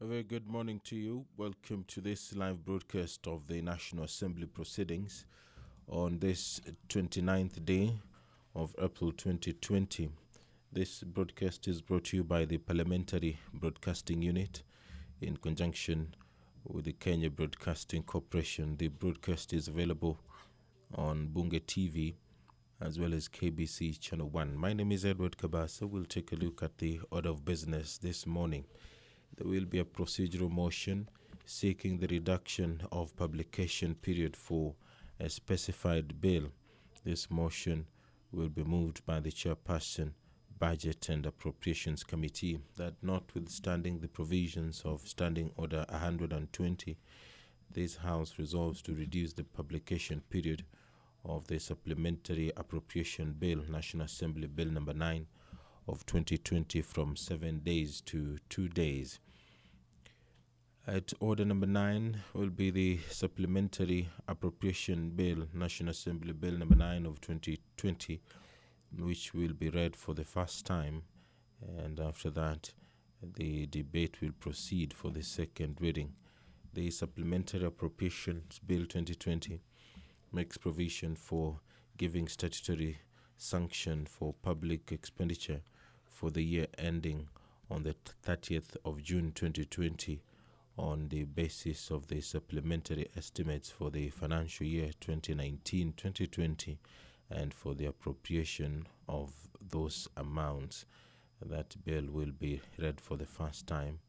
A very good morning to you. Welcome to this live broadcast of the National Assembly proceedings on this 29th day of April 2020. This broadcast is brought to you by the Parliamentary Broadcasting Unit in conjunction with the Kenya Broadcasting Corporation. The broadcast is available on Bunge TV as well as KBC Channel 1. My name is Edward Kabasa. We'll take a look at the order of business this morning. There will be a procedural motion seeking the reduction of publication period for a specified bill. This motion will be moved by the Chairperson, Budget and Appropriations Committee, that notwithstanding the provisions of Standing Order 120, this House resolves to reduce the publication period of the Supplementary Appropriation Bill, National Assembly Bill Number 9 of 2020 from 7 days to 2 days. At order number 9 will be the Supplementary Appropriation Bill, National Assembly Bill Number 9 of 2020, which will be read for the first time, and after that the debate will proceed for the second reading. The Supplementary Appropriations Bill 2020 makes provision for giving statutory sanction for public expenditure for the year ending on the 30th of June 2020 on the basis of the supplementary estimates for the financial year 2019-2020 and for the appropriation of those amounts. That bill will be read for the first time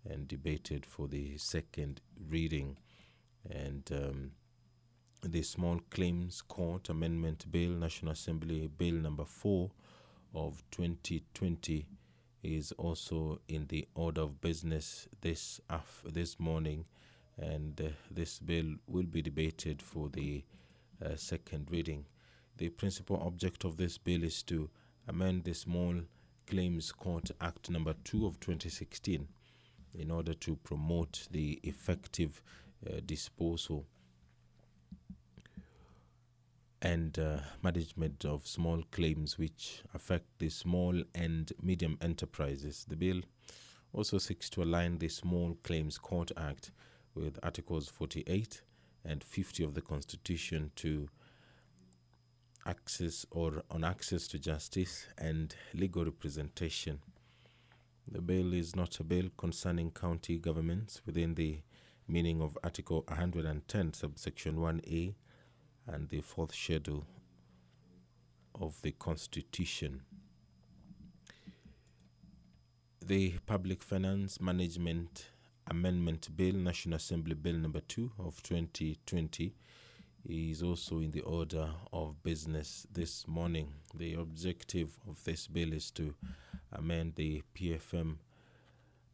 and debated for the second reading. And the Small Claims Court Amendment Bill, National Assembly Bill Number 4 of 2020 is also in the order of business this morning, and this bill will be debated for the second reading. The principal object of this bill is to amend the Small Claims Court Act Number 2 of 2016 in order to promote the effective disposal and management of small claims which affect the small and medium enterprises. The bill also seeks to align the Small Claims Court Act with Articles 48 and 50 of the Constitution to access to justice and legal representation. The bill is not a bill concerning county governments within the meaning of Article 110, subsection 1A, and the fourth schedule of the Constitution. The Public Finance Management Amendment Bill, National Assembly Bill Number 2 of 2020, is also in the order of business this morning. The objective of this bill is to amend the PFM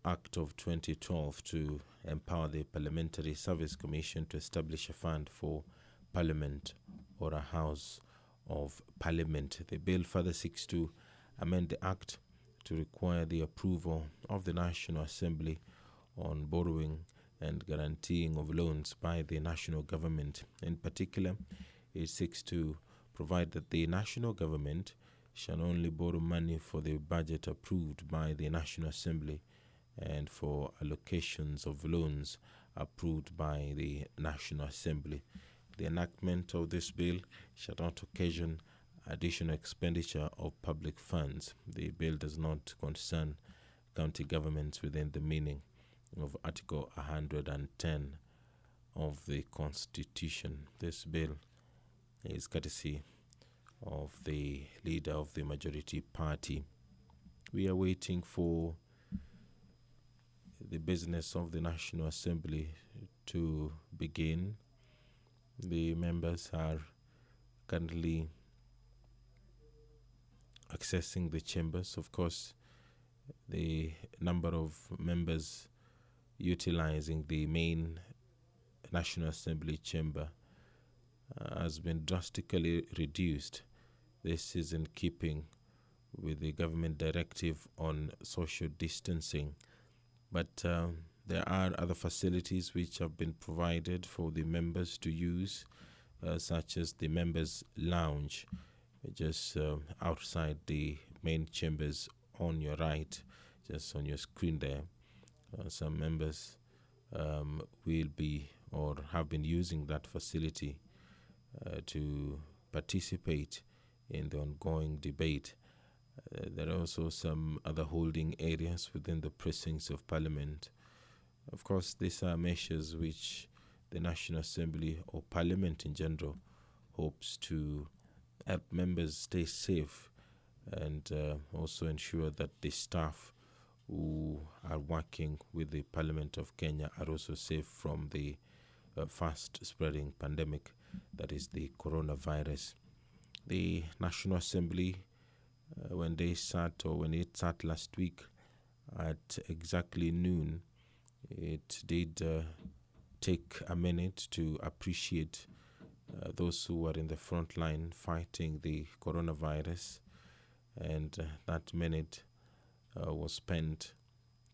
Act of 2012 to empower the Parliamentary Service Commission to establish a fund for Parliament or a House of Parliament. The bill further seeks to amend the Act to require the approval of the National Assembly on borrowing and guaranteeing of loans by the national government. In particular, it seeks to provide that the national government shall only borrow money for the budget approved by the National Assembly and for allocations of loans approved by the National Assembly. The enactment of this bill shall not occasion additional expenditure of public funds. The bill does not concern county governments within the meaning of Article 110 of the Constitution. This bill is courtesy of the leader of the majority party. We are waiting for the business of the National Assembly to begin. The members are currently accessing the chambers. Of course, the number of members utilizing the main National Assembly chamber has been drastically reduced. This is in keeping with the government directive on social distancing. But there are other facilities which have been provided for the members to use, such as the members' lounge, just outside the main chambers on your right, just on your screen there. some members will be or have been using that facility to participate in the ongoing debate. There are also some other holding areas within the precincts of Parliament. Of course, these are measures which the National Assembly or Parliament in general hopes to help members stay safe and also ensure that the staff who are working with the Parliament of Kenya are also safe from the fast-spreading pandemic that is the coronavirus. The National Assembly, when it sat last week at exactly noon, it did take a minute to appreciate those who are in the front line fighting the coronavirus, and that minute was spent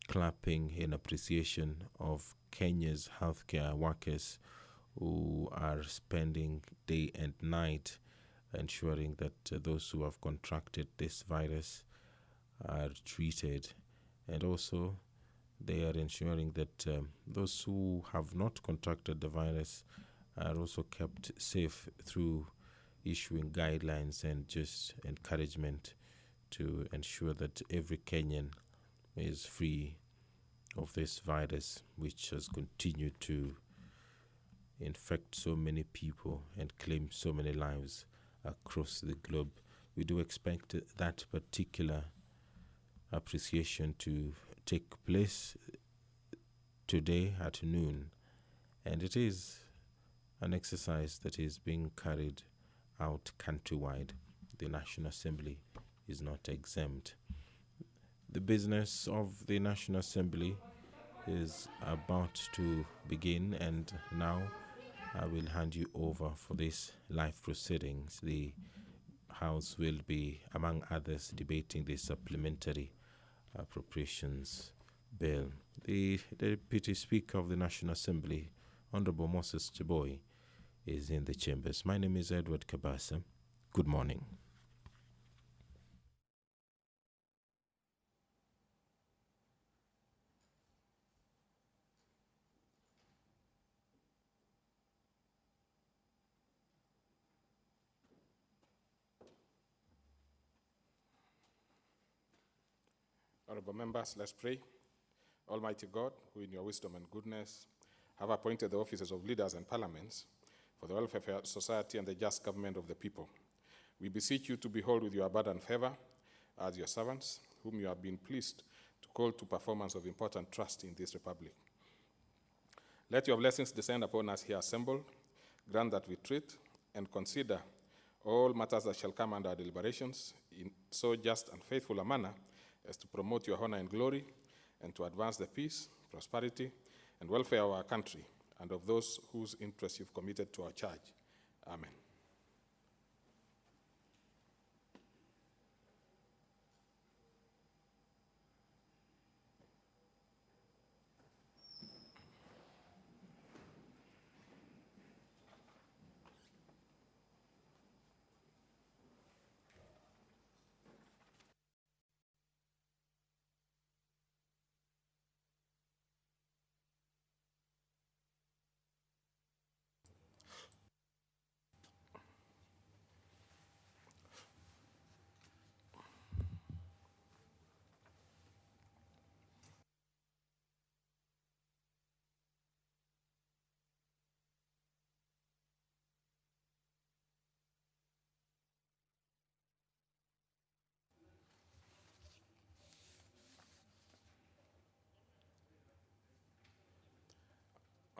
clapping in appreciation of Kenya's healthcare workers who are spending day and night ensuring that those who have contracted this virus are treated, and also they are ensuring that those who have not contracted the virus are also kept safe through issuing guidelines and just encouragement to ensure that every Kenyan is free of this virus, which has continued to infect so many people and claim so many lives across the globe. We do expect that particular appreciation to take place today at noon, and it is an exercise that is being carried out countrywide. The National Assembly is not exempt. The business of the National Assembly is about to begin, and now I will hand you over for this live proceedings. The House will be, among others, debating the supplementary appropriations bill. The Deputy Speaker of the National Assembly, Honorable Moses Cheboy, is in the chambers. My name is Edward Kabasa. Good morning. Honorable members, let's pray. Almighty God, who in your wisdom and goodness have appointed the offices of leaders and parliaments for the welfare of society and the just government of the people, we beseech you to behold with your abundant favor as your servants, whom you have been pleased to call to performance of important trust in this republic. Let your blessings descend upon us here assembled. Grant that we treat and consider all matters that shall come under our deliberations in so just and faithful a manner as to promote your honor and glory, and to advance the peace, prosperity, and welfare of our country, and of those whose interests you've committed to our charge. Amen.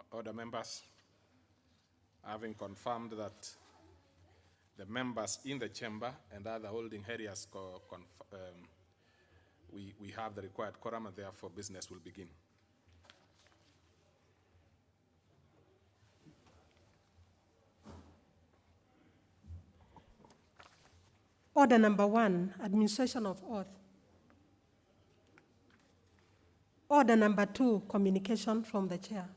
Other members, having confirmed that the members in the chamber and other holding areas we have the required quorum, and therefore business will begin. Order number 1, administration of oath. Order number 2, communication from the chair.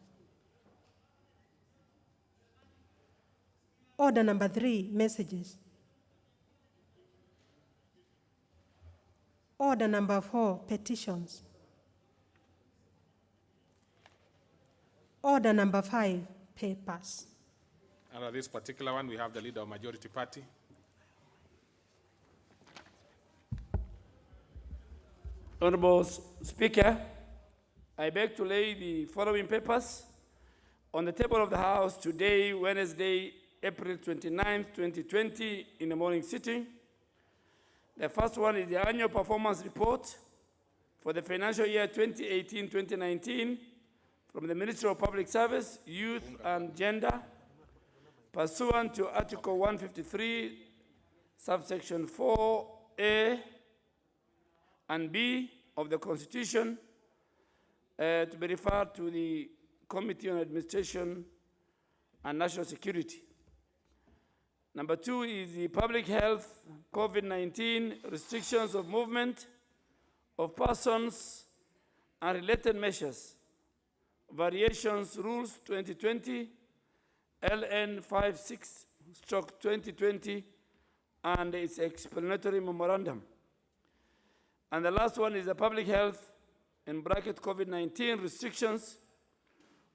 Order number 3, messages. Order number 4, petitions. Order number 5, papers. Under this particular one, we have the leader of majority party. Honorable Speaker, I beg to lay the following papers on the table of the House today, Wednesday, April 29, 2020, in the morning sitting. The first one is the annual performance report for the financial year 2018-2019 from the Ministry of Public Service, Youth and Gender, pursuant to Article 153, subsection 4A and B of the Constitution, to be referred to the Committee on Administration and National Security. Number 2 is the public health, COVID-19 restrictions of movement of persons and related measures, variations rules 2020, LN 56/2020, and its explanatory memorandum. And the last one is the public health, in bracket COVID-19 restrictions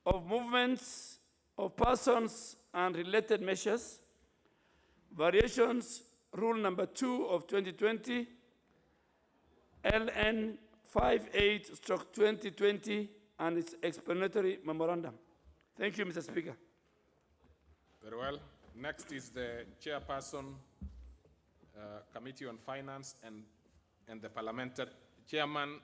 of movements of persons and related measures, variations rule number 2 of 2020, LN 58/2020, and its explanatory memorandum. Thank you, Mr. Speaker. Very well. Next is the Chairperson, Committee on Finance and the Parliamentary Chairman,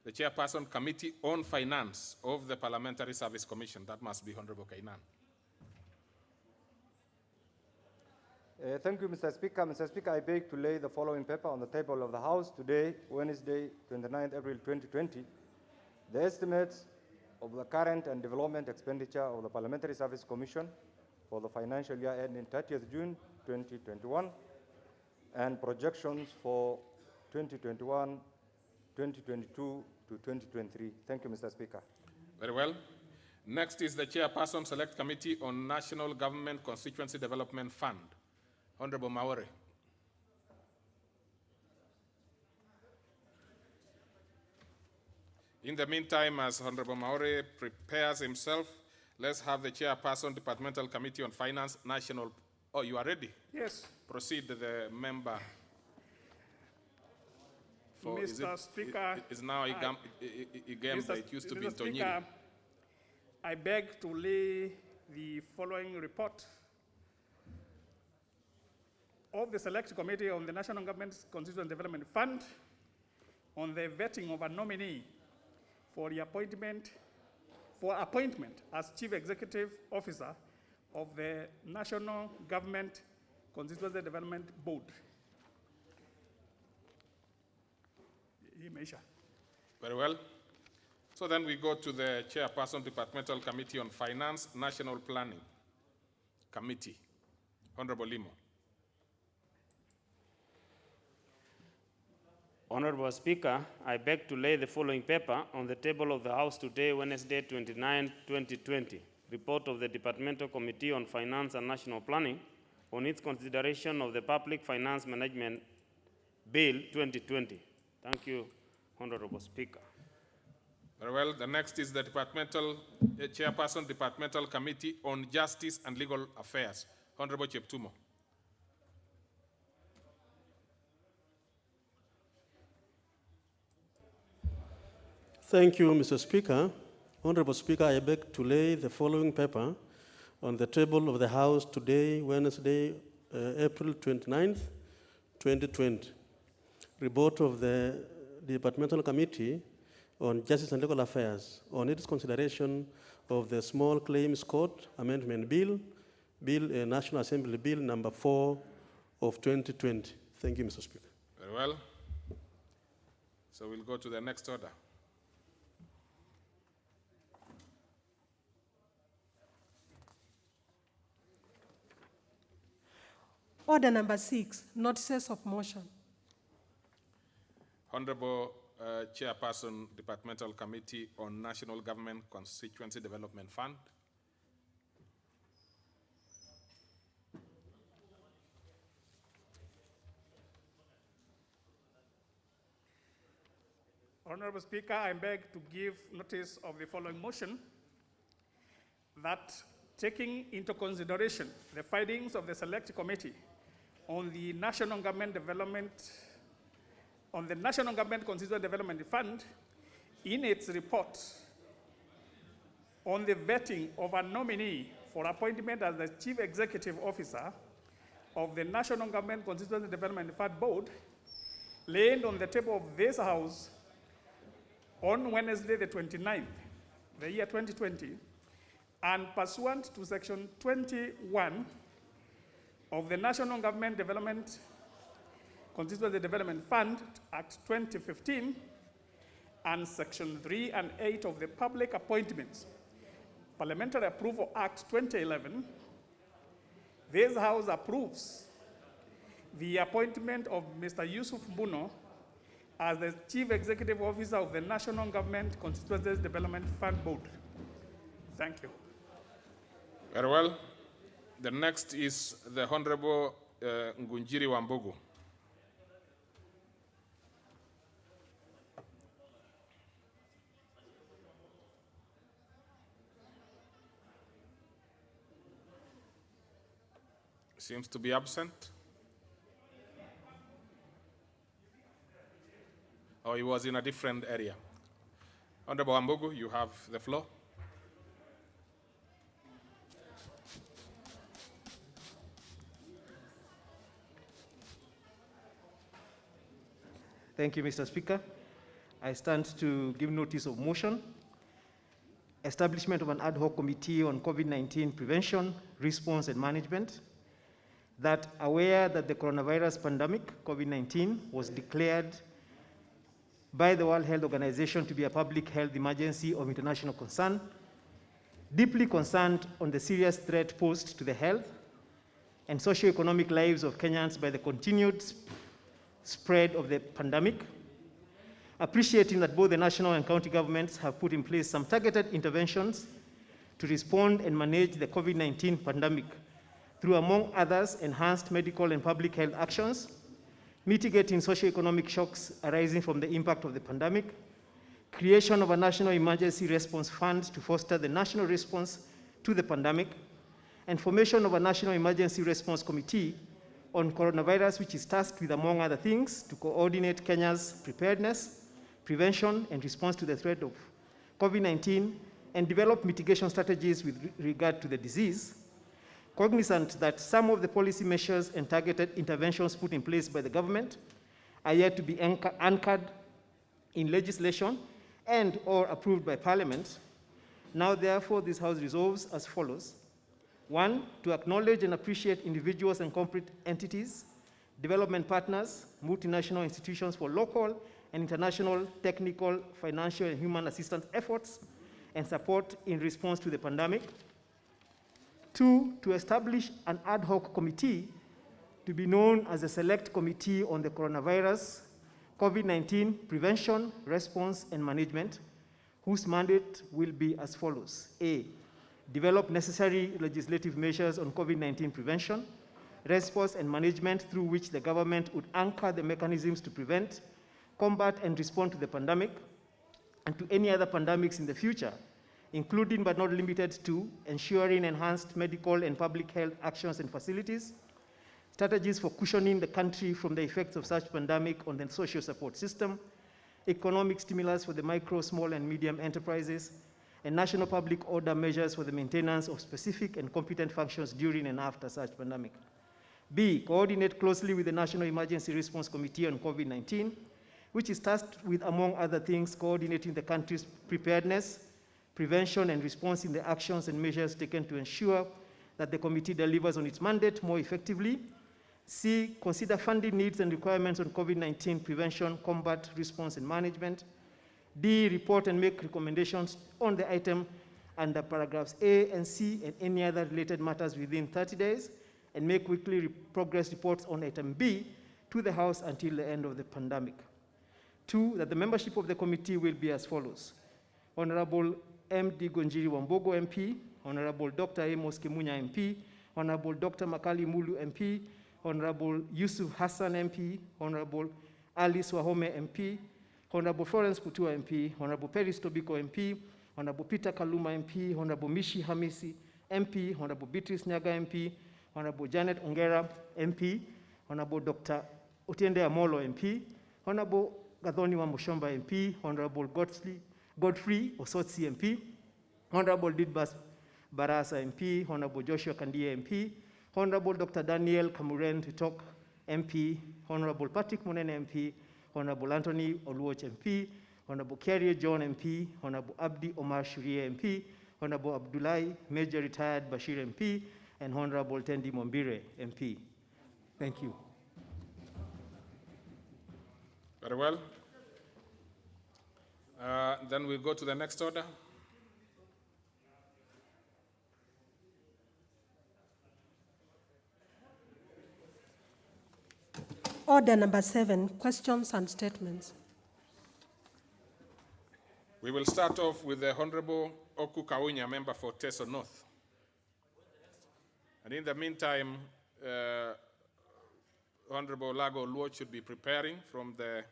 the Chairperson, Committee on Finance of the Parliamentary Service Commission. That must be Honorable Kainan. Thank you, Mr. Speaker. Mr. Speaker, I beg to lay the following paper on the table of the House today, Wednesday, 29th April 2020. The estimates of the current and development expenditure of the Parliamentary Service Commission for the financial year ending 30th June 2021 and projections for 2021, 2022 to 2023. Thank you, Mr. Speaker. Very well. Next is the Chairperson, Select Committee on National Government Constituency Development Fund. Honorable Maore. In the meantime, as Honorable Maore prepares himself, let's have the Chairperson, Departmental Committee on Finance, National. Oh, you are ready? Yes. Proceed, the member. Mr. Speaker, is now a game it used to be in Mr. Speaker, I beg to lay the following report of the Select Committee on the National Government Constituency Development Fund on the vetting of a nominee for the appointment as Chief Executive Officer of the National Government Constituency Development Board. Very well. So then we go to the Chairperson, Departmental Committee on Finance, National Planning Committee. Honorable Limo. Honorable Speaker, I beg to lay the following paper on the table of the House today, Wednesday, 29, 2020. Report of the Departmental Committee on Finance and National Planning on its consideration of the Public Finance Management Bill 2020. Thank you, Honorable Speaker. Very well. The next is the Chairperson, Departmental Committee on Justice and Legal Affairs. Honorable Cheptumo. Thank you, Mr. Speaker. Honorable Speaker, I beg to lay the following paper on the table of the House today, Wednesday, April 29th, 2020. Report of the Departmental Committee on Justice and Legal Affairs on its consideration of the Small Claims Court Amendment Bill, National Assembly Bill number 4 of 2020. Thank you, Mr. Speaker. Very well. So we'll go to the next order. Order number 6, notices of motion. Honorable Chairperson, Departmental Committee on National Government Constituency Development Fund. Honorable Speaker, I beg to give notice of the following motion that taking into consideration the findings of the Select Committee on the National Government Constituency Development Fund in its report on the vetting of a nominee for appointment as the Chief Executive Officer of the National Government Constituency Development Fund Board, laid on the table of this House on Wednesday the 29th, the year 2020, and pursuant to Section 21 of the National Government Constituency Development Fund Act 2015 and Section 3 and 8 of the Public Appointments Parliamentary Approval Act 2011, this House approves the appointment of Mr. Yusuf Mbuno as the Chief Executive Officer of the National Government Constituency Development Fund Board. Thank you. Very well. The next is the Honorable Ngunjiri Wambugu. Seems to be absent. Or he was in a different area. Honorable Wambugu, you have the floor. Thank you, Mr. Speaker. I stand to give notice of motion. Establishment of an ad hoc committee on COVID-19 prevention, response, and management. That aware that the coronavirus pandemic, COVID-19, was declared by the World Health Organization to be a public health emergency of international concern, deeply concerned on the serious threat posed to the health and socio-economic lives of Kenyans by the continued spread of the pandemic, appreciating that both the national and county governments have put in place some targeted interventions to respond and manage the COVID-19 pandemic through, among others, enhanced medical and public health actions, mitigating socio-economic shocks arising from the impact of the pandemic, creation of a national emergency response fund to foster the national response to the pandemic, and formation of a national emergency response committee on coronavirus, which is tasked with, among other things, to coordinate Kenya's preparedness, prevention, and response to the threat of COVID-19 and develop mitigation strategies with regard to the disease, cognizant that some of the policy measures and targeted interventions put in place by the government are yet to be anchored in legislation and or approved by Parliament. Now, therefore, this House resolves as follows. 1, to acknowledge and appreciate individuals and corporate entities, development partners, multinational institutions for local and international technical, financial, and human assistance efforts and support in response to the pandemic. 2, to establish an ad hoc committee to be known as the Select Committee on the Coronavirus, COVID-19 Prevention, Response, and Management, whose mandate will be as follows. A, develop necessary legislative measures on COVID-19 prevention, response, and management through which the government would anchor the mechanisms to prevent, combat, and respond to the pandemic and to any other pandemics in the future, including but not limited to ensuring enhanced medical and public health actions and facilities, strategies for cushioning the country from the effects of such pandemic on the social support system, economic stimulus for the micro, small, and medium enterprises, and national public order measures for the maintenance of specific and competent functions during and after such pandemic. B, coordinate closely with the National Emergency Response Committee on COVID-19, which is tasked with, among other things, coordinating the country's preparedness, prevention, and response in the actions and measures taken to ensure that the committee delivers on its mandate more effectively. C, consider funding needs and requirements on COVID-19 prevention, combat, response, and management. D, report and make recommendations on the item under paragraphs A and C and any other related matters within 30 days, and make weekly progress reports on item B to the House until the end of the pandemic. 2, that the membership of the committee will be as follows. Honorable M.D. Gonjiri Wambogo, MP, Honorable Dr. Amos Kimunya, MP, Honorable Dr. Makali Mulu, MP, Honorable Yusuf Hassan, MP, Honorable Alice Wahome, MP, Honorable Florence Putua, MP, Honorable Peris Tobiko, MP, Honorable Peter Kaluma MP, Honorable Mishi Hamisi MP, Honorable Beatrice Nyaga MP, Honorable Janet Ongera MP, Honorable Dr. Otiende Amolo MP, Honorable Gathoni Wamushomba MP, Honorable Godfrey Osotsi MP, Honorable Didbas Barasa MP, Honorable Joshua Kandia MP, Honorable Dr. Daniel Kamuren Titok MP, Honorable Patrick Munene MP, Honorable Anthony Oluoch MP, Honorable Carrier John MP, Honorable Abdi Omar Shurie MP, Honorable Abdullahi Major Retired Bashir MP, and Honorable Tendi Mombire MP. Thank you. Very well. Then we'll go to the next order. Order number 7, questions and statements. We will start off with the Honorable Oku Kaunya, member for Teso North. And in the meantime, Honorable Lago Luo should be preparing from the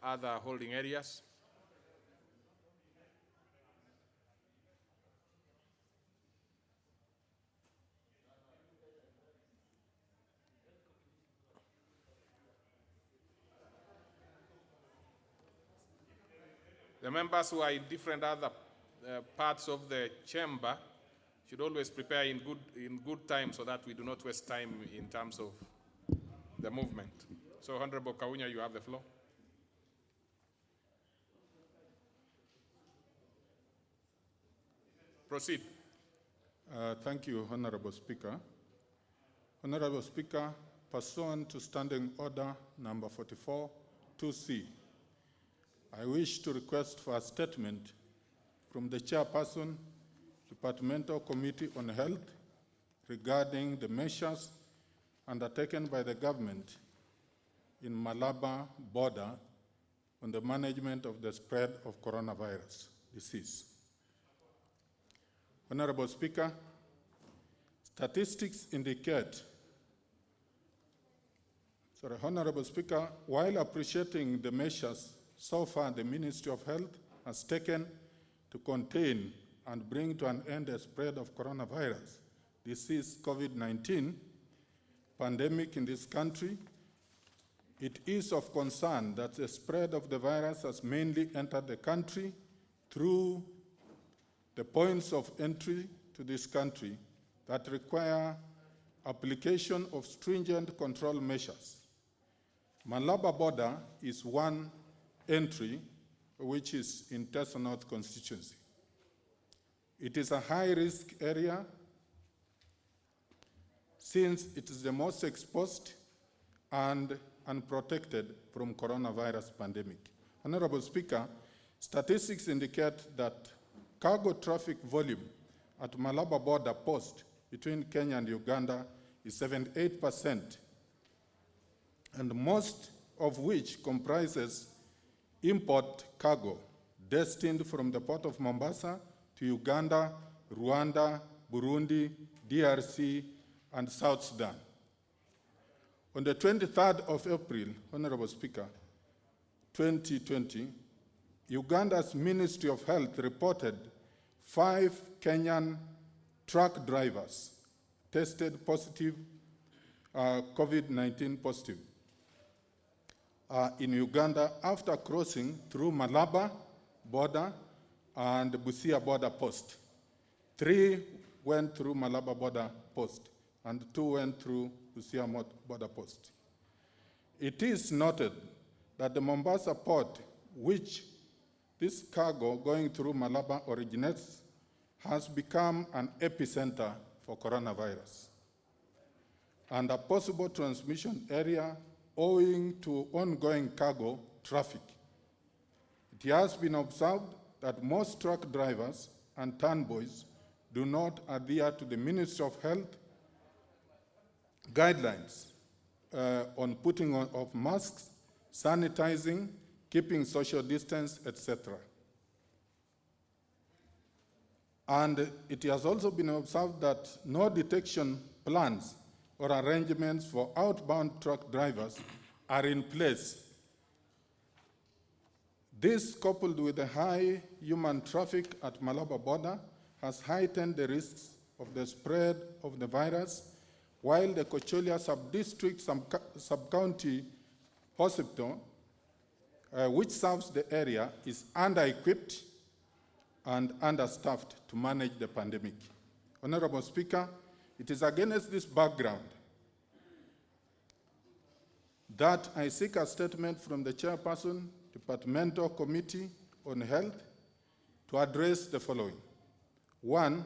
other holding areas. The members who are in different other parts of the chamber should always prepare in good time so that we do not waste time in terms of the movement. So, Honorable Kaunya, you have the floor. Proceed. Thank you, Honorable Speaker. Honorable Speaker, pursuant to Standing Order number 44, 2C, I wish to request for a statement from the Chairperson, Departmental Committee on Health, regarding the measures undertaken by the government in Malaba border on the management of the spread of coronavirus disease. Honorable Speaker, statistics indicate, Honorable Speaker, while appreciating the measures so far the Ministry of Health has taken to contain and bring to an end the spread of coronavirus disease COVID-19 pandemic in this country, it is of concern that the spread of the virus has mainly entered the country through the points of entry to this country that require application of stringent control measures. Malaba border is one entry, which is in Teso North constituency. It is a high-risk area since it is the most exposed and unprotected from coronavirus pandemic. Honorable Speaker, statistics indicate that cargo traffic volume at Malaba border post between Kenya and Uganda is 78%, and most of which comprises import cargo destined from the port of Mombasa to Uganda, Rwanda, Burundi, DRC, and South Sudan. On the 23rd of April, Honorable Speaker, 2020, Uganda's Ministry of Health reported 5 Kenyan truck drivers tested positive, COVID-19 positive in Uganda after crossing through Malaba border and Busia border post. 3 went through Malaba border post and 2 went through Busia border post. It is noted that the Mombasa port, which this cargo going through Malaba originates, has become an epicenter for coronavirus and a possible transmission area owing to ongoing cargo traffic. It has been observed that most truck drivers and turnboys do not adhere to the Ministry of Health guidelines on putting of masks, sanitizing, keeping social distance, etc. And it has also been observed that no detection plans or arrangements for outbound truck drivers are in place. This, coupled with the high human traffic at Malaba border, has heightened the risks of the spread of the virus, while the Kocholia sub-district sub-county hospital, which serves the area, is under-equipped and understaffed to manage the pandemic. Honorable Speaker, it is against this background that I seek a statement from the Chairperson, Departmental Committee on Health, to address the following. 1,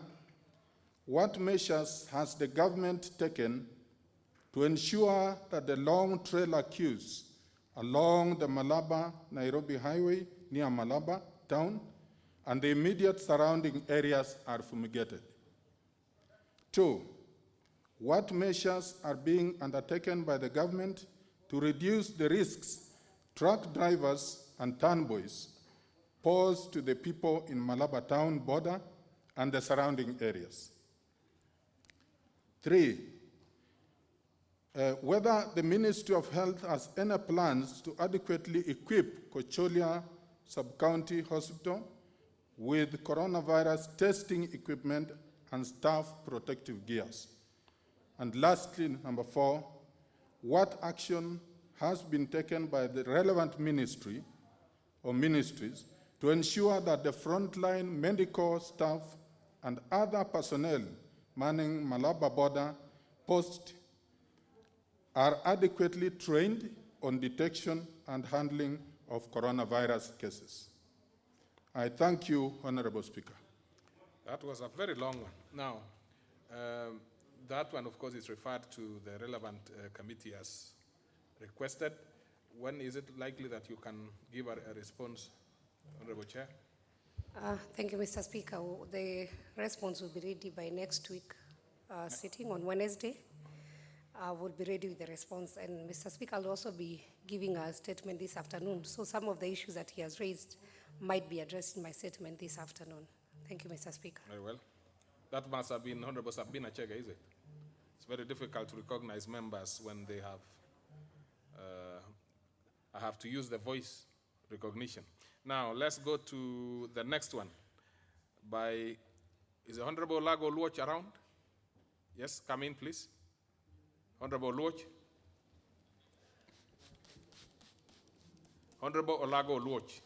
what measures has the government taken to ensure that the long trailer queues along the Malaba-Nairobi highway near Malaba town and the immediate surrounding areas are fumigated? 2, what measures are being undertaken by the government to reduce the risks truck drivers and turnboys pose to the people in Malaba town border and the surrounding areas? 3, whether the Ministry of Health has any plans to adequately equip Kocholia Sub-County Hospital with coronavirus testing equipment and staff protective gears. And lastly, number 4, what action has been taken by the relevant ministry or ministries to ensure that the frontline medical staff and other personnel manning Malaba border post are adequately trained on detection and handling of coronavirus cases? I thank you, Honorable Speaker. That was a very long one. Now, that one, of course, is referred to the relevant committee as requested. When is it likely that you can give a response, Honorable Chair? Thank you, Mr. Speaker. The response will be ready by next week sitting on Wednesday. We'll be ready with the response. And Mr. Speaker, I'll also be giving a statement this afternoon. So some of the issues that he has raised might be addressed in my statement this afternoon. Thank you, Mr. Speaker. Very well. That must have been Honorable Sabina Chega, is it? It's very difficult to recognize members when they have, I have to use the voice recognition. Now, let's go to the next one. Is the Honorable Olago Luoch around? Yes, come in, please. Honorable Luoch. Honorable Olago Luoch.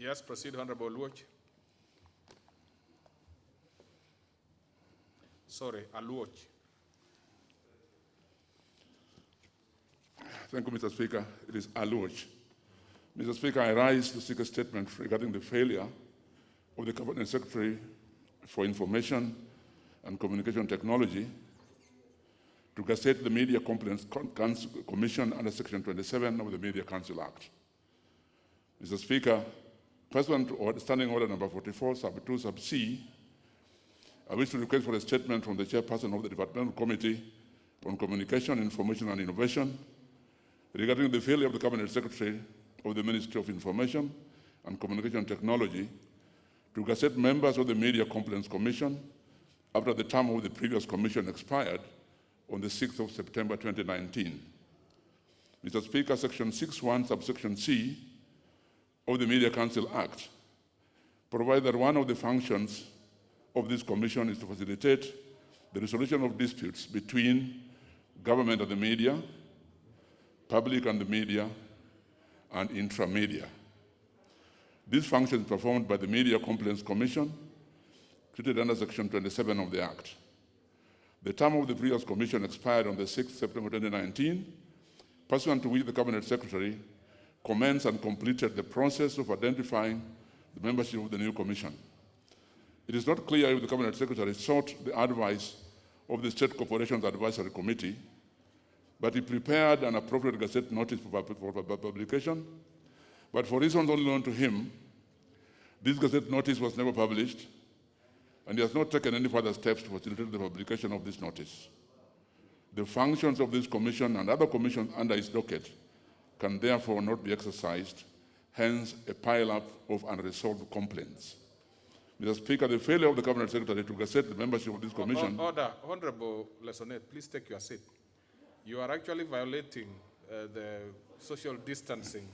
Yes, proceed, Honorable Luoch. Sorry, Aluoch. Thank you, Mr. Speaker. It is Aluoch. Mr. Speaker, I rise to seek a statement regarding the failure of the Cabinet Secretary for Information and Communication Technology to gazette the Media Complaints Commission under Section 27 of the Media Council Act. Mr. Speaker, pursuant to Standing Order number 44, sub 2, sub C, I wish to request for a statement from the Chairperson of the Departmental Committee on Communication, Information and Innovation regarding the failure of the Cabinet Secretary of the Ministry of Information and Communication Technology to gazette members of the Media Complaints Commission after the term of the previous commission expired on the 6th of September 2019. Mr. Speaker, Section 6.1, subsection C of the Media Council Act provides that one of the functions of this commission is to facilitate the resolution of disputes between government and the media, public and the media, and intramedia. This function is performed by the Media Complaints Commission, treated under Section 27 of the Act. The term of the previous commission expired on the 6th September 2019, pursuant to which the Cabinet Secretary commenced and completed the process of identifying the membership of the new commission. It is not clear if the Cabinet Secretary sought the advice of the State Corporations Advisory Committee, but he prepared an appropriate Gazette notice for publication. But for reasons only known to him, this Gazette notice was never published, and he has not taken any further steps to facilitate the publication of this notice. The functions of this commission and other commissions under its docket can therefore not be exercised, hence a pile-up of unresolved complaints. Mr. Speaker, the failure of the Cabinet Secretary to gazette the membership of this commission... Order. Honorable Lesonet, please take your seat. You are actually violating the social distancing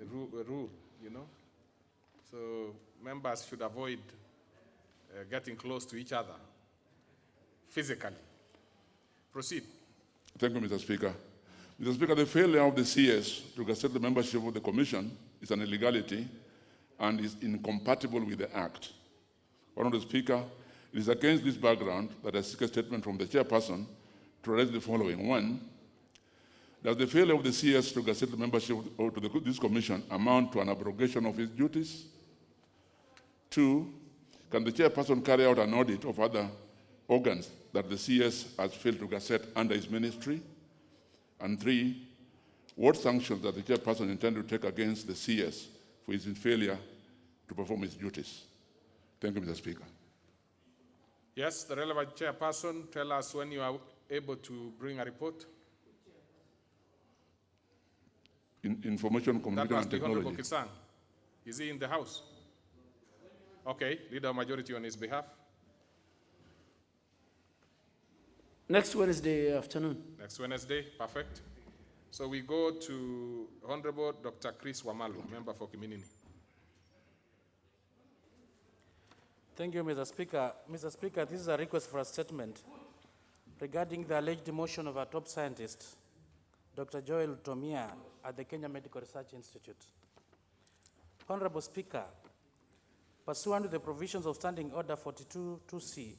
rule, you know. So members should avoid getting close to each other physically. Proceed. Thank you, Mr. Speaker. Mr. Speaker, the failure of the CS to gazette the membership of the Commission is an illegality and is incompatible with the Act. Honorable Speaker, it is against this background that I seek a statement from the Chairperson to raise the following. One, does the failure of the CS to gazette the membership to this Commission amount to an abrogation of his duties? Two, can the Chairperson carry out an audit of other organs that the CS has failed to gazette under his ministry? And three, what sanctions does the Chairperson intend to take against the CS for his failure to perform his duties? Thank you, Mr. Speaker. Yes, the relevant Chairperson, tell us when you are able to bring a report. Information, Communication and Technology. Honorable Kisang. Is he in the House? Okay, Leader of Majority on his behalf. Next Wednesday afternoon. Next Wednesday, perfect. So we go to Honorable Dr. Chris Wamalu, Member for Kiminini. Thank you, Mr. Speaker. Mr. Speaker, this is a request for a statement regarding the alleged demotion of our top scientist, Dr. Joel Tomia, at the Kenya Medical Research Institute. Honorable Speaker, pursuant to the provisions of Standing Order 42-2C,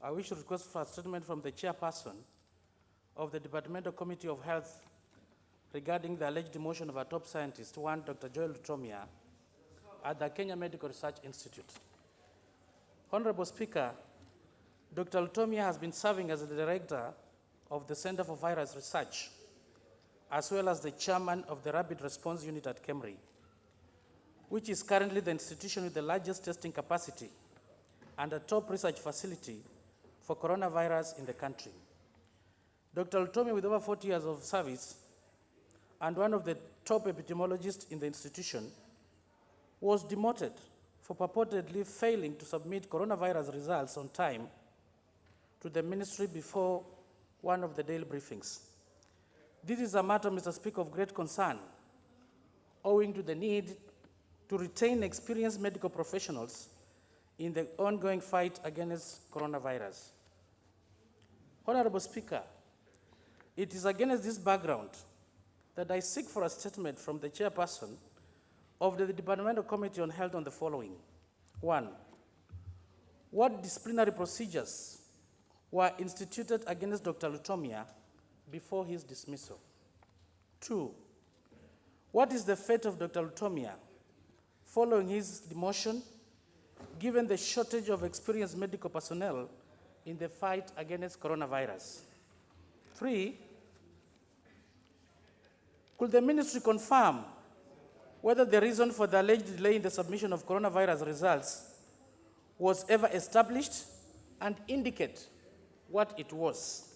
I wish to request for a statement from the Chairperson of the Departmental Committee of Health regarding the alleged demotion of our top scientist, one Dr. Joel Tomia, at the Kenya Medical Research Institute. Honorable Speaker, Dr. Lutomia has been serving as the Director of the Center for Virus Research, as well as the Chairman of the Rapid Response Unit at KEMRI, which is currently the institution with the largest testing capacity and a top research facility for coronavirus in the country. Dr. Lutomia, with over 40 years of service and one of the top epidemiologists in the institution, was demoted for purportedly failing to submit coronavirus results on time to the ministry before one of the daily briefings. This is a matter, Mr. Speaker, of great concern, owing to the need to retain experienced medical professionals in the ongoing fight against coronavirus. Honorable Speaker, it is against this background that I seek for a statement from the Chairperson of the Departmental Committee on Health on the following. One, what disciplinary procedures were instituted against Dr. Lutomia before his dismissal? Two, what is the fate of Dr. Lutomia following his demotion, given the shortage of experienced medical personnel in the fight against coronavirus? Three, could the ministry confirm whether the reason for the alleged delay in the submission of coronavirus results was ever established and indicate what it was?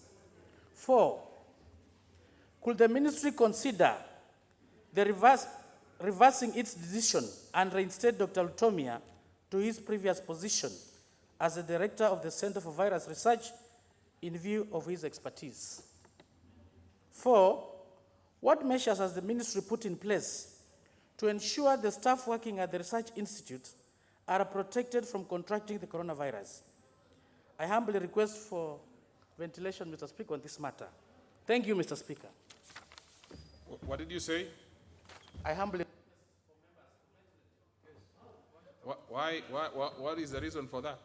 Four, could the ministry consider the reversing its decision and reinstate Dr. Lutomia to his previous position as the Director of the Center for Virus Research in view of his expertise? Four, what measures has the ministry put in place to ensure the staff working at the Research Institute are protected from contracting the coronavirus? I humbly request for ventilation, Mr. Speaker, on this matter. Thank you, Mr. Speaker. What did you say? I humbly... What is the reason for that?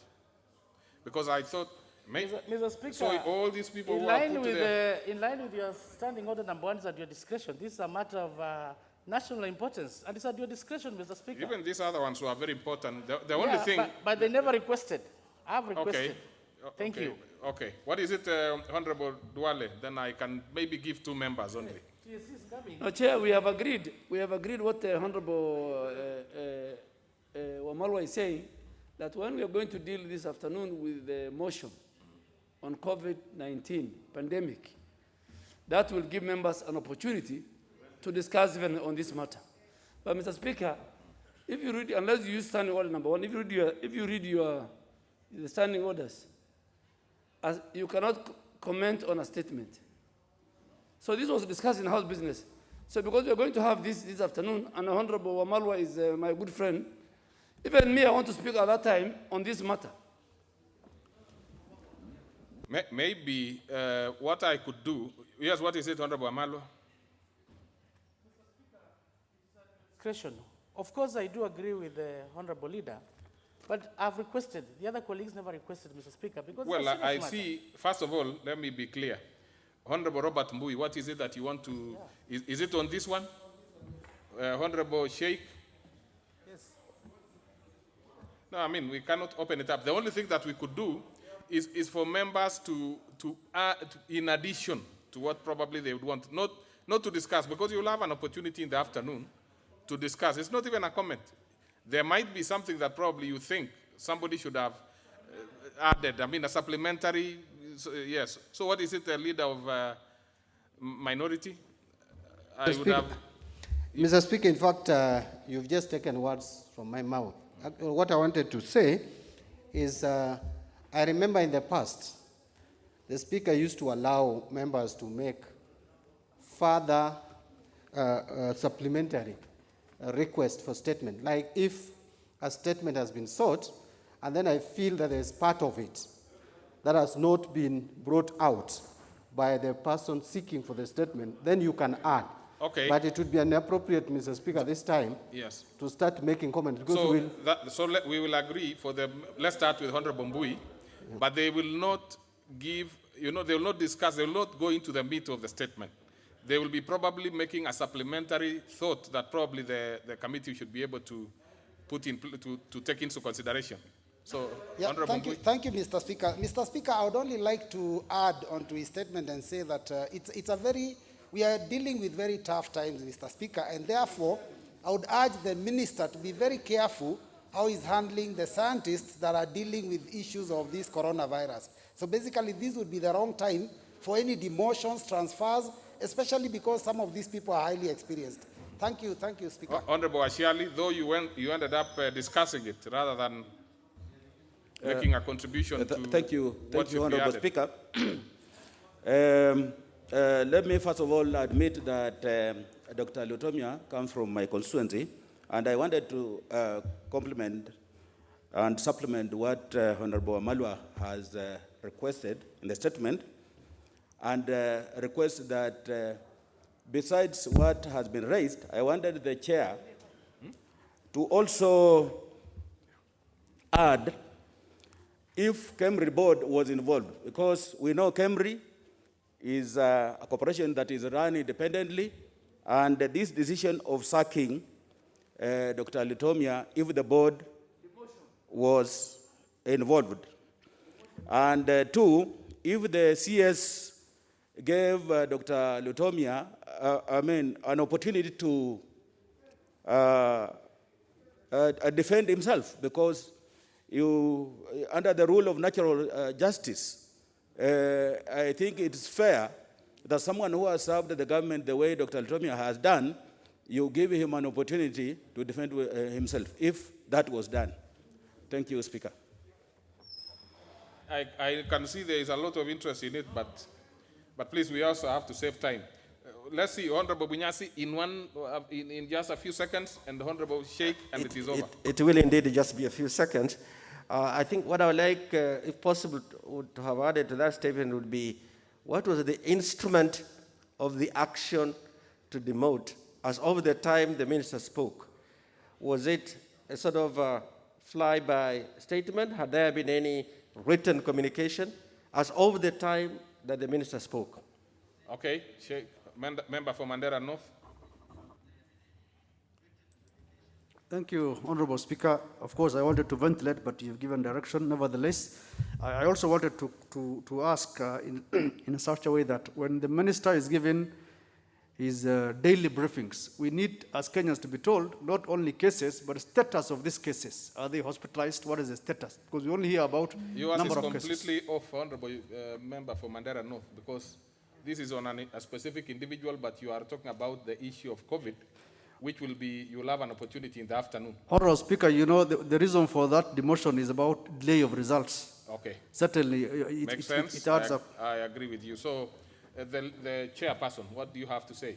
Because I thought... Mr. Speaker, so all these people in line with your standing order number 1 is at your discretion. This is a matter of national importance, and it's at your discretion, Mr. Speaker. Even these other ones were very important. The only thing... But they never requested. I've requested. Okay. Thank you. Okay. What is it, Honorable Duale? Then I can maybe give 2 members only. Yes, he's coming. No, Chair, we have agreed. We have agreed what the Honorable Wamalwa is saying, that when we are going to deal this afternoon with the motion on COVID-19 pandemic, that will give members an opportunity to discuss even on this matter. But Mr. Speaker, if you read, unless you use standing order number 1, if you read the standing orders, as you cannot comment on a statement. So this was discussed in House Business. So because we are going to have this afternoon, and Honorable Wamalwa is my good friend, even me, I want to speak at that time on this matter. Maybe what I could do, yes, what is it, Honorable Wamalwa? Question. Of course, I do agree with the Honorable Leader, but I've requested, the other colleagues never requested, Mr. Speaker, because well, it's a serious I matter. see, first of all, let me be clear. Honorable Robert Mbui, what is it that you want to, is it on this one? Honorable Sheikh? Yes. No, I mean, we cannot open it up. The only thing that we could do is for members to add, in addition to what probably they would want, not to discuss, because you'll have an opportunity in the afternoon to discuss. It's not even a comment. There might be something that probably you think somebody should have added. I mean, a supplementary, yes. So what is it, the leader of minority? I would have... Mr. Speaker, in fact, you've just taken words from my mouth. What I wanted to say is, I remember in the past, the Speaker used to allow members to make further supplementary request for statement. Like if a statement has been sought, and then I feel that there's part of it that has not been brought out by the person seeking for the statement, then you can add. Okay. But it would be inappropriate, Mr. Speaker, this time yes. to start making comments. Because we will agree for the, let's start with Honorable Mbui, but they will not give, they will not discuss, they will not go into the meat of the statement. They will be probably making a supplementary thought that probably the committee should be able to put in, to take into consideration. So, yeah, Honorable thank you, Mr. Speaker. Mr. Speaker, I would only like to add onto his statement and say that we are dealing with very tough times, Mr. Speaker, and therefore, I would urge the minister to be very careful how he's handling the scientists that are dealing with issues of this coronavirus. So basically, this would be the wrong time for any demotions, transfers, especially because some of these people are highly experienced. Thank you, Speaker. Honorable Ashiali, though you ended up discussing it rather than making a contribution to Thank you, Honorable Speaker. Let me first of all admit that Dr. Lutomia comes from my constituency, and I wanted to compliment and supplement what Honorable Amalwa has requested in the statement, and request that besides what has been raised, I wanted the chair to also add if KEMRI board was involved, because we know KEMRI is a corporation that is run independently, and this decision of sacking Dr. Lutomia, if the board was involved. And two, if the CS gave Dr. Lutomia, an opportunity to defend himself, because under the rule of natural justice, I think it's fair that someone who has served the government the way Dr. Lutomia has done, you give him an opportunity to defend himself, if that was done. Thank you, Speaker. I can see there is a lot of interest in it, but please, we also have to save time. Let's see, Honorable Bunyasi, in just a few seconds, and the Honorable Sheikh, and it is over. It will indeed just be a few seconds. I think what I would like, if possible, to have added to that statement would be, what was the instrument of the action to demote as over the time the minister spoke? Was it a sort of fly-by statement? Had there been any written communication as over the time that the minister spoke? Okay, Sheikh, member for Mandera North. Thank you, Honorable Speaker. Of course, I wanted to ventilate, but you've given direction. Nevertheless, I also wanted to ask in such a way that when the minister is given is daily briefings. We need, as Kenyans, to be told not only cases, but status of these cases. Are they hospitalized? What is the status? Because we only hear about Yours number is of cases. completely off, Honorable Member for Mandera North, because this is on a specific individual, but you are talking about the issue of COVID, which will be, you'll have an opportunity in the afternoon. Honorable Speaker, you know, the reason for that demotion is about delay of results. Okay. Certainly, Makes sense. it adds up. I agree with you. So, the chairperson, what do you have to say?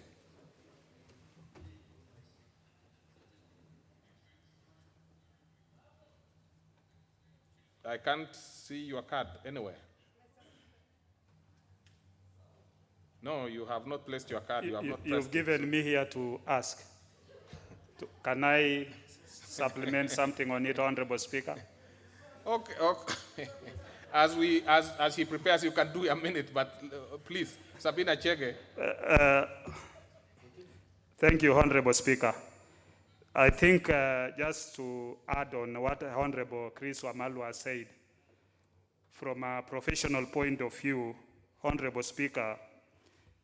I can't see your card anywhere. No, you have not placed your card. You've given me here to ask. Can I supplement something on it, Honorable Speaker? Okay, okay. As he prepares, you can do a minute, but please, Sabina Chege. Thank you, Honorable Speaker. I think just to add on what Honorable Chris Wamalwa said, from a professional point of view, Honorable Speaker,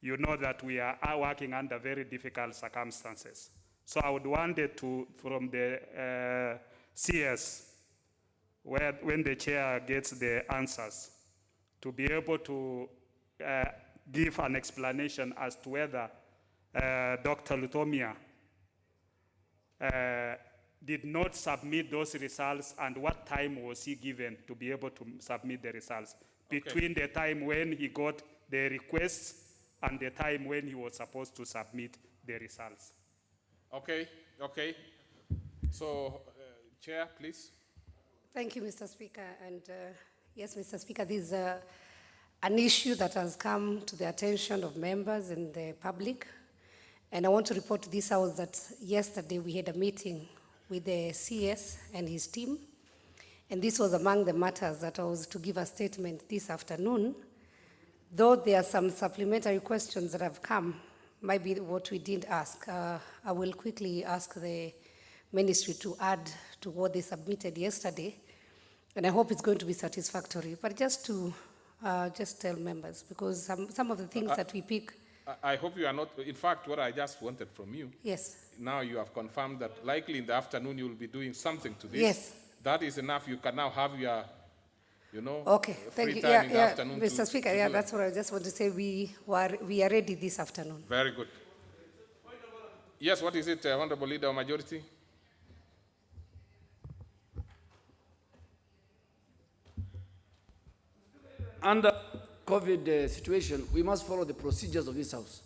you know that we are working under very difficult circumstances. So I would want it to, from the CS, when the chair gets the answers, to be able to give an explanation as to whether Dr. Lutomia did not submit those results and what time was he given to be able to submit the results between the time when he got the requests and the time when he was supposed to submit the results. Okay, okay. So, Chair, please. Thank you, Mr. Speaker. And yes, Mr. Speaker, this is an issue that has come to the attention of members and the public. And I want to report to this House that yesterday we had a meeting with the CS and his team. And this was among the matters that I was to give a statement this afternoon. Though there are some supplementary questions that have come, might be what we didn't ask. I will quickly ask the ministry to add to what they submitted yesterday, and I hope it's going to be satisfactory. But just to just tell members, because some of the things that we pick. I hope you are not, in fact, what I just wanted from you. Yes. Now you have confirmed that likely in the afternoon you will be doing something to this. Yes. That is enough. You can now have your, you know, okay, thank free you. time in the afternoon. Mr. Speaker, yeah, that's what I just want to say. We are ready this afternoon. Very good. Yes, what is it, Honorable Leader of Majority? Under COVID situation, we must follow the procedures of this House.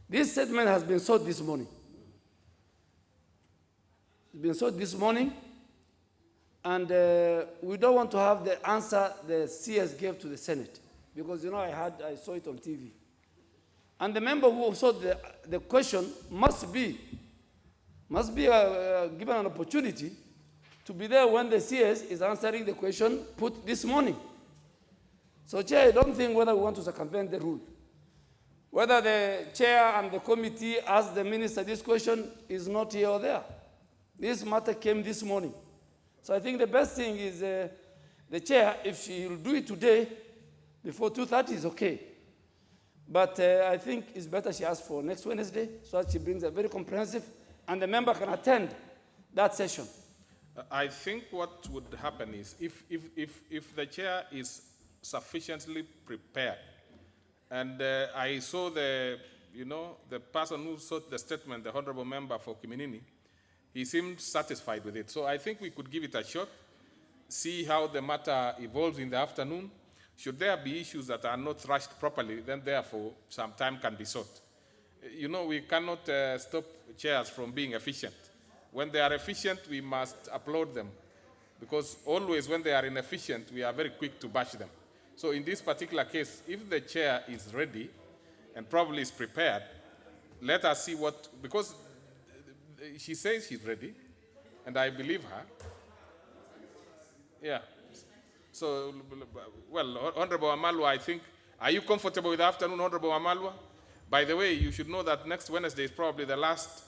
This statement has been sought this morning. It's been sought this morning, and we don't want to have the answer the CS gave to the Senate, because, you know, I saw it on TV. And the member who sought the question must be given an opportunity to be there when the CS is answering the question put this morning. So, Chair, I don't think whether we want to circumvent the rule. Whether the Chair and the committee ask the Minister this question is not here or there. This matter came this morning. So I think the best thing is the Chair, if she will do it today, before 2:30 is okay. But I think it's better she asks for next Wednesday, so that she brings a very comprehensive, and the member can attend that session. I think what would happen is if the Chair is sufficiently prepared, and I saw the person who sought the statement, the Honorable Member for Kiminini, he seemed satisfied with it. So I think we could give it a shot, see how the matter evolves in the afternoon. Should there be issues that are not rushed properly, then therefore some time can be sought. You know, we cannot stop chairs from being efficient. When they are efficient, we must applaud them, because always when they are inefficient, we are very quick to bash them. So in this particular case, if the chair is ready and probably is prepared, let us see what, because she says she's ready, and I believe her. Yeah. So, well, Honorable Amalwa, I think, are you comfortable with the afternoon, Honorable Amalwa? By the way, you should know that next Wednesday is probably the last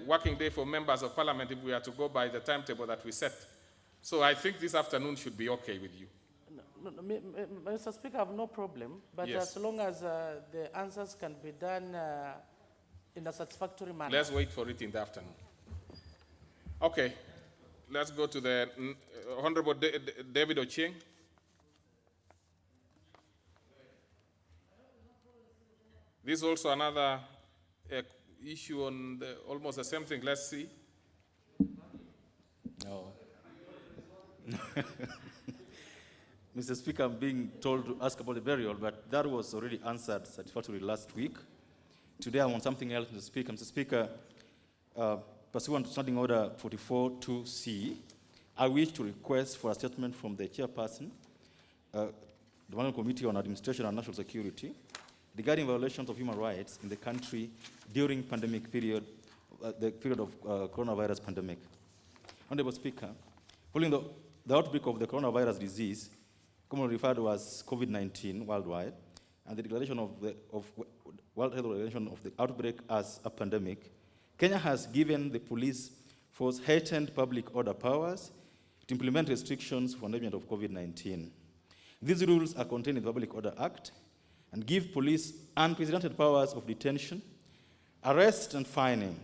working day for members of parliament if we are to go by the timetable that we set. So I think this afternoon should be okay with you. Mr. Speaker, I have no problem, but Yes. as long as the answers can be done in a satisfactory manner. Let's wait for it in the afternoon. Okay, let's go to the Honorable David Ochieng. This is also another issue on almost the same thing. Let's see. No. Mr. Speaker, I'm being told to ask about the burial, but that was already answered satisfactorily last week. Today I'm on something else, Mr. Speaker. Mr. Speaker, pursuant to Standing Order 44.2c, I wish to request for a statement from the Chairperson, the National Committee on Administration and National Security, regarding violations of human rights in the country during pandemic period, the period of coronavirus pandemic. Honorable Speaker, following the outbreak of the coronavirus disease, commonly referred to as COVID-19 worldwide, and the declaration of World Health Organization of the outbreak as a pandemic, Kenya has given the police force heightened public order powers to implement restrictions for management of COVID-19. These rules are contained in the Public Order Act and give police unprecedented powers of detention, arrest, and fining.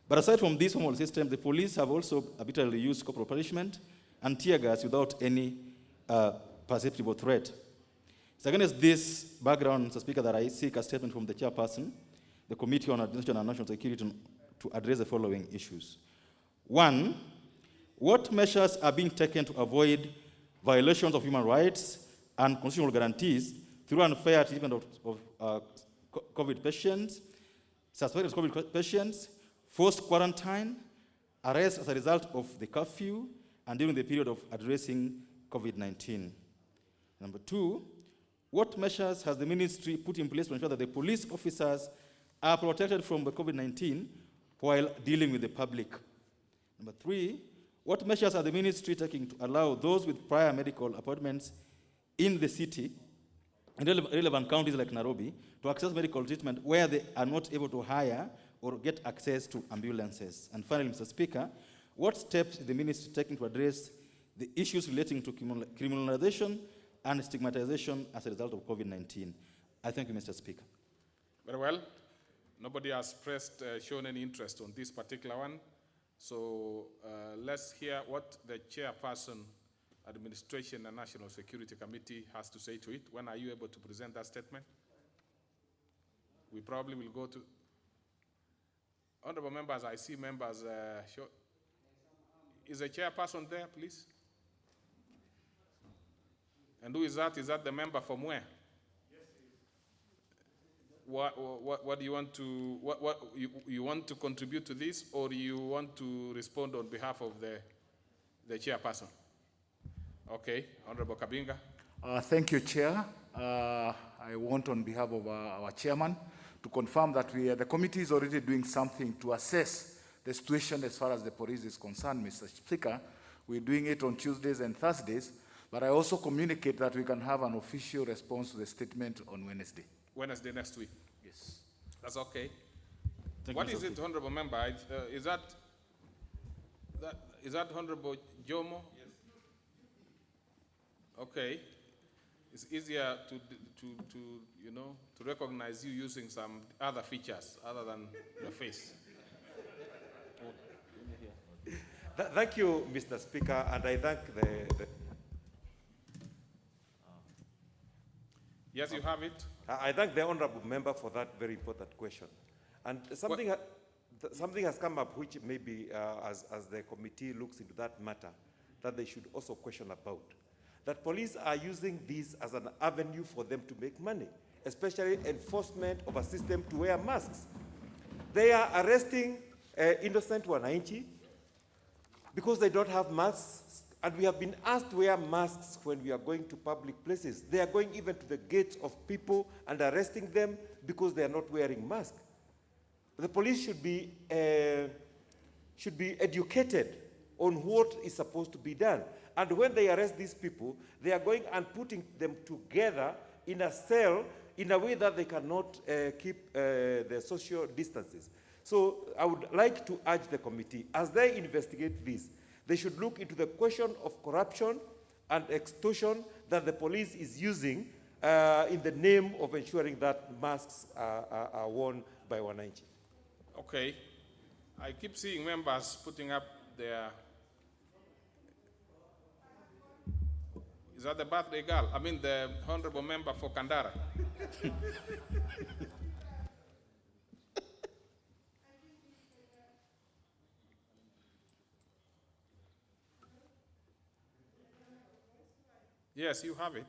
But aside from this formal system, the police have also arbitrarily used corporal punishment and tear gas without any perceptible threat. It's against this background, Mr. Speaker, that I seek a statement from the Chairperson, the Committee on Administration and National Security, to address the following issues. One, what measures are being taken to avoid violations of human rights and constitutional guarantees through unfair treatment of COVID patients, suspected COVID patients, forced quarantine, arrest as a result of the curfew, and during the period of addressing COVID-19? Number two, what measures has the ministry put in place to ensure that the police officers are protected from the COVID-19 while dealing with the public? Number three, what measures are the ministry taking to allow those with prior medical appointments in the city and relevant counties like Nairobi to access medical treatment where they are not able to hire or get access to ambulances? And finally, Mr. Speaker, what steps is the ministry taking to address the issues relating to criminalization and stigmatization as a result of COVID-19? I thank you, Mr. Speaker. Very well. Nobody has shown any interest on this particular one. So let's hear what the Chairperson, Administration and National Security Committee has to say to it. When are you able to present that statement? We probably will go to... Honorable members, I see members Is the Chairperson there, please? And who is that? Is that the member from where? What do you want to, you want to contribute to this, or you want to respond on behalf of the Chairperson? Okay, Honorable Kabinga. Thank you, Chair. I want, on behalf of our chairman, to confirm that the committee is already doing something to assess the situation as far as the police is concerned, Mr. Speaker. We're doing it on Tuesdays and Thursdays, but I also communicate that we can have an official response to the statement on Wednesday. Wednesday next week? Yes. That's okay. What is it, Honorable Member? Is that Honorable Jomo? Yes. Okay. It's easier to recognize you using some other features other than your face. Thank you, Mr. Speaker, and I thank the Yes, you have it. I thank the honourable member for that very important question. And something has come up which maybe, as the committee looks into that matter, that they should also question about. That police are using this as an avenue for them to make money, especially enforcement of a system to wear masks. They are arresting innocent wananchi because they don't have masks, and we have been asked to wear masks when we are going to public places. They are going even to the gates of people and arresting them because they are not wearing masks. The police should be educated on what is supposed to be done. And when they arrest these people, they are going and putting them together in a cell in a way that they cannot keep the social distances. So I would like to urge the committee, as they investigate this, they should look into the question of corruption and extortion that the police is using in the name of ensuring that masks are worn by wananchi. Okay. I keep seeing members putting up their... Is that the birthday girl? I mean the honorable member for Kandara. Yes, you have it.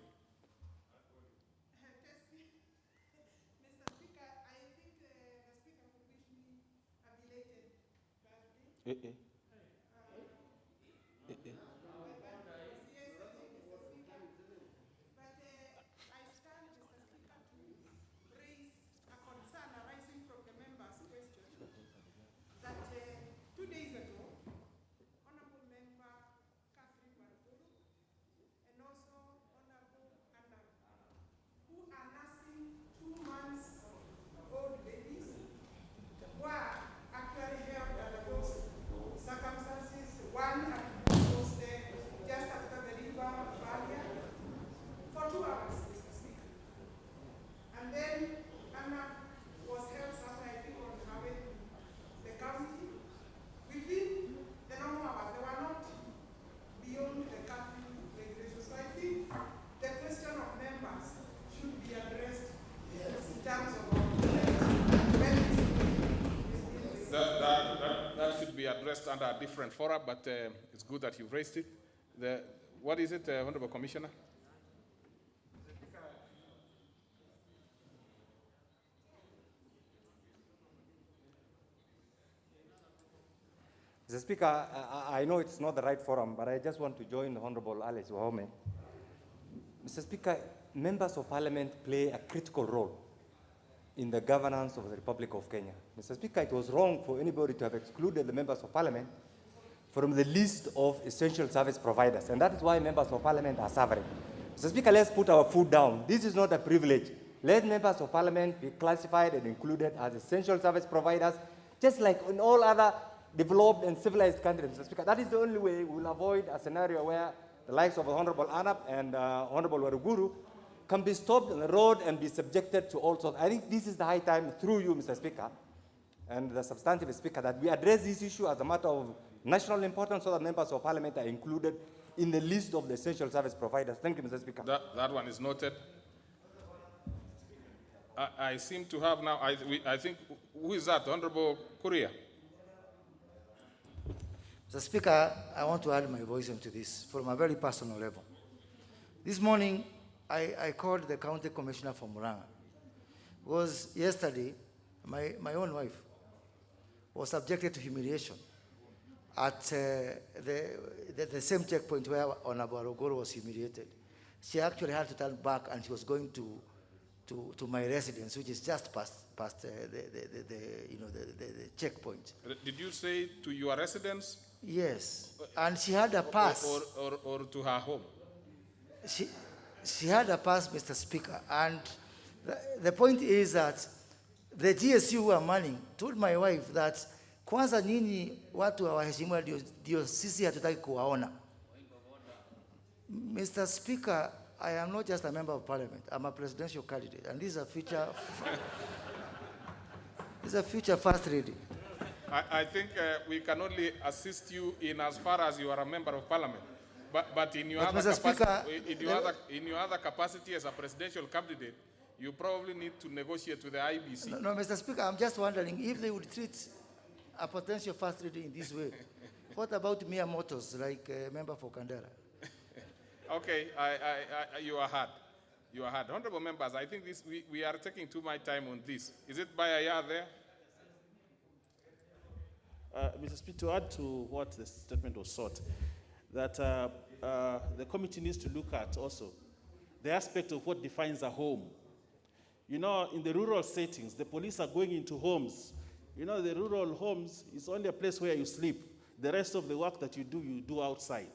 Addressed under a different forum, but it's good that you've raised it. What is it, Honorable Commissioner? Mr. Speaker, I know it's not the right forum, but I just want to join the Honorable Alex Wahome. Mr. Speaker, members of parliament play a critical role in the governance of the Republic of Kenya. Mr. Speaker, it was wrong for anybody to have excluded the members of parliament from the list of essential service providers, and that is why members of parliament are suffering. Mr. Speaker, let's put our foot down. This is not a privilege. Let members of parliament be classified and included as essential service providers, just like in all other developed and civilized countries, Mr. Speaker. That is the only way we will avoid a scenario where the likes of Honorable Anap and Honorable Waruguru can be stopped on the road and be subjected to all sorts. I think this is the high time, through you, Mr. Speaker, and the substantive Speaker, that we address this issue as a matter of national importance so that members of parliament are included in the list of the essential service providers. Thank you, Mr. Speaker. That one is noted. I seem to have now, I think, who is that? Honorable Kuria? Mr. Speaker, I want to add my voice into this from a very personal level. This morning, I called the county commissioner from Murang'a. Because yesterday, my own wife was subjected to humiliation at the same checkpoint where Honorable Waruguru was humiliated. She actually had to turn back, and she was going to my residence, which is just past the checkpoint. Did you say to your residence? Yes, and she had a pass. Or to her home? She had a pass, Mr. Speaker, and the point is that the GSU who are manning told my wife that kwanza nyinyi watu hawaheshimiwa ndio sisi hatutaki kuwaona. Mr. Speaker, I am not just a member of parliament, I'm a presidential candidate, and this is a future, this is a future first lady. I think we can only assist you in as far as you are a member of parliament. But in your other capacity as a presidential candidate, you probably need to negotiate with the IBC. No, Mr. Speaker, I'm just wondering if they would treat a potential first lady in this way. What about mere mortals like a member for Kandara? Okay, you are hard. You are hard. Honorable members, I think we are taking too much time on this. Is it Bayaya there? Mr. Speaker, to add to what the statement was sought, that the committee needs to look at also the aspect of what defines a home. You know, in the rural settings, the police are going into homes. You know, the rural homes is only a place where you sleep. The rest of the work that you do outside.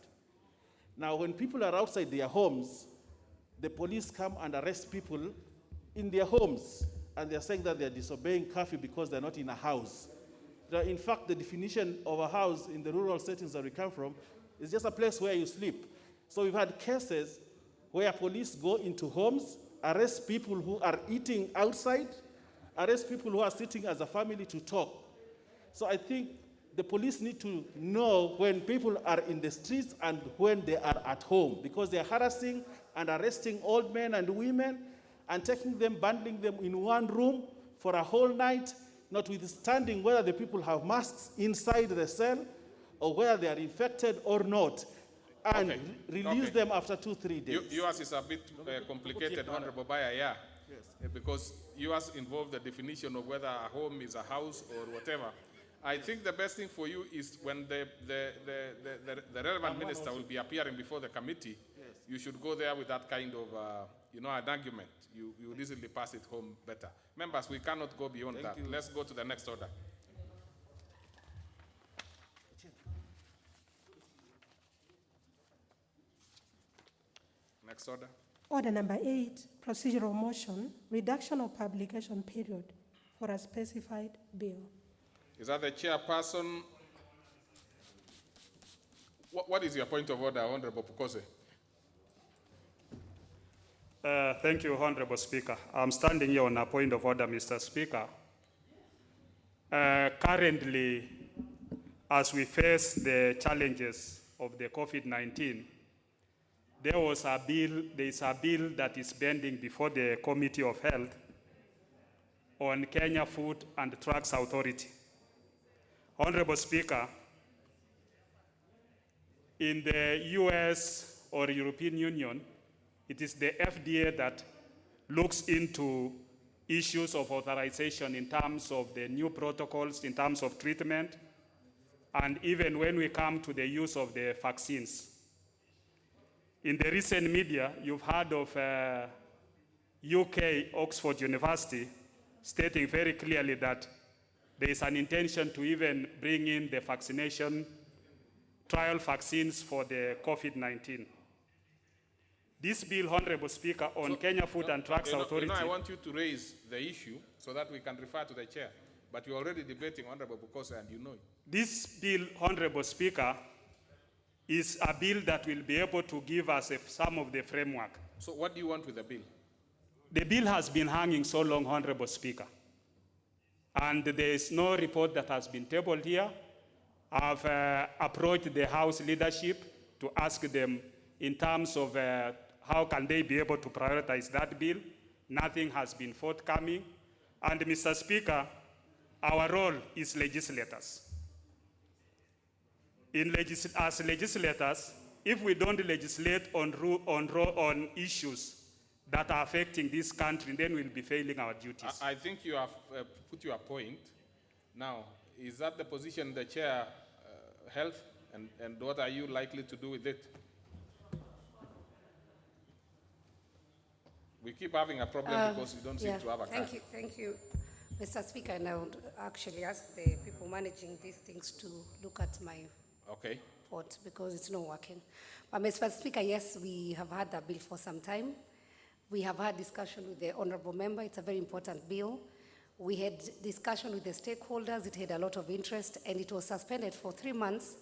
Now, when people are outside their homes, the police come and arrest people in their homes, and they're saying that they're disobeying curfew because they're not in a house. In fact, the definition of a house in the rural settings that we come from is just a place where you sleep. So we've had cases where police go into homes, arrest people who are eating outside, arrest people who are sitting as a family to talk. So I think the police need to know when people are in the streets and when they are at home, because they are harassing and arresting old men and women and taking them, bundling them in one room for a whole night, notwithstanding whether the people have masks inside the cell or whether they are infected or not, and release them after 2-3 days. Yours is a bit complicated, Honorable Baya, yeah. Yes. Because yours involve the definition of whether a home is a house or whatever. I think the best thing for you is when the relevant minister will be appearing before the committee, yes, you should go there with that kind of, an argument. You would easily pass it home better. Members, we cannot go beyond that. Let's go to the next order. Next order. Order number 8, procedural motion, reduction of publication period for a specified bill. Is that the chairperson? What is your point of order, Honorable Pukose? Thank you, Honorable Speaker. I'm standing here on a point of order, Mr. Speaker. Currently, as we face the challenges of the COVID-19, there is a bill that is pending before the Committee of Health on Kenya Food and Drugs Authority. Honorable Speaker, in the US or European Union, it is the FDA that looks into issues of authorization in terms of the new protocols, in terms of treatment, and even when we come to the use of the vaccines. In the recent media, you've heard of UK, Oxford University, stating very clearly that there is an intention to even bring in the vaccination, trial vaccines for the COVID-19. This bill, Honorable Speaker, on Kenya Food and Drugs Authority... I want you to raise the issue so that we can refer to the chair. But you're already debating, Honorable Bukose, and you know it. This bill, Honorable Speaker, is a bill that will be able to give us some of the framework. So what do you want with the bill? The bill has been hanging so long, Honorable Speaker. And there is no report that has been tabled here. I've approached the House leadership to ask them in terms of how can they be able to prioritize that bill. Nothing has been forthcoming. And Mr. Speaker, our role is legislators. As legislators, if we don't legislate on issues that are affecting this country, then we'll be failing our duties. I think you have put your point. Now, is that the position the chair held, and what are you likely to do with it? We keep having a problem because we don't seem to have a card. Thank you, Mr. Speaker, and I would actually ask the people managing these things to look at my report because it's not working. But Mr. Speaker, yes, we have had that bill for some time. We have had discussion with the honorable member. It's a very important bill. We had discussion with the stakeholders. It had a lot of interest, and it was suspended for 3 months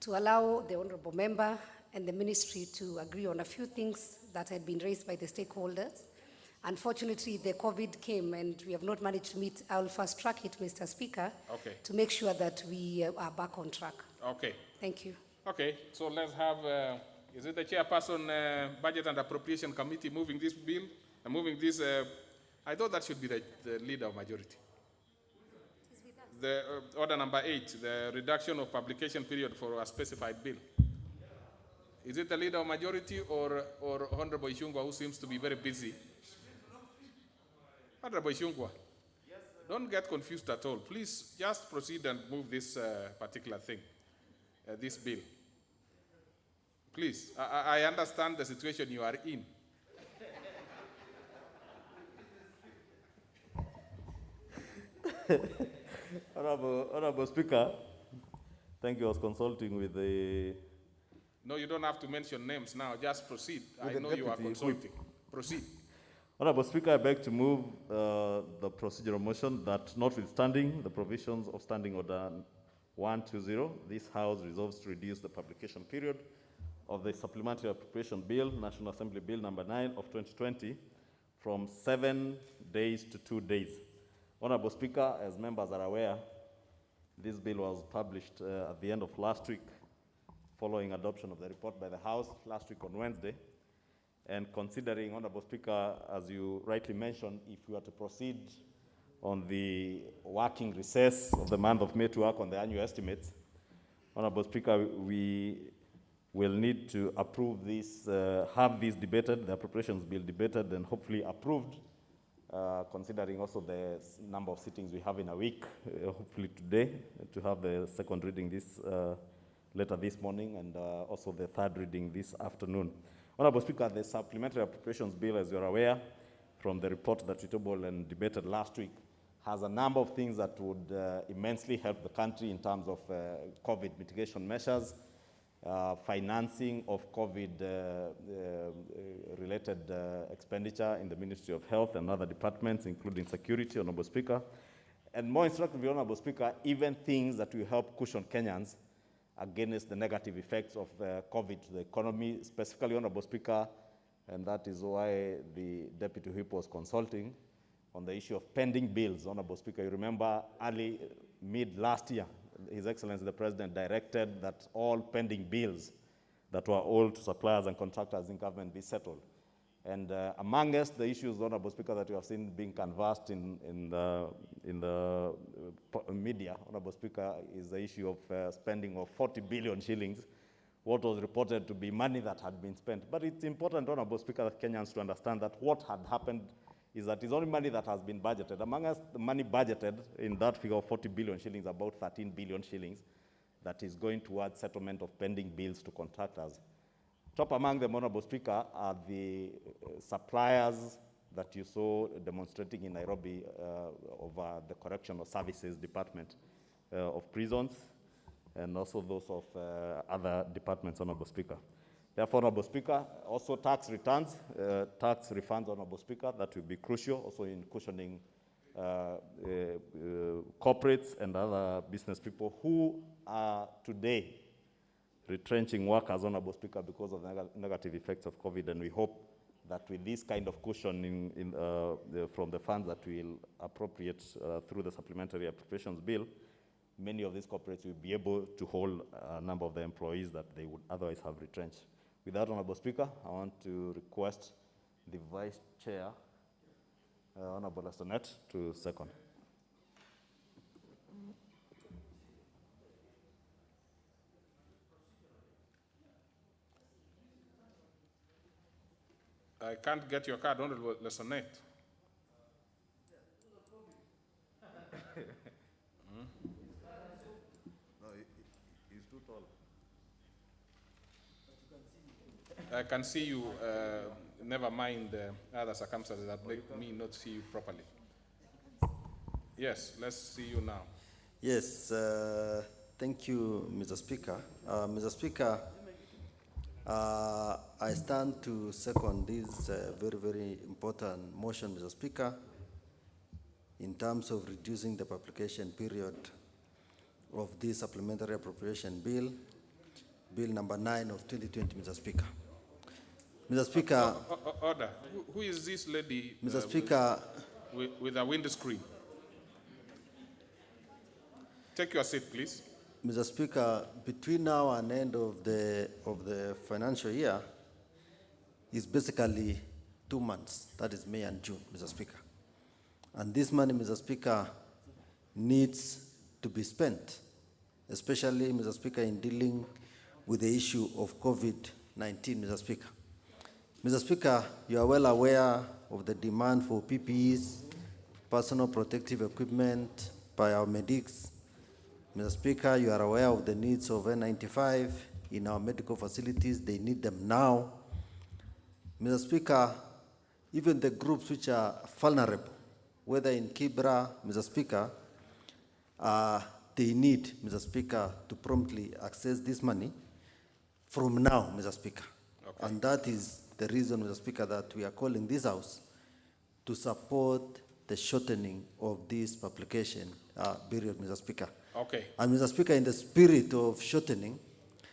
to allow the honorable member and the ministry to agree on a few things that had been raised by the stakeholders. Unfortunately, the COVID came, and we have not managed to meet. I will fast track it, Mr. Speaker, to make sure that we are back on track. Okay. Thank you. Okay, so let's have, is it the chairperson, Budget and Appropriation Committee moving this bill? Moving this, I thought that should be the leader of majority. The order number 8, the reduction of publication period for a specified bill. Is it the leader of majority or Honorable Ishungwa, who seems to be very busy? Honorable Ishungwa, don't get confused at all. Please just proceed and move this particular thing, this bill. Please, I understand the situation you are in. Honorable Speaker, thank you. I was consulting with the... No, you don't have to mention names now. Just proceed. I know you are consulting. Proceed. Honorable Speaker, I beg to move the procedural motion that notwithstanding the provisions of Standing Order 120, this House resolves to reduce the publication period of the Supplementary Appropriation Bill, National Assembly Bill number 9 of 2020, from 7 days to 2 days. Honorable Speaker, as members are aware, this bill was published at the end of last week, following adoption of the report by the House last week on Wednesday. And considering, Honorable Speaker, as you rightly mentioned, if we are to proceed on the working recess of the month of May to work on the annual estimates, Honorable Speaker, we will need to approve this, have this debated, the appropriations bill debated and hopefully approved, considering also the number of sittings we have in a week, hopefully today, to have the second reading this later this morning and also the third reading this afternoon. Honorable Speaker, the Supplementary Appropriations Bill, as you're aware, from the report that we tabled and debated last week, has a number of things that would immensely help the country in terms of COVID mitigation measures, financing of COVID-related expenditure in the Ministry of Health and other departments, including security, Honorable Speaker. And more instructively, Honorable Speaker, even things that will help cushion Kenyans against the negative effects of COVID to the economy, specifically, Honorable Speaker, and that is why the Deputy Whip was consulting on the issue of pending bills. Honorable Speaker, you remember mid last year, His Excellency the President directed that all pending bills that were owed to suppliers and contractors in government be settled. And amongst the issues, Honorable Speaker, that you have seen being canvassed in the media, Honorable Speaker, is the issue of spending of 40 billion shillings, what was reported to be money that had been spent. But it's important, Honorable Speaker, that Kenyans to understand that what had happened is that it's only money that has been budgeted. Among us, the money budgeted in that figure of 40 billion shillings, about 13 billion shillings, that is going towards settlement of pending bills to contractors. Top among them, Honorable Speaker, are the suppliers that you saw demonstrating in Nairobi over the Correctional Services Department of Prisons, and also those of other departments, Honorable Speaker. Therefore, Honorable Speaker, also tax returns, tax refunds, Honorable Speaker, that will be crucial also in cushioning corporates and other business people who are today retrenching workers, Honorable Speaker, because of the negative effects of COVID. And we hope that with this kind of cushion from the funds that we'll appropriate through the Supplementary Appropriations Bill, many of these corporates will be able to hold a number of the employees that they would otherwise have retrenched. With that, Honorable Speaker, I want to request the Vice Chair, Honorable Lesonet, to second. I can't get your card, Honorable Lesonet. No, he's too tall. I can see you, never mind other circumstances that make me not see you properly. Yes, let's see you now. Yes, thank you, Mr. Speaker. Mr. Speaker, I stand to second this very, very important motion, Mr. Speaker, in terms of reducing the publication period of this Supplementary Appropriation Bill, Bill number 9 of 2020, Mr. Speaker. Mr. Speaker. Order. Who is this lady? Mr. Speaker. With a windscreen. Take your seat, please. Mr. Speaker, between now and end of the financial year is basically 2 months. That is May and June, Mr. Speaker. And this money, Mr. Speaker, needs to be spent, especially, Mr. Speaker, in dealing with the issue of COVID-19, Mr. Speaker. Mr. Speaker, you are well aware of the demand for PPEs, personal protective equipment by our medics. Mr. Speaker, you are aware of the needs of N95 in our medical facilities. They need them now. Mr. Speaker, even the groups which are vulnerable, whether in Kibra, Mr. Speaker, they need, Mr. Speaker, to promptly access this money from now, Mr. Speaker. Okay. And that is the reason, Mr. Speaker, that we are calling this House to support the shortening of this publication period, Mr. Speaker. Okay. And Mr. Speaker, in the spirit of shortening,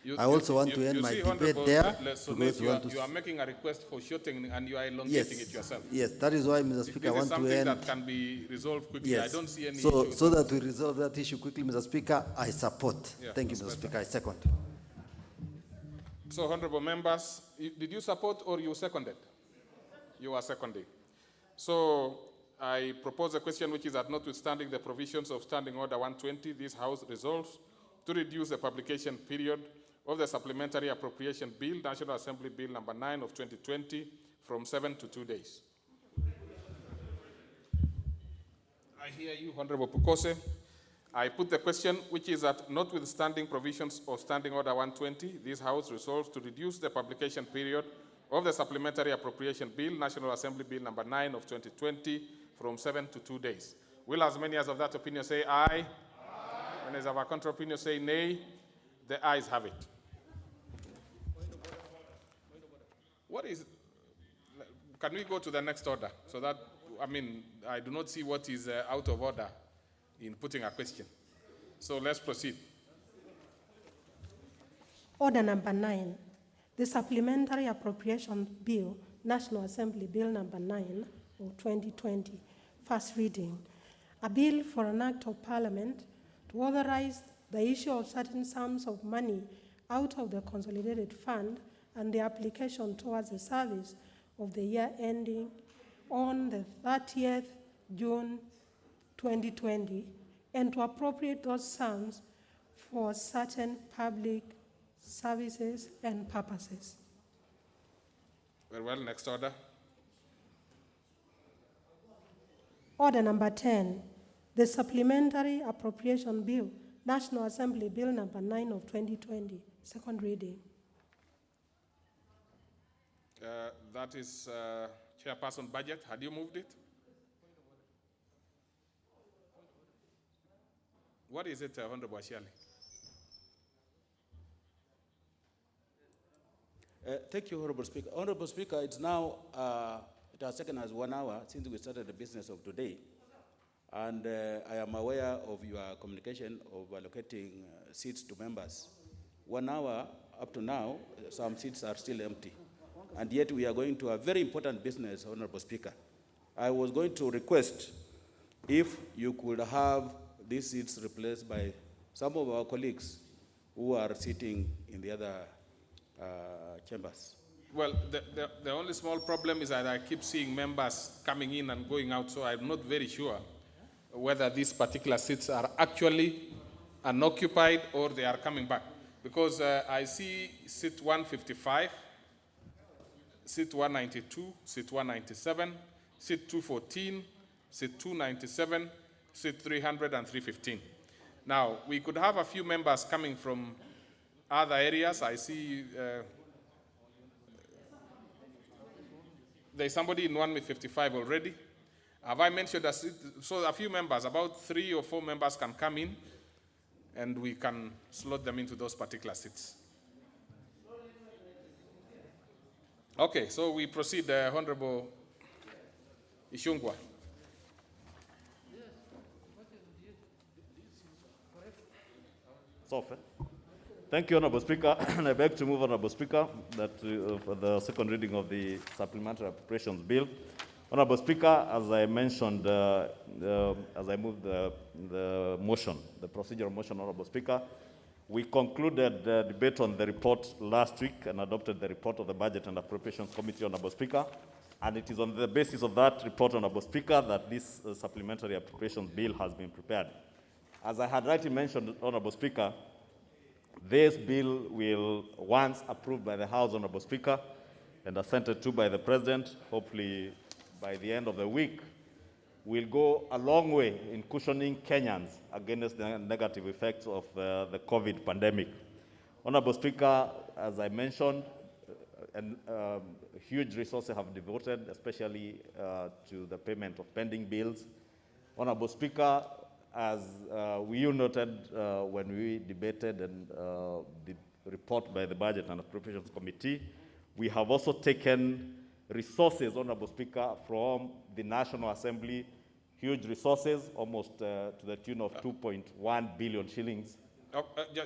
You, I also want to you end my see, debate Honorable there Let's because we want to you are making a request for shortening and you are elongating yes, it yourself. yes, that is why, Mr. Speaker, I This is want to something end. that can be resolved quickly. Yes. I don't see any so, issue. so that we resolve that issue quickly, Mr. Speaker, I support. Yeah, Thank you, that's Mr. better. Speaker. I second. So, honorable members, did you support or you seconded? You are seconding. So, I propose a question which is that notwithstanding the provisions of Standing Order 120, this House resolves to reduce the publication period of the Supplementary Appropriation Bill, National Assembly Bill number 9 of 2020, from 7 to 2 days. I hear you, Honorable Pukose. I put the question, which is that notwithstanding provisions of Standing Order 120, this House resolves to reduce the publication period of the Supplementary Appropriation Bill, National Assembly Bill number 9 of 2020, from 7 to 2 days. Will as many as of that opinion say aye? Aye. And as of our contrary opinion say nay? The ayes have it. What is, can we go to the next order? So that, I mean, I do not see what is out of order in putting a question. So let's proceed. Order number 9, the Supplementary Appropriation Bill, National Assembly Bill number 9 of 2020, first reading. A bill for an act of Parliament to authorize the issue of certain sums of money out of the Consolidated Fund and the application towards the service of the year ending on the 30th June 2020, and to appropriate those sums for certain public services and purposes. Very well, next order. Order number 10, the Supplementary Appropriation Bill, National Assembly Bill number 9 of 2020, second reading. That is Chairperson Budget. Had you moved it? What is it, Honorable Ashali? Thank you, Honorable Speaker. Honorable Speaker, it's now, it has taken us 1 hour since we started the business of today. And I am aware of your communication of allocating seats to members. 1 hour up to now, some seats are still empty. And yet we are going to a very important business, Honorable Speaker. I was going to request if you could have these seats replaced by some of our colleagues who are sitting in the other chambers. Well, the only small problem is that I keep seeing members coming in and going out, so I'm not very sure whether these particular seats are actually unoccupied or they are coming back. Because I see seat 155, seat 192, seat 197, seat 214, seat 297, seat 300 and 315. Now, we could have a few members coming from other areas. I see there's somebody in 155 already. Have I mentioned that? So a few members, about 3 or 4 members can come in and we can slot them into those particular seats. Okay, so we proceed, Honorable Ishungwa. Thank you, Honorable Speaker. And I beg to move, Honorable Speaker, that for the second reading of the Supplementary Appropriations Bill. Honorable Speaker, as I mentioned, as I moved the motion, the procedural motion, Honorable Speaker, we concluded the debate on the report last week and adopted the report of the Budget and Appropriations Committee, Honorable Speaker. And it is on the basis of that report, Honorable Speaker, that this Supplementary Appropriations Bill has been prepared. As I had rightly mentioned, Honorable Speaker, this bill will, once approved by the House, Honorable Speaker, and assented to by the President, hopefully by the end of the week, will go a long way in cushioning Kenyans against the negative effects of the COVID pandemic. Honorable Speaker, as I mentioned, huge resources have devoted, especially to the payment of pending bills. Honorable Speaker, as you noted when we debated and the report by the Budget and Appropriations Committee, we have also taken resources, Honorable Speaker, from the National Assembly, huge resources, almost to the tune of 2.1 billion shillings.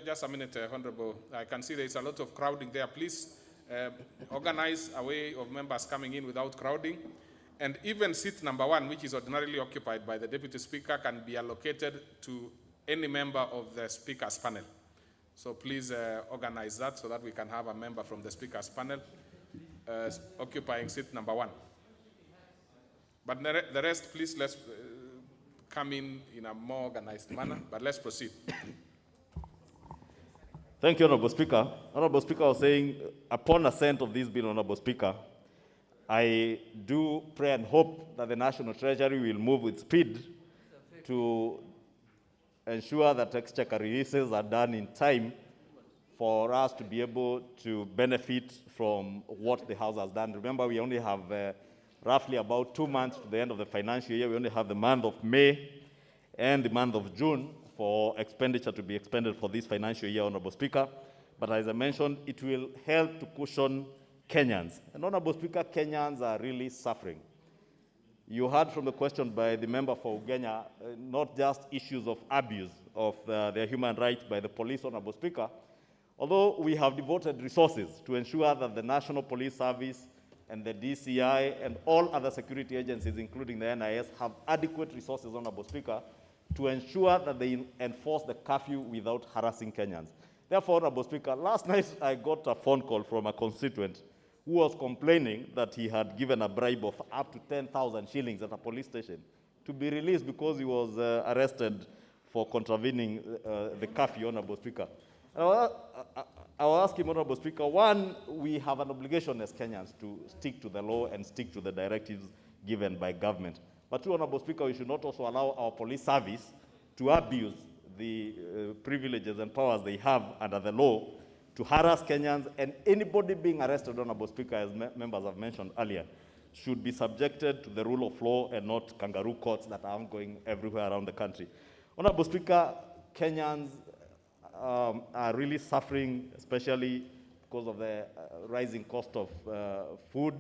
Just a minute, Honorable. I can see there is a lot of crowding there. Please organize a way of members coming in without crowding. And even seat number 1, which is ordinarily occupied by the Deputy Speaker, can be allocated to any member of the Speaker's panel. So please organize that so that we can have a member from the Speaker's panel occupying seat number 1. But the rest, please, let's come in a more organized manner, but let's proceed. Thank you, Honorable Speaker. Honorable Speaker was saying, upon assent of this bill, Honorable Speaker, I do pray and hope that the National Treasury will move with speed to ensure that exchequer releases are done in time for us to be able to benefit from what the House has done. Remember, we only have roughly about 2 months to the end of the financial year. We only have the month of May and the month of June for expenditure to be expended for this financial year, Honorable Speaker. But as I mentioned, it will help to cushion Kenyans. And Honorable Speaker, Kenyans are really suffering. You heard from the question by the member for Ugenya, not just issues of abuse of their human rights by the police, Honorable Speaker, although we have devoted resources to ensure that the National Police Service and the DCI and all other security agencies, including the NIS, have adequate resources, Honorable Speaker, to ensure that they enforce the curfew without harassing Kenyans. Therefore, Honorable Speaker, last night I got a phone call from a constituent who was complaining that he had given a bribe of up to 10,000 shillings at a police station to be released because he was arrested for contravening the curfew, Honorable Speaker. I will ask him, Honorable Speaker, one, we have an obligation as Kenyans to stick to the law and stick to the directives given by government. But two, Honorable Speaker, we should not also allow our police service to abuse the privileges and powers they have under the law to harass Kenyans, and anybody being arrested, Honorable Speaker, as members have mentioned earlier, should be subjected to the rule of law and not kangaroo courts that are ongoing everywhere around the country. Honorable Speaker, Kenyans are really suffering, especially because of the rising cost of food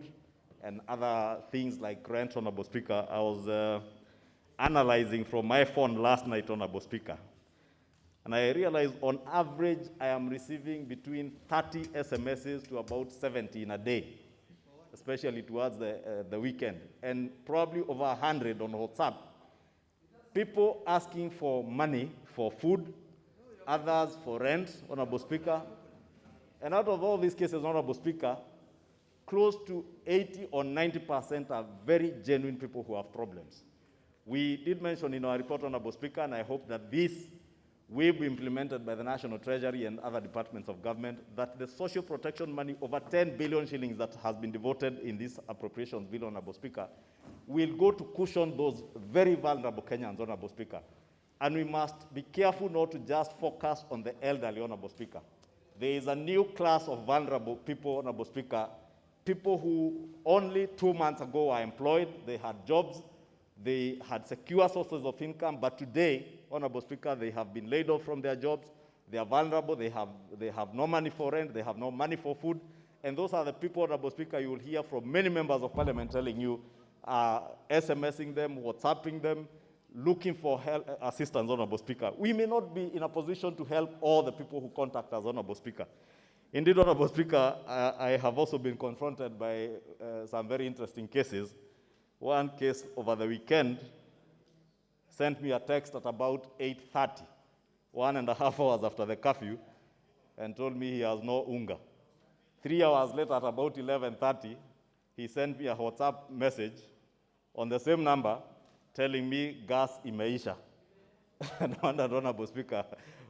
and other things like rent, Honorable Speaker. I was analyzing from my phone last night, Honorable Speaker, and I realized on average I am receiving between 30 SMSs to about 70 in a day, especially towards the weekend, and probably over 100 on WhatsApp. People asking for money for food, others for rent, Honorable Speaker. And out of all these cases, Honorable Speaker, close to 80 or 90% are very genuine people who have problems. We did mention in our report, Honorable Speaker, and I hope that this will be implemented by the National Treasury and other departments of government, that the social protection money, over 10 billion shillings that has been devoted in this appropriations bill, Honorable Speaker, will go to cushion those very vulnerable Kenyans, Honorable Speaker. And we must be careful not to just focus on the elderly, Honorable Speaker. There is a new class of vulnerable people, Honorable Speaker, people who only 2 months ago were employed, they had jobs, they had secure sources of income, but today, Honorable Speaker, they have been laid off from their jobs, they are vulnerable, they have no money for rent, they have no money for food, and those are the people, Honorable Speaker, you will hear from many members of Parliament telling you, SMSing them, WhatsApping them, looking for help, assistance, Honorable Speaker. We may not be in a position to help all the people who contact us, Honorable Speaker. Indeed, Honorable Speaker, I have also been confronted by some very interesting cases. One case over the weekend sent me a text at about 8:30, 1.5 hours after the curfew, and told me he has no unga. 3 hours later, at about 11:30, he sent me a WhatsApp message on the same number telling me gas imeisha. And I wondered, Honorable Speaker,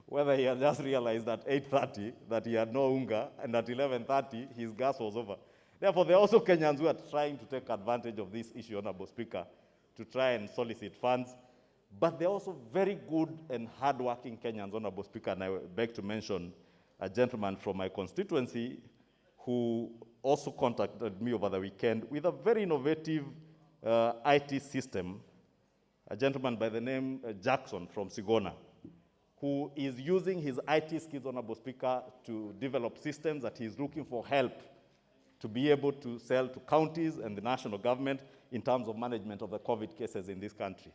whether he had just realized at 8:30 that he had no unga, and at 11:30 his gas was over. Therefore, there are also Kenyans who are trying to take advantage of this issue, Honorable Speaker, to try and solicit funds. But there are also very good and hardworking Kenyans, Honorable Speaker, and I beg to mention a gentleman from my constituency who also contacted me over the weekend with a very innovative IT system, a gentleman by the name Jackson from Sigona, who is using his IT skills, Honorable Speaker, to develop systems that he's looking for help to be able to sell to counties and the national government in terms of management of the COVID cases in this country.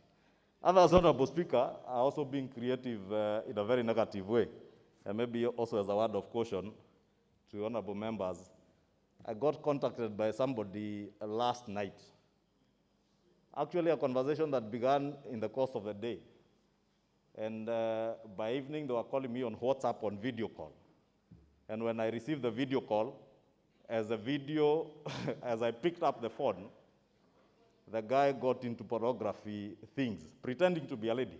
Others, Honorable Speaker, are also being creative in a very negative way. And maybe also as a word of caution to honorable members, I got contacted by somebody last night. Actually, a conversation that began in the course of the day. And by evening, they were calling me on WhatsApp on video call. And when I received the video call, as I picked up the phone, the guy got into pornography things, pretending to be a lady.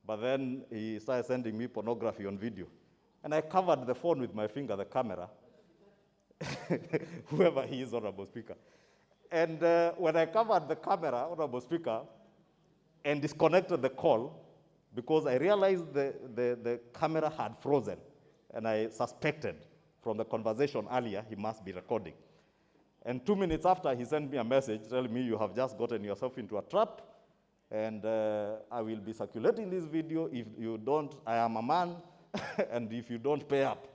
But then he started sending me pornography on video. And I covered the phone with my finger, the camera, whoever he is, Honorable Speaker. And when I covered the camera, Honorable Speaker, and disconnected the call, because I realized the camera had frozen, and I suspected from the conversation earlier he must be recording. And 2 minutes after, he sent me a message telling me, you have just gotten yourself into a trap, and I will be circulating this video. If you don't, I am a man, and if you don't pay up,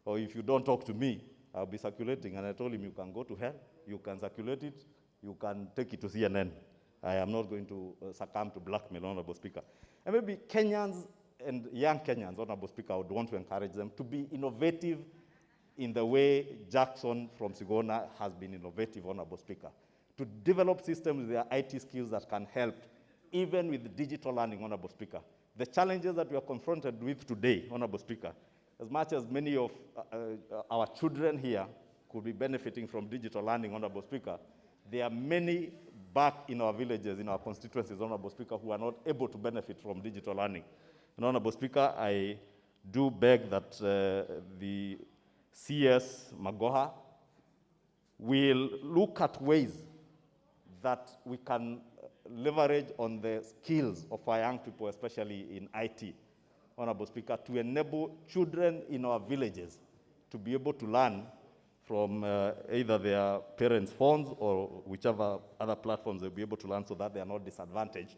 or if you don't talk to me, I'll be circulating. And I told him, you can go to hell, you can circulate it, you can take it to CNN. I am not going to succumb to blackmail, Honorable Speaker. And maybe Kenyans and young Kenyans, Honorable Speaker, I would want to encourage them to be innovative in the way Jackson from Sigona has been innovative, Honorable Speaker, to develop systems with their IT skills that can help, even with digital learning, Honorable Speaker. The challenges that we are confronted with today, Honorable Speaker, as much as many of our children here could be benefiting from digital learning, Honorable Speaker, there are many back in our villages, in our constituencies, Honorable Speaker, who are not able to benefit from digital learning. And Honorable Speaker, I do beg that the CS Magoha will look at ways that we can leverage on the skills of our young people, especially in IT, Honorable Speaker, to enable children in our villages to be able to learn from either their parents' phones or whichever other platforms they'll be able to learn, so that they are not disadvantaged,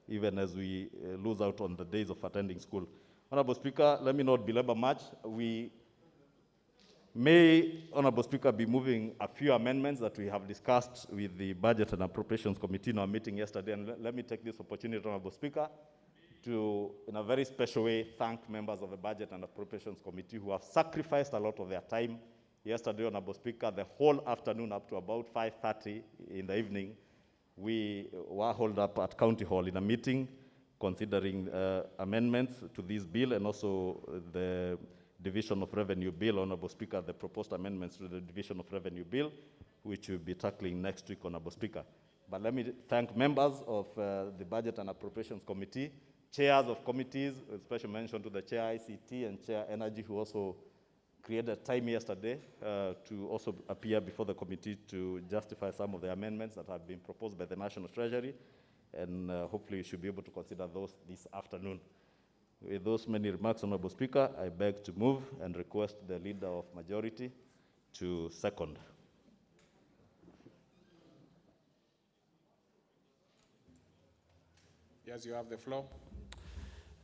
even as we lose out on the days of attending school. Honorable Speaker, let me not belabor much. We may, Honorable Speaker, be moving a few amendments that we have discussed with the Budget and Appropriations Committee in our meeting yesterday. And let me take this opportunity, Honorable Speaker, to, in a very special way, thank members of the Budget and Appropriations Committee who have sacrificed a lot of their time. Yesterday, Honorable Speaker, the whole afternoon up to about 5:30 in the evening, we were held up at County Hall in a meeting considering amendments to this bill and also the Division of Revenue Bill, Honorable Speaker, the proposed amendments to the Division of Revenue Bill, which we'll be tackling next week, Honorable Speaker. But let me thank members of the Budget and Appropriations Committee, chairs of committees, with special mention to the Chair ICT and Chair Energy, who also created time yesterday to also appear before the committee to justify some of the amendments that have been proposed by the National Treasury, and hopefully you should be able to consider those this afternoon. With those many remarks, Honorable Speaker, I beg to move and request the Leader of Majority to second. Yes, you have the floor.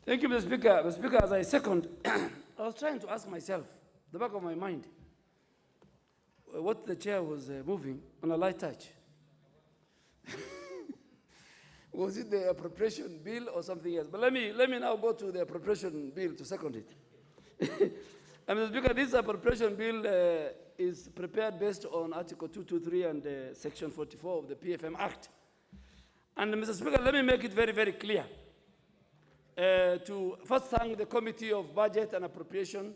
Thank you, Mr. Speaker. Mr. Speaker, as I second, I was trying to ask myself, the back of my mind, what the chair was moving on a light touch. Was it the appropriation bill or something else? But let me now go to the appropriation bill to second it. And Mr. Speaker, this appropriation bill is prepared based on Article 223 and Section 44 of the PFM Act. And Mr. Speaker, let me make it very, very clear. To first thank the Committee of Budget and Appropriation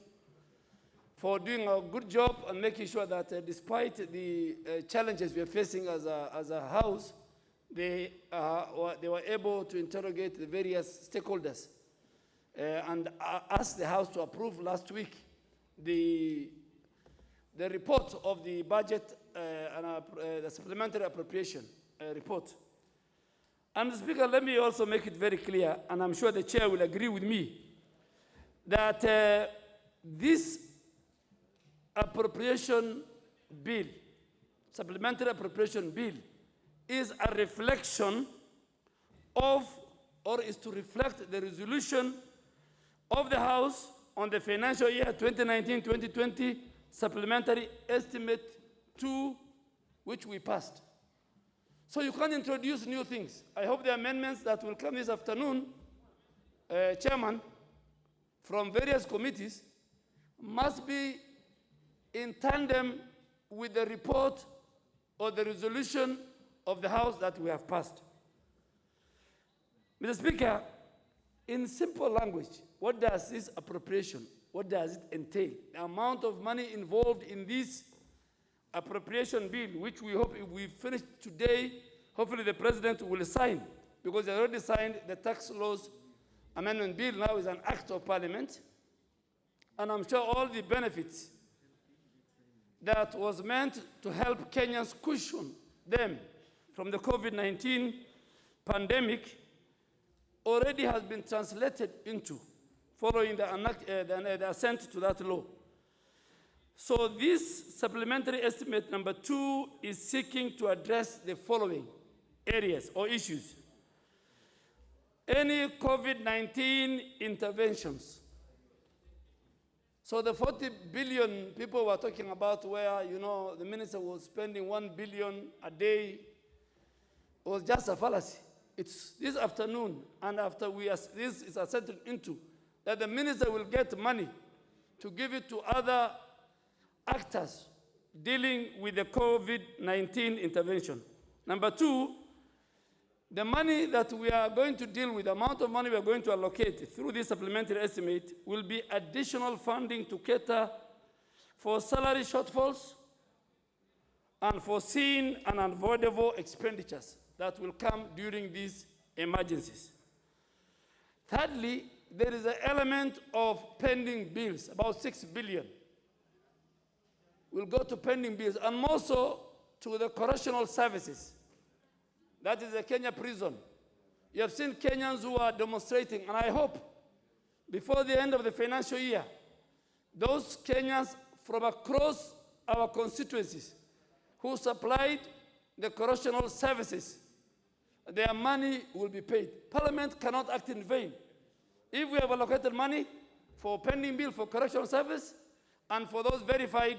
for doing a good job and making sure that despite the challenges we are facing as a house, they were able to interrogate the various stakeholders and ask the House to approve last week the report of the budget and the supplementary appropriation report. And Speaker, let me also make it very clear, and I'm sure the Chair will agree with me, that this appropriation bill, supplementary appropriation bill, is a reflection of, or is to reflect the resolution of the House on the financial year 2019-2020 supplementary estimate 2, which we passed. So you can't introduce new things. I hope the amendments that will come this afternoon, Chairman, from various committees must be in tandem with the report or the resolution of the House that we have passed. Mr. Speaker, in simple language, what does this appropriation, what does it entail? The amount of money involved in this appropriation bill, which we hope if we finish today, hopefully the President will sign, because he already signed the tax laws amendment bill, now is an act of Parliament. And I'm sure all the benefits that was meant to help Kenyans cushion them from the COVID-19 pandemic already has been translated into following the assent to that law. So this supplementary estimate number 2 is seeking to address the following areas or issues. Any COVID-19 interventions. So the 40 billion people were talking about where, you know, the minister was spending 1 billion a day was just a fallacy. It's this afternoon, and after this is assented into, that the minister will get money to give it to other actors dealing with the COVID-19 intervention. Number 2, the money that we are going to deal with, the amount of money we are going to allocate through this supplementary estimate will be additional funding to cater for salary shortfalls and foreseen and unavoidable expenditures that will come during these emergencies. Thirdly, there is an element of pending bills, about 6 billion will go to pending bills, and more so to the correctional services. That is the Kenya prison. You have seen Kenyans who are demonstrating, and I hope before the end of the financial year, those Kenyans from across our constituencies who supplied the correctional services, their money will be paid. Parliament cannot act in vain. If we have allocated money for pending bill for correctional service and for those verified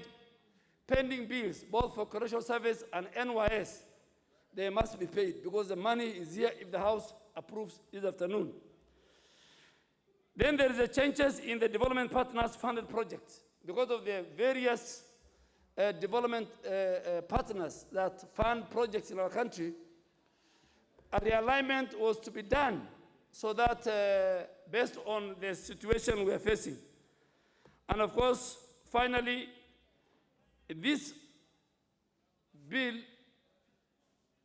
pending bills, both for correctional service and NYS, they must be paid because the money is here if the House approves this afternoon. Then there is a changes in the development partners funded projects because of the various development partners that fund projects in our country. A realignment was to be done so that based on the situation we are facing. And of course, finally, this bill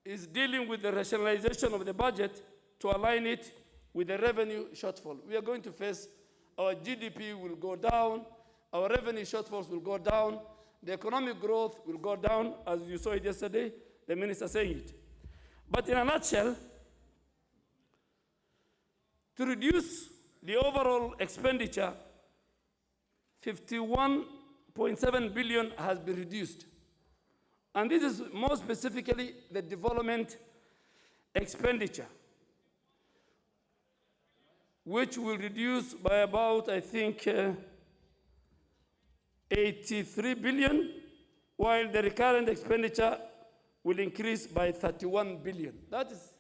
is dealing with the rationalization of the budget to align it with the revenue shortfall. We are going to face, our GDP will go down, our revenue shortfalls will go down, the economic growth will go down, as you saw it yesterday, the minister saying it. But in a nutshell, to reduce the overall expenditure, 51.7 billion has been reduced. And this is more specifically the development expenditure, which will reduce by about, I think, 83 billion, while the recurrent expenditure will increase by 31 billion. That is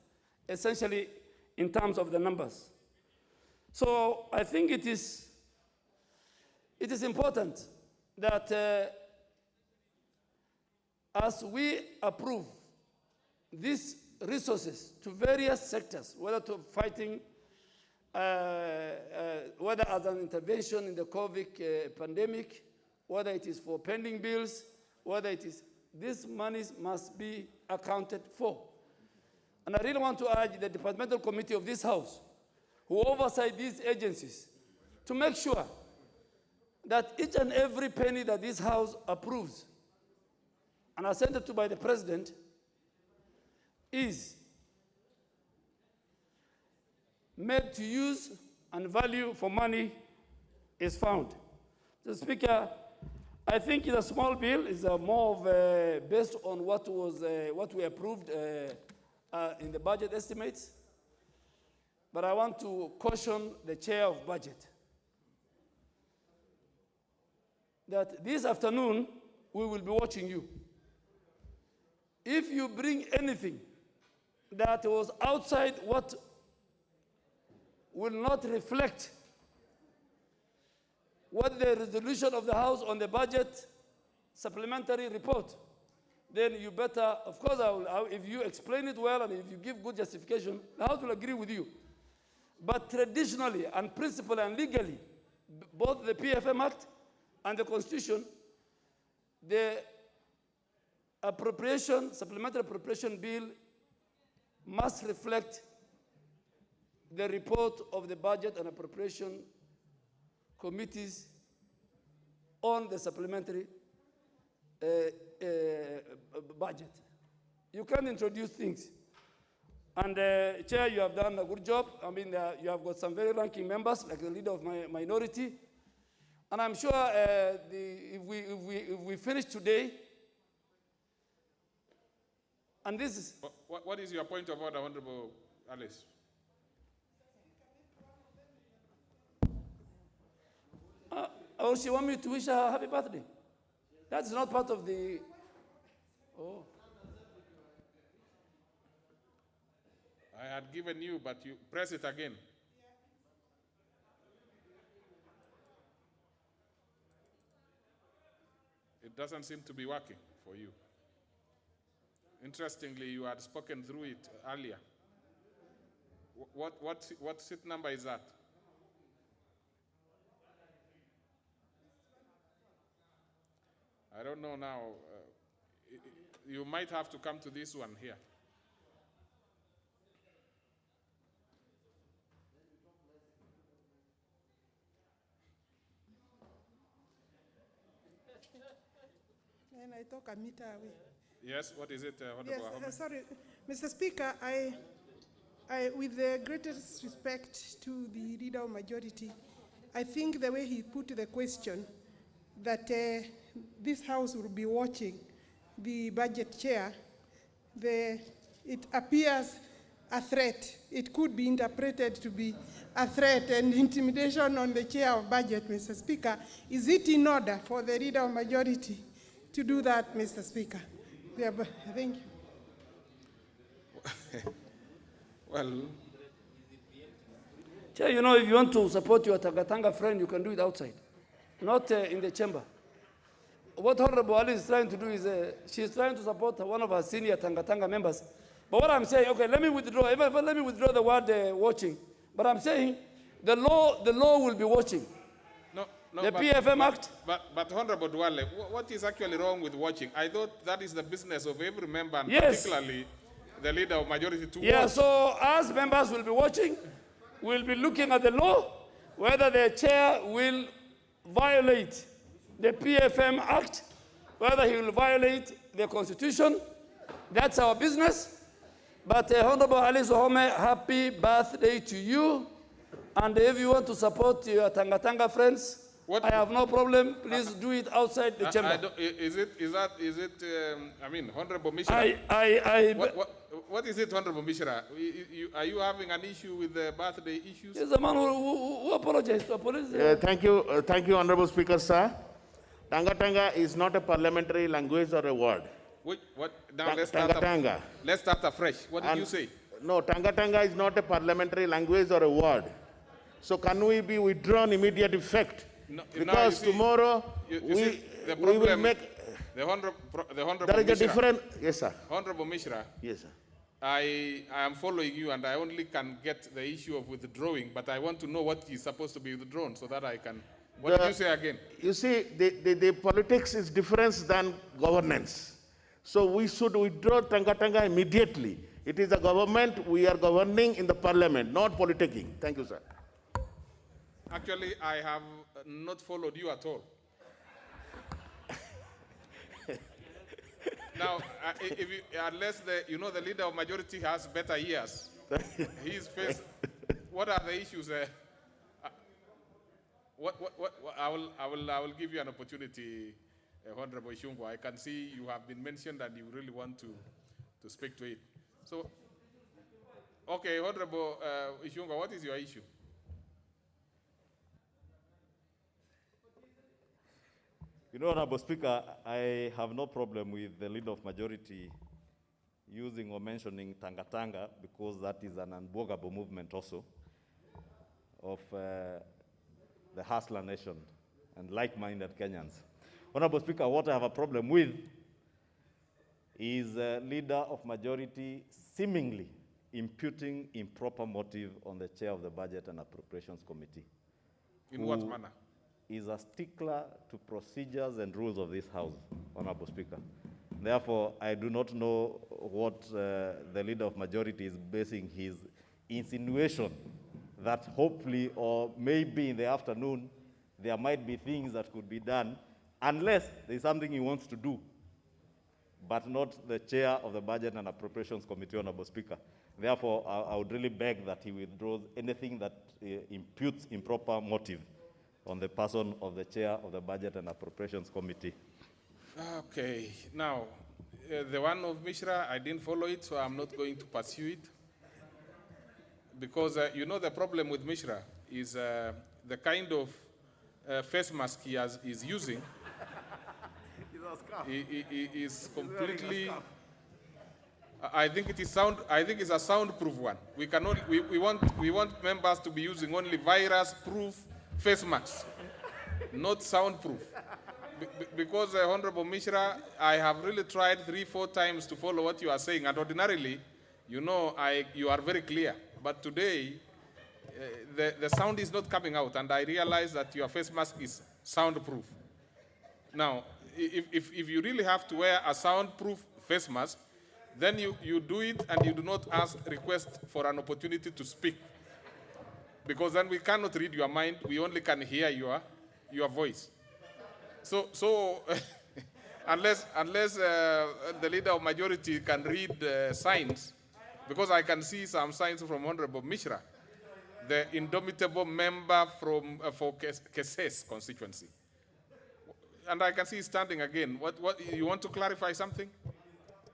essentially in terms of the numbers. So I think it is important that as we approve these resources to various sectors, whether to fighting, whether as an intervention in the COVID pandemic, whether it is for pending bills, whether it is, these monies must be accounted for. And I really want to urge the departmental committee of this House, who oversight these agencies, to make sure that each and every penny that this House approves and assented to by the President is made to use and value for money is found. The Speaker, I think it's a small bill. It's more of based on what we approved in the budget estimates. But I want to caution the Chair of Budget that this afternoon we will be watching you. If you bring anything that was outside what will not reflect what the resolution of the House on the budget supplementary report, then you better, of course, if you explain it well and if you give good justification, the House will agree with you. But traditionally and principally and legally, both the PFM Act and the Constitution, the supplementary appropriation bill must reflect the report of the Budget and Appropriation Committees on the supplementary budget. You can introduce things. And Chair, you have done a good job. I mean, you have got some very ranking members, like the leader of my minority. And I'm sure if we finish today, and this is... What is your point of order, Honorable Alice? Oh, she wants me to wish her a happy birthday. That's not part of the... Oh. I had given you, but you press it again. It doesn't seem to be working for you. Interestingly, you had spoken through it earlier. What seat number is that? I don't know now. You might have to come to this one here. And I talk a meter away. Yes, what is it, Honorable Ahome? Yes, sorry, Mr. Speaker, I, with the greatest respect to the leader of majority, I think the way he put the question that this House will be watching the budget chair, it appears a threat. It could be interpreted to be a threat and intimidation on the chair of budget, Mr. Speaker. Is it in order for the leader of majority to do that, Mr. Speaker? Yeah, thank you. Well, Chair, you know, if you want to support your Tangatanga friend, you can do it outside, not in the chamber. What Honorable Ali is trying to do is, she's trying to support one of our senior Tangatanga members. But what I'm saying, okay, let me withdraw. Let me withdraw the word watching. But I'm saying the law will be watching. No, the PFM Act. But Honorable Dwale, what is actually wrong with watching? I thought that is the business of every member, and yes, particularly the leader of majority to yeah, watch. so as members will be watching, we'll be looking at the law, whether the chair will violate the PFM Act, whether he will violate the Constitution. That's our business. But Honorable Alice Ahome, happy birthday to you. And if you want to support your Tangatanga friends, I have no problem. Please do it outside the chamber. I mean, Honorable Mishra. What is it, Honorable Mishra? Are you having an issue with the birthday issues? He's the man who apologized to police. Thank you, Honorable Speaker, sir. Tangatanga is not a parliamentary language or a word. Now let's start afresh. What did you say? No, Tangatanga is not a parliamentary language or a word. So can we be withdrawn immediate effect? No, because tomorrow we will make... The Honorable There is Mishra, a different... Yes, sir. Honorable Mishra. Yes, sir. I am following you, and I only can get the issue of withdrawing, but I want to know what is supposed to be withdrawn so that I can... What did you say again? You see, the politics is different than governance. So we should withdraw Tangatanga immediately. It is a government, we are governing in the parliament, not politicking. Thank you, sir. Actually, I have not followed you at all. Now, unless the leader of majority has better ears, what are the issues? I will give you an opportunity, Honorable Ishungwa. I can see you have been mentioned and you really want to speak to it. So, okay, Honorable Ishungwa, what is your issue? You know, Honorable Speaker, I have no problem with the leader of majority using or mentioning Tangatanga because that is an unbogable movement also of the Hustler Nation. and like-minded Kenyans. Honorable Speaker, what I have a problem with is a leader of majority seemingly imputing improper motive on the chair of the Budget and Appropriations Committee. In what manner? Is a stickler to procedures and rules of this House, Honorable Speaker. Therefore, I do not know what the leader of majority is basing his insinuation that hopefully or maybe in the afternoon there might be things that could be done unless there's something he wants to do, but not the chair of the Budget and Appropriations Committee, Honorable Speaker. Therefore, I would really beg that he withdraws anything that imputes improper motive on the person of the chair of the Budget and Appropriations Committee. Okay, now, the one of Mishra, I didn't follow it, so I'm not going to pursue it. Because, you know, the problem with Mishra is the kind of face mask he is using is completely, I think it is sound. I think it's a soundproof one. We cannot. We want members to be using only virus-proof face masks, not soundproof. Because Honorable Mishra, I have really tried 3-4 times to follow what you are saying, and ordinarily, you know, you are very clear. But today, the sound is not coming out, and I realize that your face mask is soundproof. Now, if you really have to wear a soundproof face mask, then you do it and you do not request for an opportunity to speak. Because then we cannot read your mind, we only can hear your voice. So unless the leader of majority can read signs, because I can see some signs from Honorable Mishra, the indomitable member for Keses constituency. And I can see he's standing again. What you want to clarify something?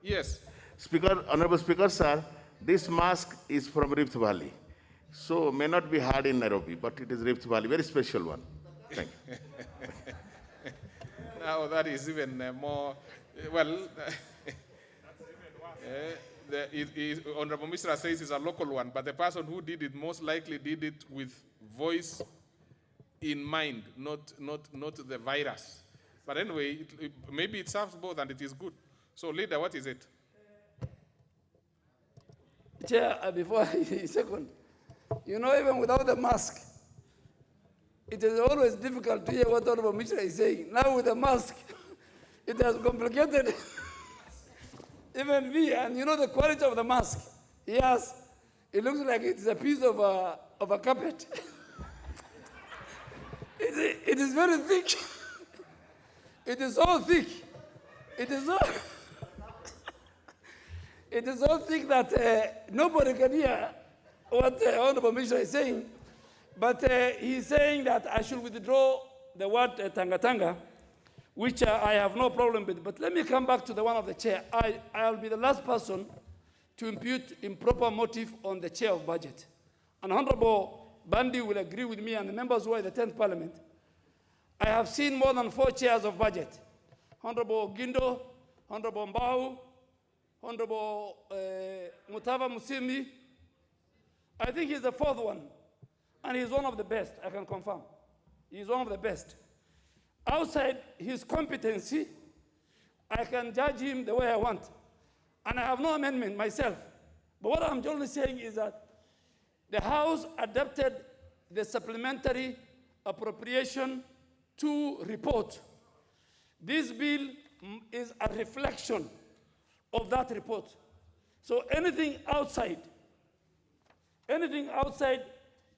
Yes. Speaker, Honorable Speaker, sir, this mask is from Rift Valley. So may not be hard in Nairobi, but it is Rift Valley, very special one. Thank you. Now that is even more, well, Honorable Mishra says it's a local one, but the person who did it most likely did it with voice in mind, not the virus. But anyway, maybe it serves both and it is good. So, leader, what is it? Chair, before a second, you know, even without the mask, it is always difficult to hear what Honorable Mishra is saying. Now with the mask, it has complicated even me. And you know the quality of the mask. Yes, it looks like it is a piece of a carpet. It is very thick. It is so thick. It is so thick that nobody can hear what Honorable Mishra is saying. But he's saying that I should withdraw the word tanga-tanga, which I have no problem with. But let me come back to the one of the chair. I'll be the last person to impute improper motive on the chair of budget. And Honorable Bandi will agree with me and the members who are in the 10th Parliament. I have seen more than 4 chairs of budget. Honorable Gindo, Honorable Mbau, Honorable Mutava Musimi. I think he's the 4th one. And he's one of the best, I can confirm. He's one of the best. Outside his competency, I can judge him the way I want. And I have no amendment myself. But what I'm only saying is that the House adopted the Supplementary Appropriation 2 report. This bill is a reflection of that report. So anything outside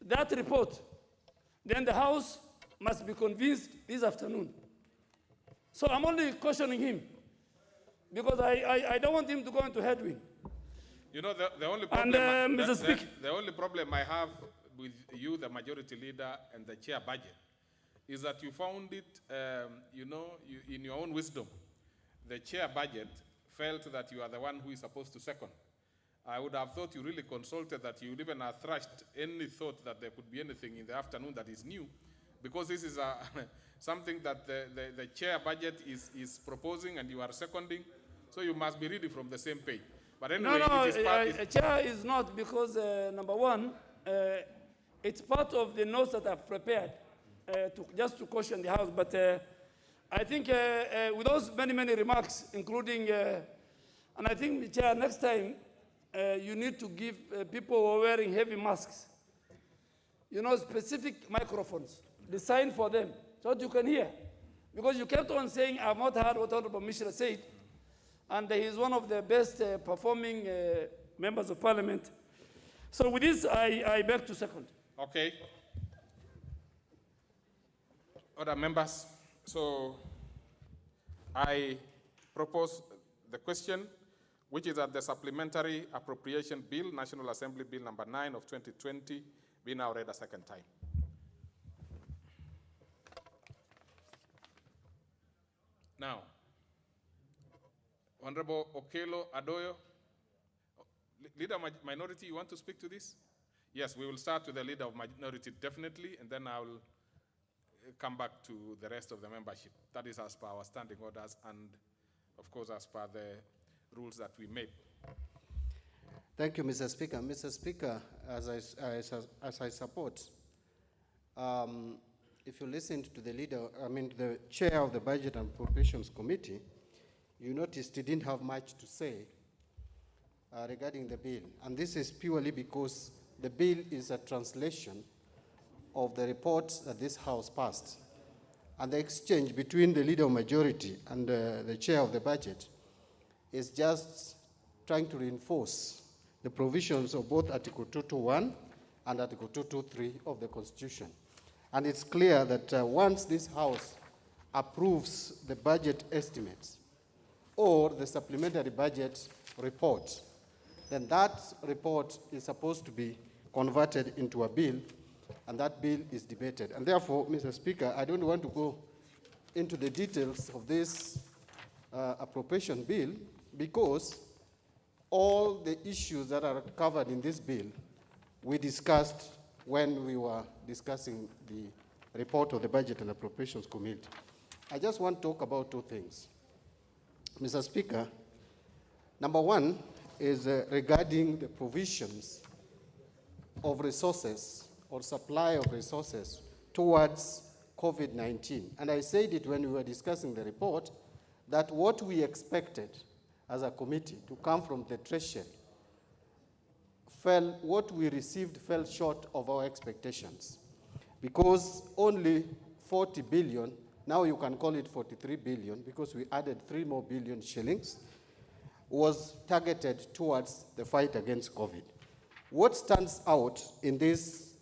that report, then the House must be convinced this afternoon. So I'm only cautioning him, because I don't want him to go into headwind. You know, the only problem, and, Mr. Speaker, the only problem I have with you, the majority leader, and the chair budget, is that you found it, you know, in your own wisdom. The chair budget felt that you are the one who is supposed to second. I would have thought you really consulted, that you would even have thrashed any thought that there could be anything in the afternoon that is new, because this is something that the chair budget is proposing and you are seconding, so you must be reading from the same page. But anyway, chair is not, because number one, it's part of the notes that I've prepared just to caution the House, but I think with those many remarks, including, and I think, Chair, next time you need to give people who are wearing heavy masks, specific microphones designed for them so that you can hear. Because you kept on saying, I've not heard what Honorable Mishra said, and he's one of the best performing members of Parliament. So with this, I beg to second. Okay. Other members? So I propose the question, which is that the Supplementary Appropriation Bill, National Assembly Bill number 9 of 2020, be now read a second time. Now, Honorable Okello Adoyo, Leader of Minority, you want to speak to this? Yes, we will start with the Leader of Minority, definitely, and then I will come back to the rest of the membership. That is as per our standing orders and, of course, as per the rules that we made. Thank you, Mr. Speaker. Mr. Speaker, as I support, if you listen to the chair of the Budget and Appropriations Committee, you noticed he didn't have much to say regarding the bill. And this is purely because the bill is a translation of the reports that this House passed. And the exchange between the Leader of Majority and the chair of the budget is just trying to reinforce the provisions of both Article 221 and Article 223 of the Constitution. And it's clear that once this House approves the budget estimates or the supplementary budget report, then that report is supposed to be converted into a bill, and that bill is debated. And therefore, Mr. Speaker, I don't want to go into the details of this appropriation bill because all the issues that are covered in this bill we discussed when we were discussing the report of the Budget and Appropriations Committee. I just want to talk about two things. Mr. Speaker, number one is regarding the provisions of resources or supply of resources towards COVID-19. And I said it when we were discussing the report, that what we expected as a committee to come from the Treasury what we received fell short of our expectations, because only 40 billion, now you can call it 43 billion, because we added 3 more billion shillings, was targeted towards the fight against COVID. What stands out in this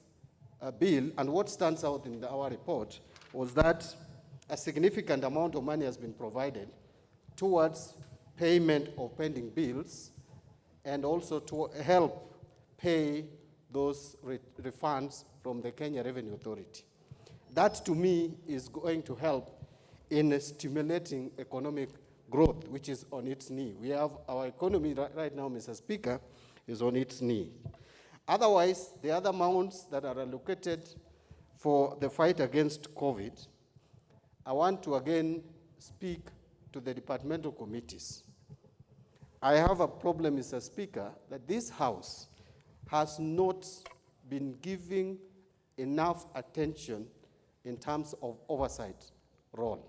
bill and what stands out in our report was that a significant amount of money has been provided towards payment of pending bills and also to help pay those refunds from the Kenya Revenue Authority. That, to me, is going to help in stimulating economic growth, which is on its knee. We have our economy right now, Mr. Speaker, is on its knee. Otherwise, the other amounts that are allocated for the fight against COVID, I want to again speak to the departmental committees. I have a problem, Mr. Speaker, that this House has not been giving enough attention in terms of oversight role.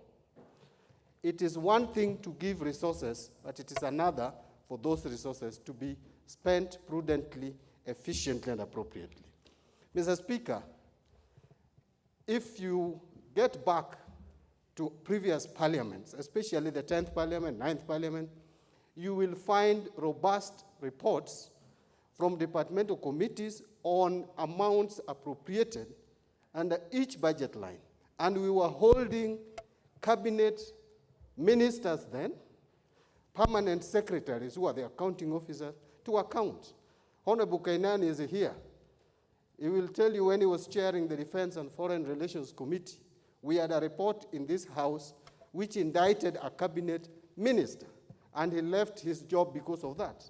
It is one thing to give resources, but it is another for those resources to be spent prudently, efficiently, and appropriately. Mr. Speaker, if you get back to previous parliaments, especially the 10th Parliament, 9th Parliament, you will find robust reports from departmental committees on amounts appropriated under each budget line. And we were holding cabinet ministers then, permanent secretaries who are the accounting officers, to account. Honorable Kainani is here. He will tell you when he was chairing the Defense and Foreign Relations Committee, we had a report in this House which indicted a cabinet minister, and he left his job because of that.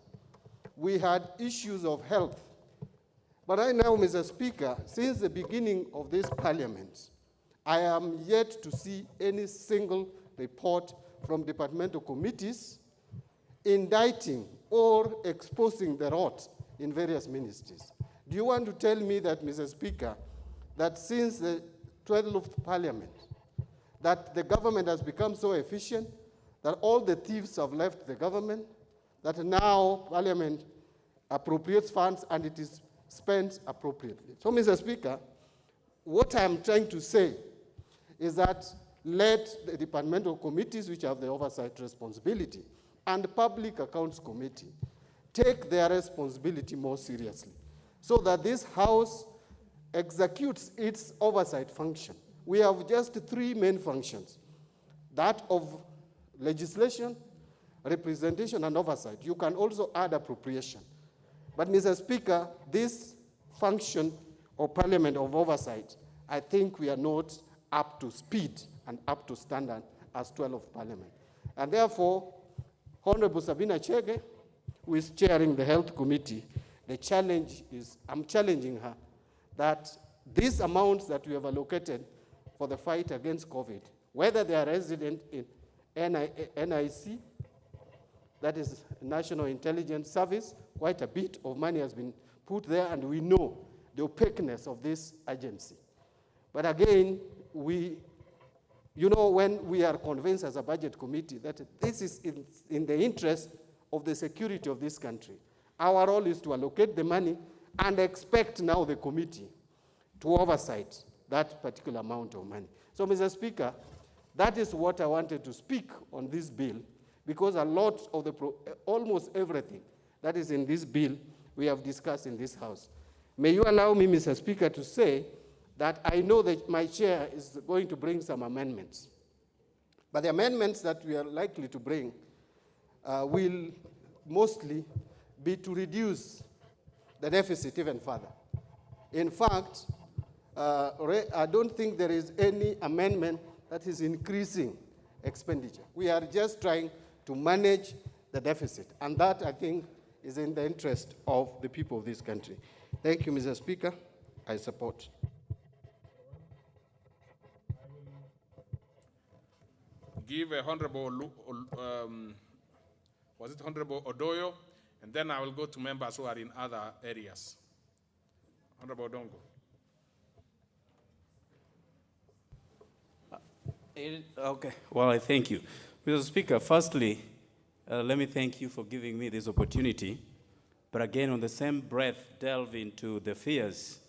We had issues of health. But right now, Mr. Speaker, since the beginning of this parliament, I am yet to see any single report from departmental committees indicting or exposing the rot in various ministries. Do you want to tell me that, Mr. Speaker, that since the 12th Parliament, that the government has become so efficient that all the thieves have left the government, that now Parliament appropriates funds and it is spent appropriately. So, Mr. Speaker, what I'm trying to say is that let the departmental committees, which have the oversight responsibility, and the Public Accounts Committee take their responsibility more seriously so that this House executes its oversight function. We have just three main functions: that of legislation, representation, and oversight. You can also add appropriation. But, Mr. Speaker, this function of Parliament of oversight, I think we are not up to speed and up to standard as 12th Parliament. And therefore, Honorable Sabina Chege, who is chairing the Health Committee, the challenge is, I'm challenging her that these amounts that we have allocated for the fight against COVID, whether they are resident in NIC, that is National Intelligence Service, quite a bit of money has been put there, and we know the opaqueness of this agency. But again, you know, when we are convinced as a budget committee that this is in the interest of the security of this country, our role is to allocate the money and expect now the committee to oversight that particular amount of money. So, Mr. Speaker, that is what I wanted to speak on this bill, because a lot of almost everything that is in this bill we have discussed in this House. May you allow me, Mr. Speaker, to say that I know that my chair is going to bring some amendments. But the amendments that we are likely to bring will mostly be to reduce the deficit even further. In fact, I don't think there is any amendment that is increasing expenditure. We are just trying to manage the deficit, and that, I think, is in the interest of the people of this country. Thank you, Mr. Speaker. I support. Give Honorable, was it Honorable Odoyo? And then I will go to members who are in other areas. Honorable Odongo. Okay, well, I thank you. Mr. Speaker, firstly, let me thank you for giving me this opportunity, but again, on the same breath, delve into the fears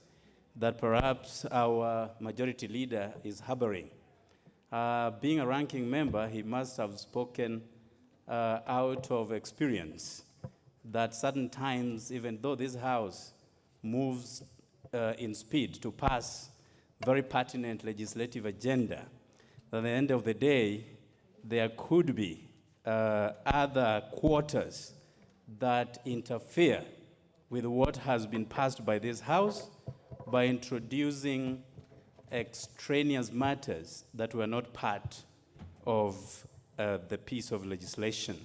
that perhaps our majority leader is harboring. Being a ranking member, he must have spoken out of experience that certain times, even though this House moves in speed to pass very pertinent legislative agenda, at the end of the day, there could be other quarters that interfere with what has been passed by this House by introducing extraneous matters that were not part of the piece of legislation.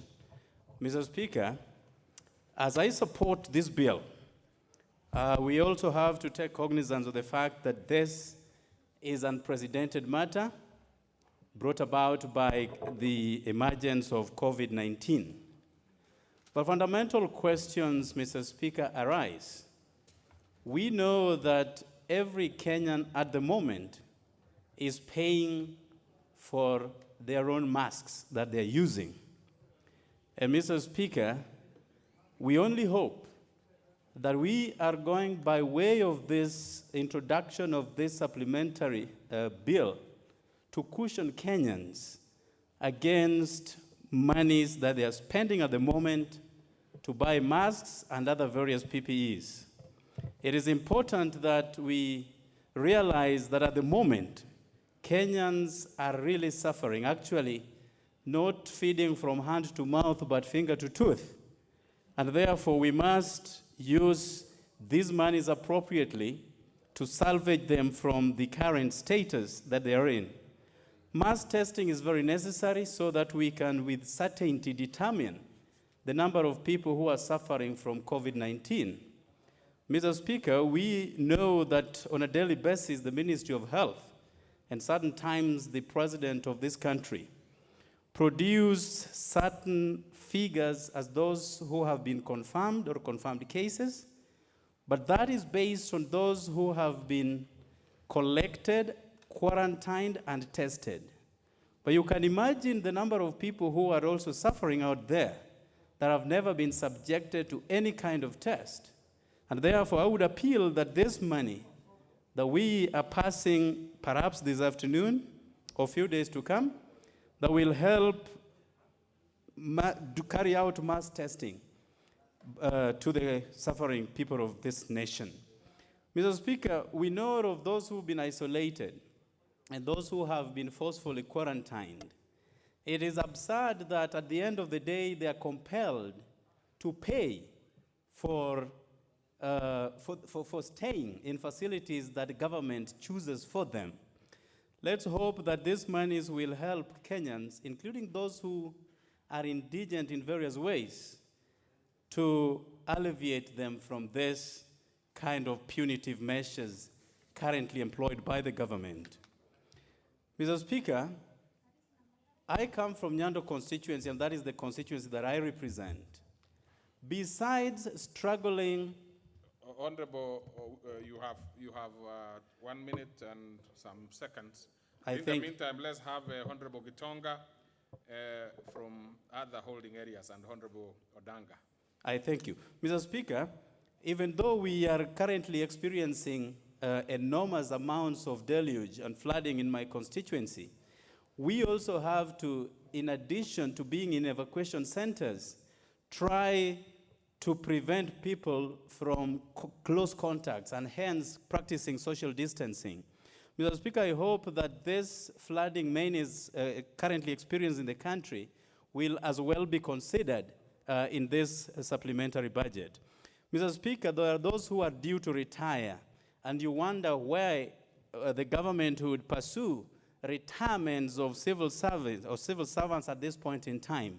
Mr. Speaker, as I support this bill, we also have to take cognizance of the fact that this is an unprecedented matter brought about by the emergence of COVID-19. But fundamental questions, Mr. Speaker, arise. We know that every Kenyan at the moment is paying for their own masks that they're using. And Mr. Speaker, we only hope that we are going, by way of this introduction of this supplementary bill, to cushion Kenyans against monies that they are spending at the moment to buy masks and other various PPEs. It is important that we realize that at the moment, Kenyans are really suffering, actually not feeding from hand to mouth, but finger to tooth. And therefore, we must use these monies appropriately to salvage them from the current status that they are in. Mass testing is very necessary so that we can with certainty determine the number of people who are suffering from COVID-19. Mr. Speaker, we know that on a daily basis, the Ministry of Health and certain times the President of this country produce certain figures as those who have been confirmed or confirmed cases, but that is based on those who have been collected, quarantined and tested. But you can imagine the number of people who are also suffering out there that have never been subjected to any kind of test. And therefore, I would appeal that this money that we are passing perhaps this afternoon or a few days to come, that will help to carry out mass testing to the suffering people of this nation. Mr. Speaker, we know of those who've been isolated and those who have been forcefully quarantined. It is absurd that at the end of the day, they are compelled to pay for staying in facilities that the government chooses for them. Let's hope that these monies will help Kenyans, including those who are indigent in various ways, to alleviate them from this kind of punitive measures currently employed by the government. Mr. Speaker, I come from Nyando constituency, and that is the constituency that I represent. Besides struggling... Honorable, you have 1 minute and some seconds. In the meantime, let's have Honorable Gitonga from other holding areas and Honorable Odanga. I thank you. Mr. Speaker, even though we are currently experiencing enormous amounts of deluge and flooding in my constituency, we also have to, in addition to being in evacuation centers, try to prevent people from close contacts and hence practicing social distancing. Mr. Speaker, I hope that this flooding menace currently experienced in the country will as well be considered in this supplementary budget. Mr. Speaker, there are those who are due to retire, and you wonder why the government would pursue retirements of civil servants or civil servants at this point in time.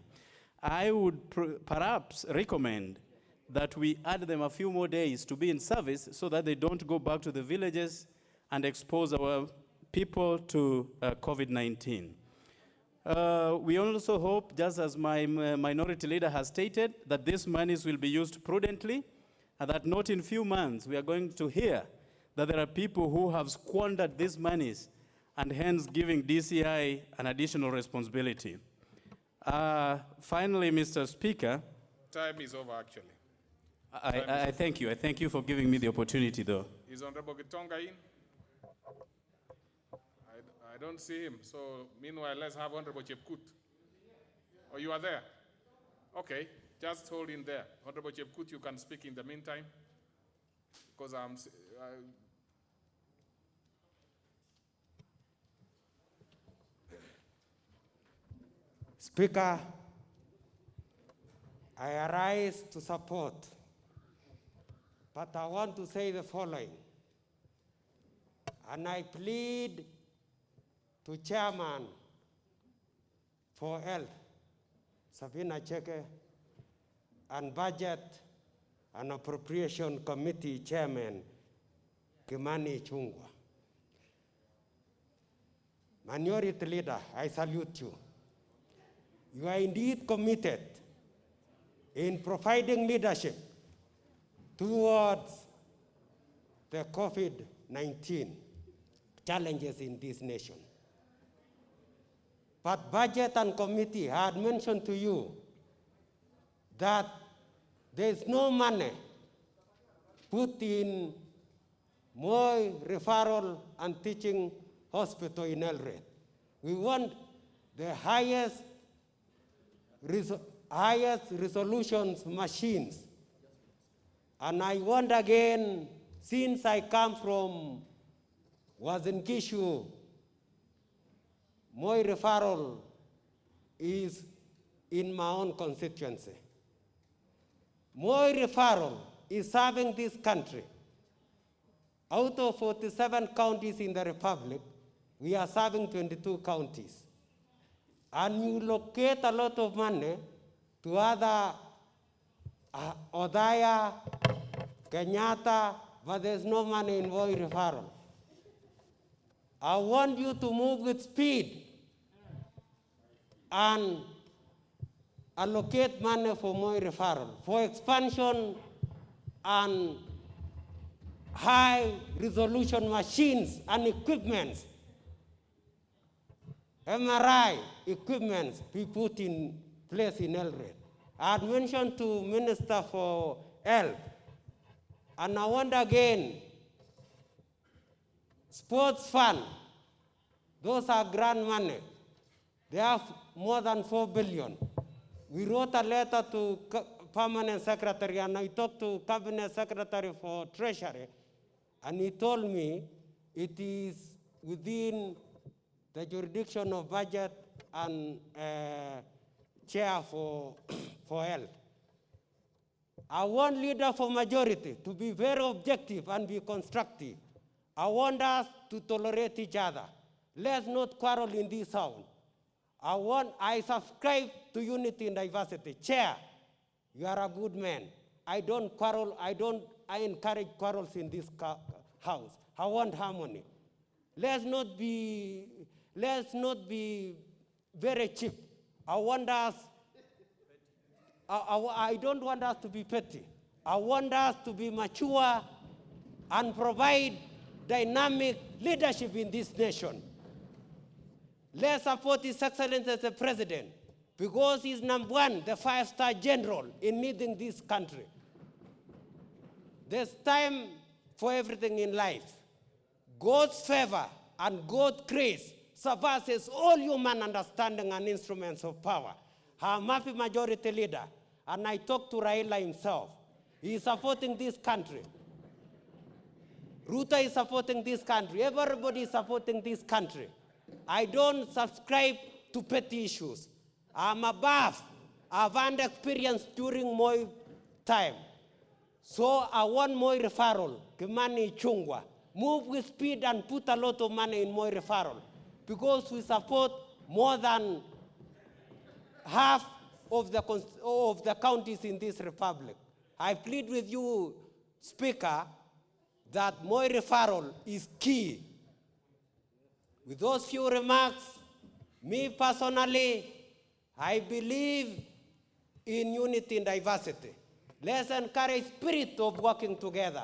I would perhaps recommend that we add them a few more days to be in service so that they don't go back to the villages and expose our people to COVID-19. We also hope, just as my minority leader has stated, that these monies will be used prudently and that not in few months we are going to hear that there are people who have squandered these monies and hence giving DCI an additional responsibility. Finally, Mr. Speaker. Time is over, actually. I thank you. I thank you for giving me the opportunity, though. Is Honorable Gitonga in? I don't see him. So, meanwhile, let's have Honorable Chepkut. Oh, you are there? Okay, just hold in there. Honorable Chepkut, you can speak in the meantime. Because Speaker, I arise to support, but I want to say the following. And I plead to Chairman for Health, Sabina Cheke, and Budget and Appropriation Committee Chairman, Kimani Chungwa. Minority Leader, I salute you. You are indeed committed in providing leadership towards the COVID-19 challenges in this nation. But Budget and Committee had mentioned to you that there is no money put in Moi Referral and Teaching Hospital in Eldoret. We want the highest resolutions machines. And I want again, since I come from Wazinkishu, Moi Referral is in my own constituency. Moi Referral is serving this country. Out of 47 counties in the Republic, we are serving 22 counties. And you locate a lot of money to other Odaya, Kenyatta, but there's no money in Moi Referral. I want you to move with speed and allocate money for Moi Referral, for expansion and high resolution machines and equipments MRI equipment be put in place in Eldoret. I had mentioned to Minister for Health, and I wonder again, sports fund, those are grand money. They have more than 4 billion. We wrote a letter to Permanent Secretary, and I talked to Cabinet Secretary for Treasury, and he told me it is within the jurisdiction of budget and chair for health. I want leader for majority to be very objective and be constructive. I want us to tolerate each other. Let's not quarrel in this house. I subscribe to unity and diversity. Chair, you are a good man. I don't quarrel, I encourage quarrels in this house. I want harmony. Let's not be very cheap. I don't want us to be petty. I want us to be mature and provide dynamic leadership in this nation. Let's support His Excellency as the President, because he's number one, the 5-star general in leading this country. There's time for everything in life. God's favor and God's grace surpasses all human understanding and instruments of power. I'm a happy majority leader, and I talked to Raila himself. He is supporting this country. Ruto is supporting this country. Everybody is supporting this country. I don't subscribe to petty issues. I'm above. I've had experience during my time. So I want more referral, Kimani Chungwa. Move with speed and put a lot of money in more referral, because we support more than half of the counties in this republic. I plead with you, Speaker, that more referral is key. With those few remarks, me personally, I believe in unity and diversity. Let's encourage spirit of working together.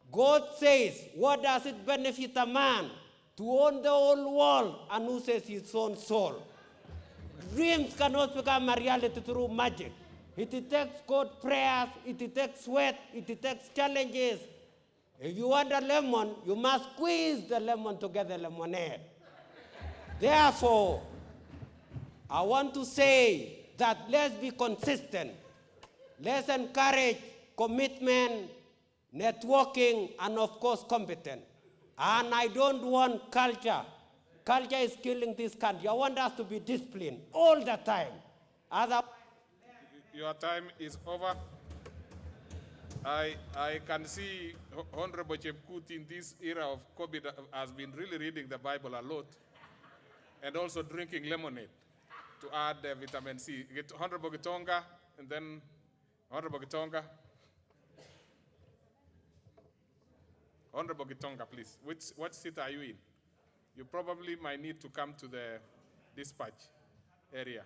God says, what does it benefit a man to own the whole world and loses his own soul? Dreams cannot become a reality through magic. It takes God prayers, it takes sweat, it takes challenges. If you want a lemon, you must squeeze the lemon to get the lemonade. Therefore, I want to say that let's be consistent. Let's encourage commitment, networking, and of course, competence. And I don't want culture. Culture is killing this country. I want us to be disciplined all the time. Otherwise, your time is over. I can see Honorable Chepkut in this era of COVID has been really reading the Bible a lot and also drinking lemonade to add vitamin C. Honorable Gitonga, and then Honorable Gitonga. Honorable Gitonga, please. What seat are you in? You probably might need to come to the dispatch area.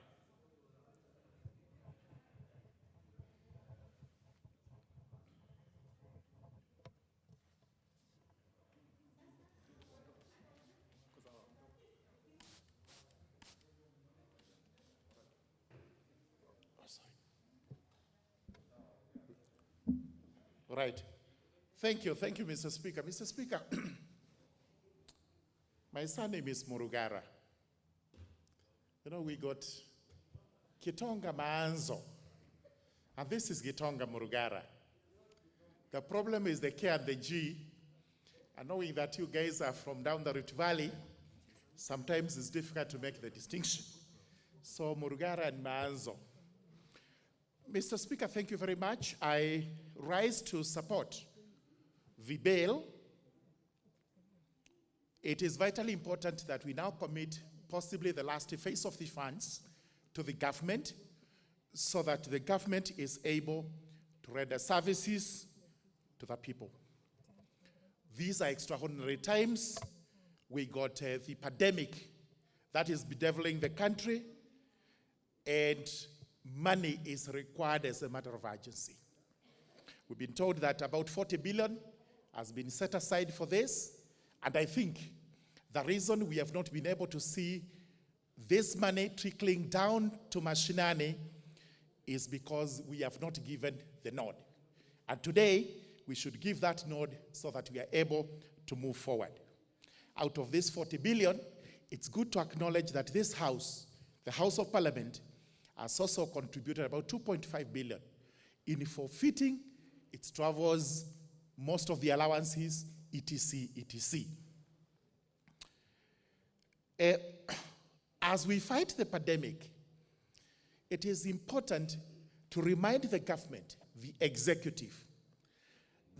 Right. Thank you, Mr. Speaker. Mr. Speaker, my surname is Murugara. You know, we got Gitonga Maanzo, and this is Gitonga Murugara. The problem is the K and the G, and knowing that you guys are from down the Rift Valley, sometimes it's difficult to make the distinction. So Murugara and Maanzo. Mr. Speaker, thank you very much. I rise to support the bill. It is vitally important that we now commit possibly the last phase of the funds to the government so that the government is able to render services to the people. These are extraordinary times. We got the pandemic that is bedeviling the country, and money is required as a matter of urgency. We've been told that about 40 billion has been set aside for this, and I think the reason we have not been able to see this money trickling down to mashinani is because we have not given the nod. And today, we should give that nod so that we are able to move forward. Out of this 40 billion, it's good to acknowledge that this House, the House of Parliament, has also contributed about 2.5 billion in forfeiting its travels, most of the allowances, etc., etc. As we fight the pandemic, it is important to remind the government, the executive,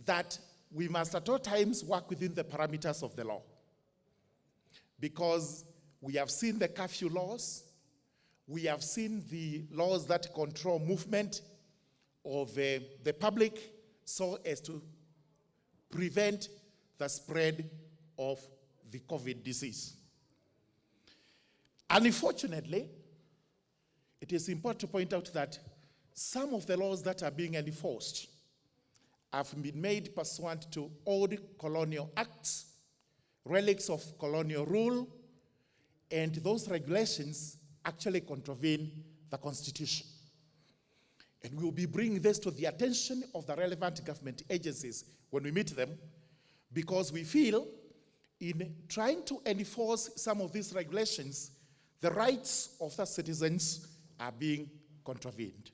that we must at all times work within the parameters of the law. Because we have seen the curfew laws, we have seen the laws that control movement of the public so as to prevent the spread of the COVID disease. Unfortunately, it is important to point out that some of the laws that are being enforced have been made pursuant to old colonial acts, relics of colonial rule, and those regulations actually contravene the Constitution. And we will be bringing this to the attention of the relevant government agencies when we meet them, because we feel in trying to enforce some of these regulations, the rights of the citizens are being contravened.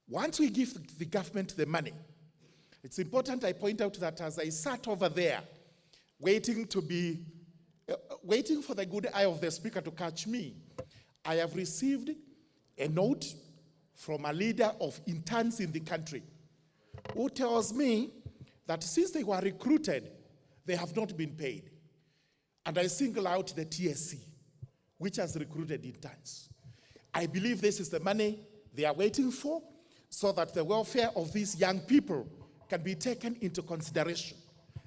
Once we give the government the money, it's important I point out that as I sat over there, waiting for the good eye of the Speaker to catch me, I have received a note from a leader of interns in the country who tells me that since they were recruited, they have not been paid. And I single out the TSC, which has recruited interns. I believe this is the money they are waiting for so that the welfare of these young people can be taken into consideration.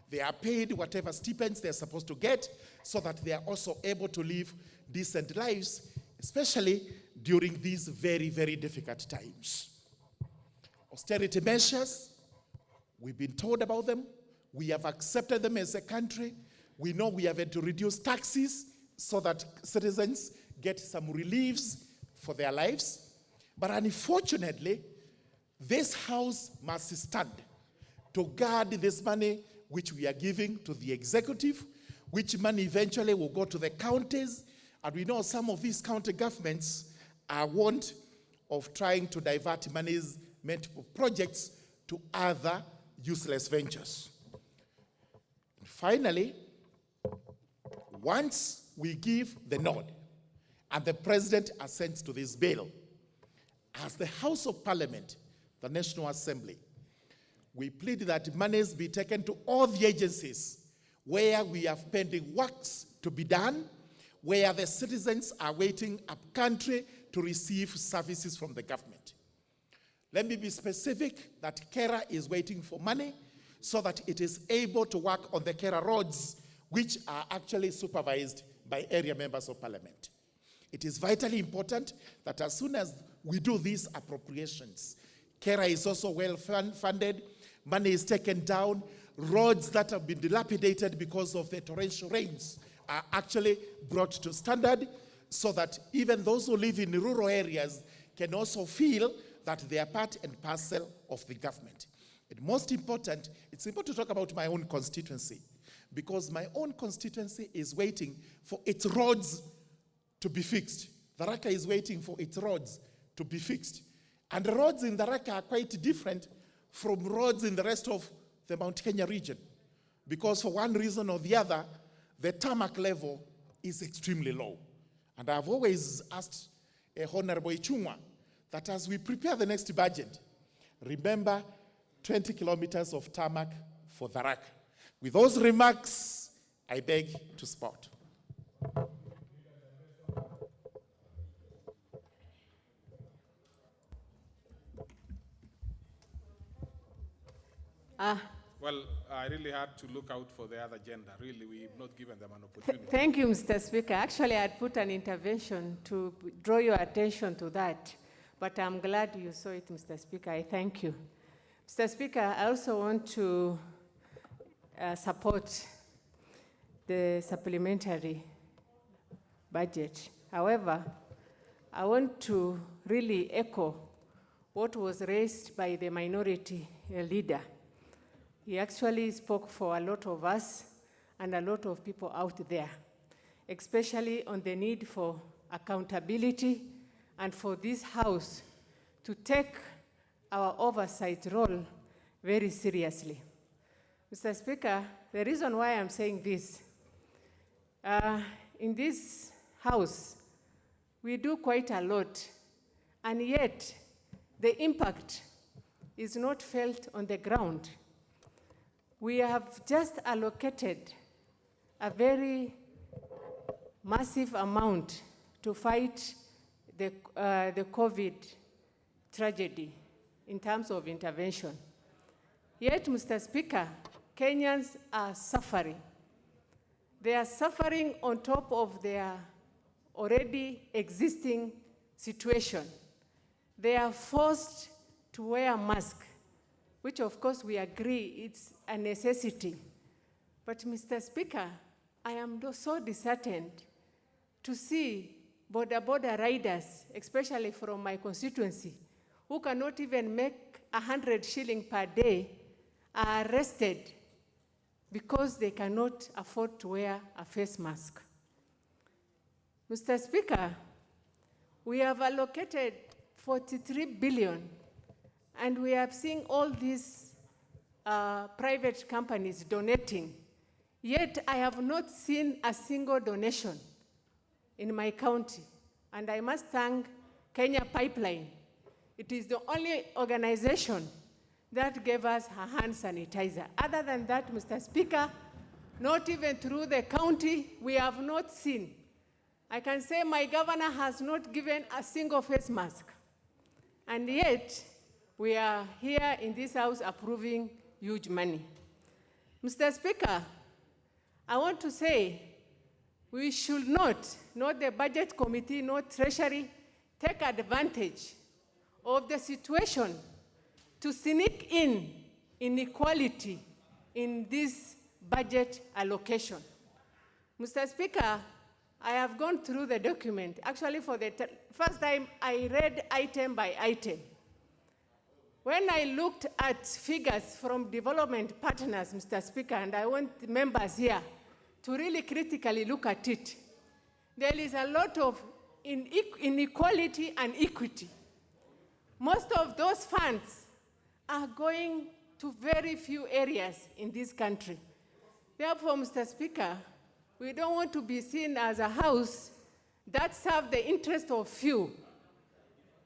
They are paid whatever stipends they're supposed to get so that they are also able to live decent lives, especially during these very, very difficult times. Austerity measures, we've been told about them. We have accepted them as a country. We know we have had to reduce taxes so that citizens get some reliefs for their lives. But unfortunately, this House must stand to guard this money which we are giving to the executive, which money eventually will go to the counties. And we know some of these county governments are wont of trying to divert monies meant for projects to other useless ventures. And finally, once we give the nod and the President assents to this bill, as the House of Parliament, the National Assembly, we plead that monies be taken to all the agencies where we have pending works to be done, where the citizens are waiting up country to receive services from the government. Let me be specific that KERA is waiting for money so that it is able to work on the KERA roads, which are actually supervised by area members of Parliament. It is vitally important that as soon as we do these appropriations, KERA is also well funded, money is taken down, roads that have been dilapidated because of the torrential rains are actually brought to standard so that even those who live in rural areas can also feel that they are part and parcel of the government. And most important, it's important to talk about my own constituency, because my own constituency is waiting for its roads to be fixed. The Raka is waiting for its roads to be fixed. And the roads in the Raka are quite different from roads in the rest of the Mount Kenya region, because for one reason or the other, the tarmac level is extremely low. And I've always asked Honorable Ichung'wa that as we prepare the next budget, remember 20 kilometers of tarmac for the Raka. With those remarks, I beg to support. Well, I really had to look out for the other gender. Really, we've not given them an opportunity. Thank you, Mr. Speaker. Actually, I'd put an intervention to draw your attention to that, but I'm glad you saw it, Mr. Speaker. I thank you. Mr. Speaker, I also want to support the supplementary budget. However, I want to really echo what was raised by the minority leader. He actually spoke for a lot of us and a lot of people out there, especially on the need for accountability and for this House to take our oversight role very seriously. Mr. Speaker, the reason why I'm saying this, in this House, we do quite a lot, and yet the impact is not felt on the ground. We have just allocated a very massive amount to fight the COVID tragedy in terms of intervention. Yet, Mr. Speaker, Kenyans are suffering. They are suffering on top of their already existing situation. They are forced to wear a mask, which of course we agree it's a necessity. But Mr. Speaker, I am so disheartened to see border riders, especially from my constituency, who cannot even make 100 shillings per day, are arrested because they cannot afford to wear a face mask. Mr. Speaker, we have allocated 43 billion, and we have seen all these private companies donating. Yet I have not seen a single donation in my county, and I must thank Kenya Pipeline. It is the only organization that gave us a hand sanitizer. Other than that, Mr. Speaker, not even through the county, we have not seen. I can say my governor has not given a single face mask. And yet, we are here in this House approving huge money. Mr. Speaker, I want to say we should not the Budget Committee, not Treasury, take advantage of the situation to sneak in inequality in this budget allocation. Mr. Speaker, I have gone through the document. Actually, for the first time, I read item by item. When I looked at figures from development partners, Mr. Speaker, and I want members here to really critically look at it, there is a lot of inequality and equity. Most of those funds are going to very few areas in this country. Therefore, Mr. Speaker, we don't want to be seen as a House that serves the interest of few.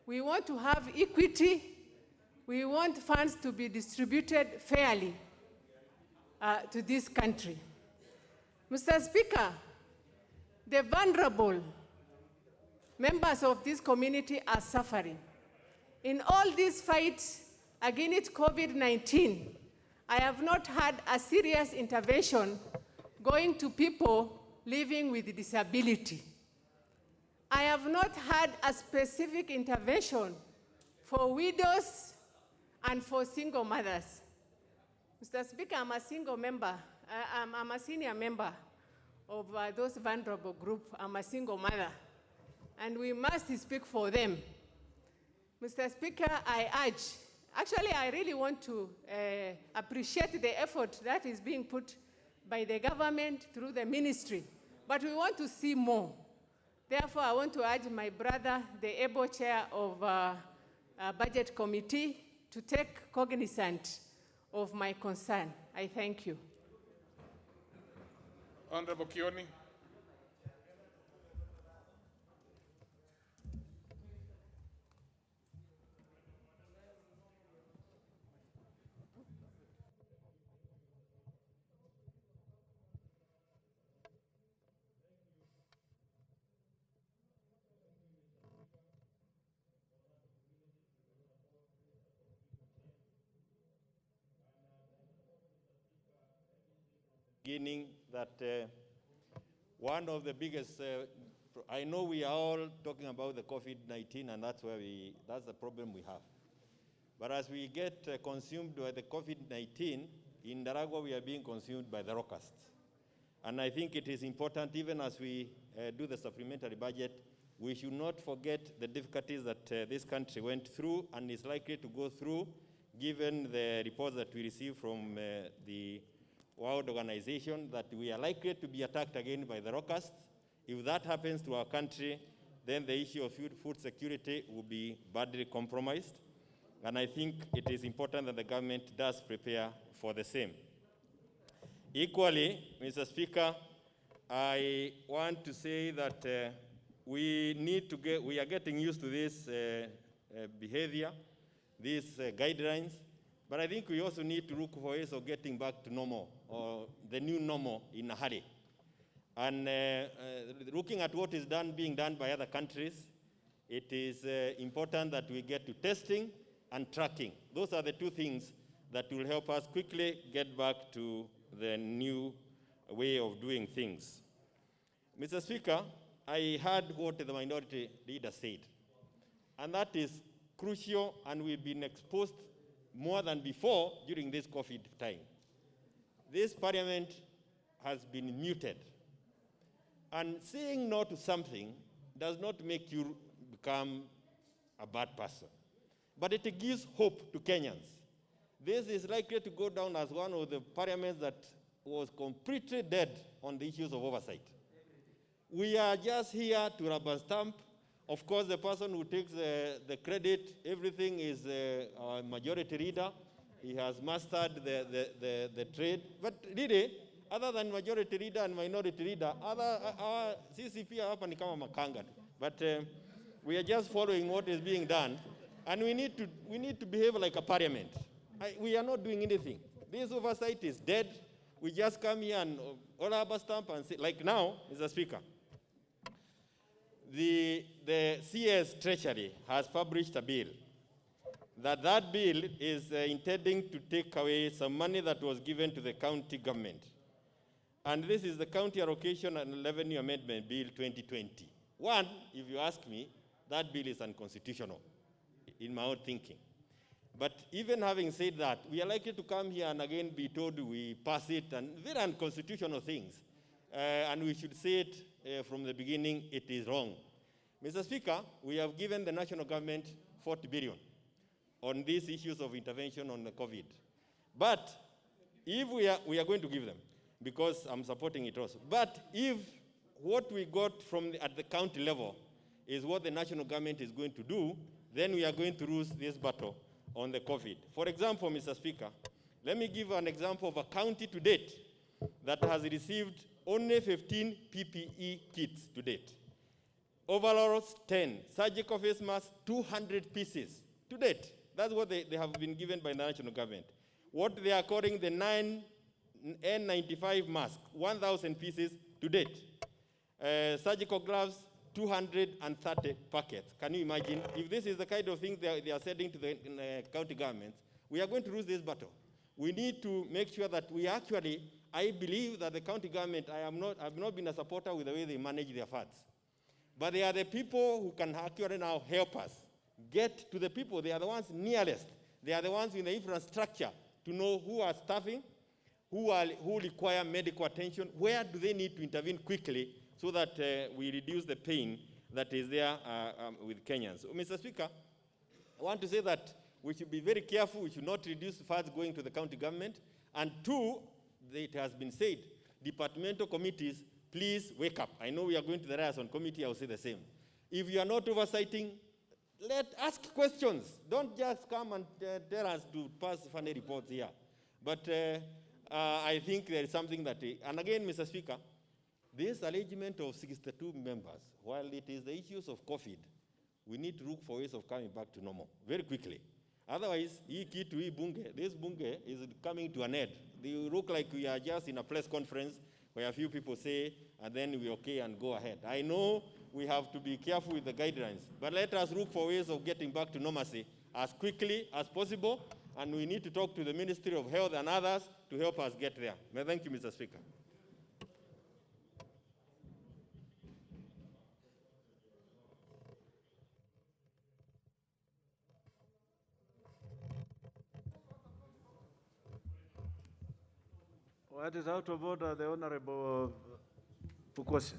We want to have equity. We want funds to be distributed fairly to this country. Mr. Speaker, the vulnerable members of this community are suffering. In all these fights against COVID-19, I have not had a serious intervention going to people living with disability. I have not had a specific intervention for widows and for single mothers. Mr. Speaker, I'm a single member. I'm a senior member of those vulnerable group. I'm a single mother, and we must speak for them. Mr. Speaker, I really want to appreciate the effort that is being put by the government through the ministry, but we want to see more. Therefore, I want to urge my brother, the able chair of Budget Committee, to take cognizance of my concern. I thank you. Honorable Kioni. Beginning that one of the biggest, I know we are all talking about the COVID-19, and that's the problem we have. But as we get consumed by the COVID-19, in Daragwa we are being consumed by the locusts. And I think it is important, even as we do the supplementary budget, we should not forget the difficulties that this country went through and is likely to go through, given the reports that we received from the World Organization, that we are likely to be attacked again by the locusts. If that happens to our country, then the issue of food security will be badly compromised. And I think it is important that the government does prepare for the same. Equally, Mr. Speaker, I want to say that we are getting used to this behavior, these guidelines, but I think we also need to look for ways of getting back to normal, or the new normal, in a hurry. And looking at what is being done by other countries, it is important that we get to testing and tracking. Those are the two things that will help us quickly get back to the new way of doing things. Mr. Speaker, I heard what the minority leader said, and that is crucial, and we've been exposed more than before during this COVID time. This parliament has been muted, and saying no to something does not make you become a bad person, but it gives hope to Kenyans. This is likely to go down as one of the parliaments that was completely dead on the issues of oversight. We are just here to rubber stamp. Of course, the person who takes the credit, everything is our majority leader. He has mastered the trade. But really, other than majority leader and minority leader, our CCP hapa ni kama makanga. But we are just following what is being done, and we need to behave like a parliament. We are not doing anything. This oversight is dead. We just come here and all rubber stamp and say, like now, Mr. Speaker, the CS Treasury has published a bill. That bill is intending to take away some money that was given to the county government. And this is the County Allocation and Revenue Amendment Bill 2020. One, if you ask me, that bill is unconstitutional in my own thinking. But even having said that, we are likely to come here and again be told we pass it, and very unconstitutional things. And we should say it from the beginning, it is wrong. Mr. Speaker, we have given the national government 40 billion on these issues of intervention on the COVID. But if we are going to give them, because I'm supporting it also. But if what we got at the county level is what the national government is going to do, then we are going to lose this battle on the COVID. For example, Mr. Speaker, let me give an example of a county to date that has received only 15 PPE kits to date. Overalls, 10. Surgical face masks, 200 pieces to date. That's what they have been given by the national government. What they are calling the N95 mask, 1,000 pieces to date. Surgical gloves, 230 packets. Can you imagine? If this is the kind of thing they are sending to the county governments, we are going to lose this battle. We need to make sure that we actually, I believe that the county government, I've not been a supporter with the way they manage their funds. But they are the people who can actually now help us get to the people. They are the ones nearest. They are the ones in the infrastructure to know who are staffing, who require medical attention, where do they need to intervene quickly, so that we reduce the pain that is there with Kenyans. So, Mr. Speaker, I want to say that we should be very careful. We should not reduce funds going to the county government. And two, it has been said, departmental committees, please wake up. I know we are going to the liaison committee, I will say the same. If you are not oversighting, ask questions. Don't just come and tell us to pass funny reports here. But I think there is something that, and again, Mr. Speaker, this arrangement of 62 members, while it is the issues of COVID, we need to look for ways of coming back to normal very quickly. Otherwise, this bunge is coming to an end. They look like we are just in a press conference where a few people say, and then we okay and go ahead. I know we have to be careful with the guidelines, but let us look for ways of getting back to normalcy as quickly as possible, and we need to talk to the Ministry of Health and others to help us get there. Thank you, Mr. Speaker. What is out of order, the Honorable Pukwose.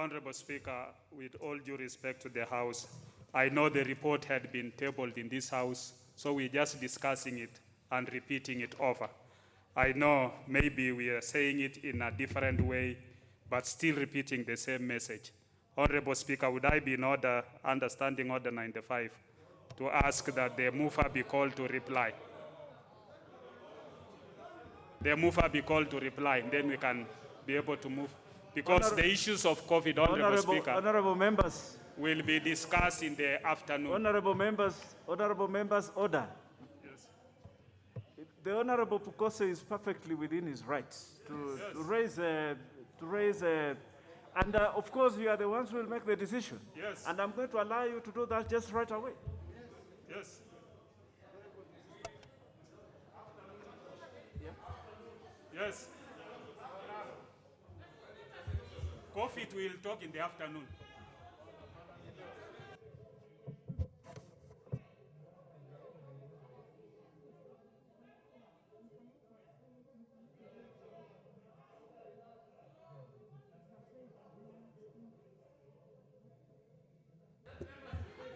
Honorable Speaker, with all due respect to the House, I know the report had been tabled in this House, so we're just discussing it and repeating it over. I know maybe we are saying it in a different way, but still repeating the same message. Honorable Speaker, would I be in order, understanding Order 95, to ask that the mover be called to reply? The mover be called to reply, and then we can be able to move. Because the issues of COVID, Honorable Speaker, Honorable members, will be discussed in the afternoon. Honorable members, order. Yes. The Honorable Pukose is perfectly within his rights to raise and of course you are the ones who will make the decision. Yes. And I'm going to allow you to do that just right away. Yes. Yes. COVID will talk in the afternoon.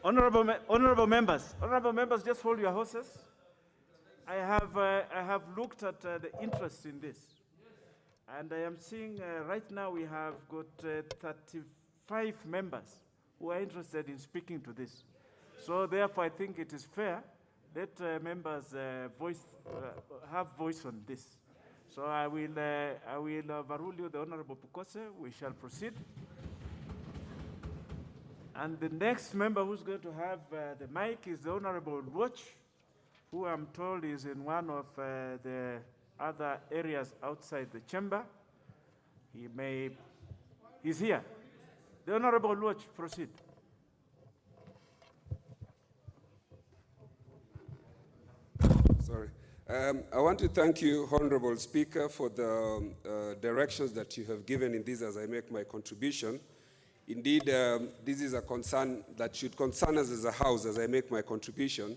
Honorable members, just hold your horses. I have looked at the interest in this, and I am seeing right now we have got 35 members who are interested in speaking to this. So therefore, I think it is fair that members have voice on this. So I will overrule you, the Honorable Pukose. We shall proceed. And the next member who's going to have the mic is the Honorable Watch, who I'm told is in one of the other areas outside the chamber. He's here. The Honorable Watch, proceed. Sorry. I want to thank you, Honorable Speaker, for the directions that you have given in this as I make my contribution. Indeed, this is a concern that should concern us as a House as I make my contribution,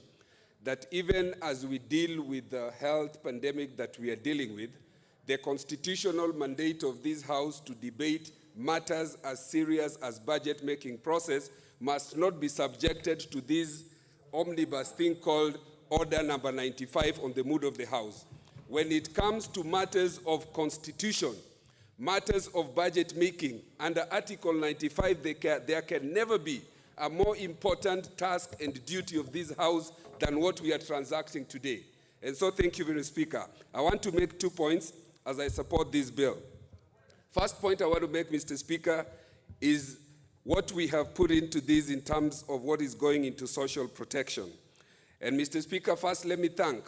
that even as we deal with the health pandemic that we are dealing with, the constitutional mandate of this House to debate matters as serious as budget-making process must not be subjected to this omnibus thing called Order number 95 on the mood of the House. When it comes to matters of constitution, matters of budget making, under Article 95, there can never be a more important task and duty of this House than what we are transacting today. And so thank you, Mr. Speaker. I want to make 2 points as I support this bill. First point I want to make, Mr. Speaker, is what we have put into this in terms of what is going into social protection. And Mr. Speaker, first let me thank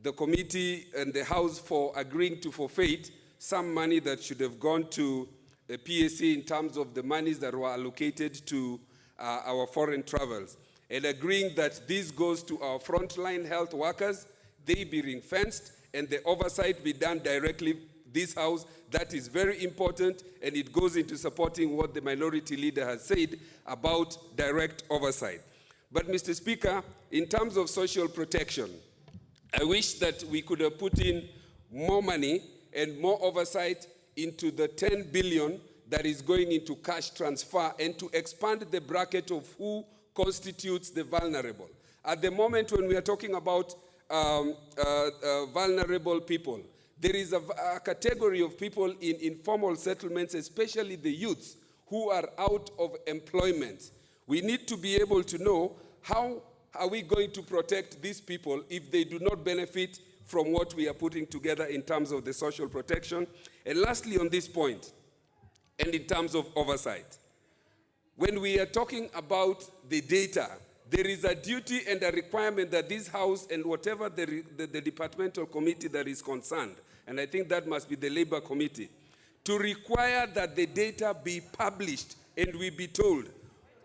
the committee and the House for agreeing to forfeit some money that should have gone to the PSA in terms of the monies that were allocated to our foreign travels, and agreeing that this goes to our frontline health workers, they be ring-fenced, and the oversight be done directly this House. That is very important, and it goes into supporting what the minority leader has said about direct oversight. But Mr. Speaker, in terms of social protection, I wish that we could have put in more money and more oversight into the 10 billion that is going into cash transfer, and to expand the bracket of who constitutes the vulnerable. At the moment when we are talking about vulnerable people, there is a category of people in informal settlements, especially the youths, who are out of employment. We need to be able to know how are we going to protect these people if they do not benefit from what we are putting together in terms of the social protection. And lastly, on this point, and in terms of oversight, when we are talking about the data, there is a duty and a requirement that this House and whatever the departmental committee that is concerned, and I think that must be the Labor Committee, to require that the data be published and we be told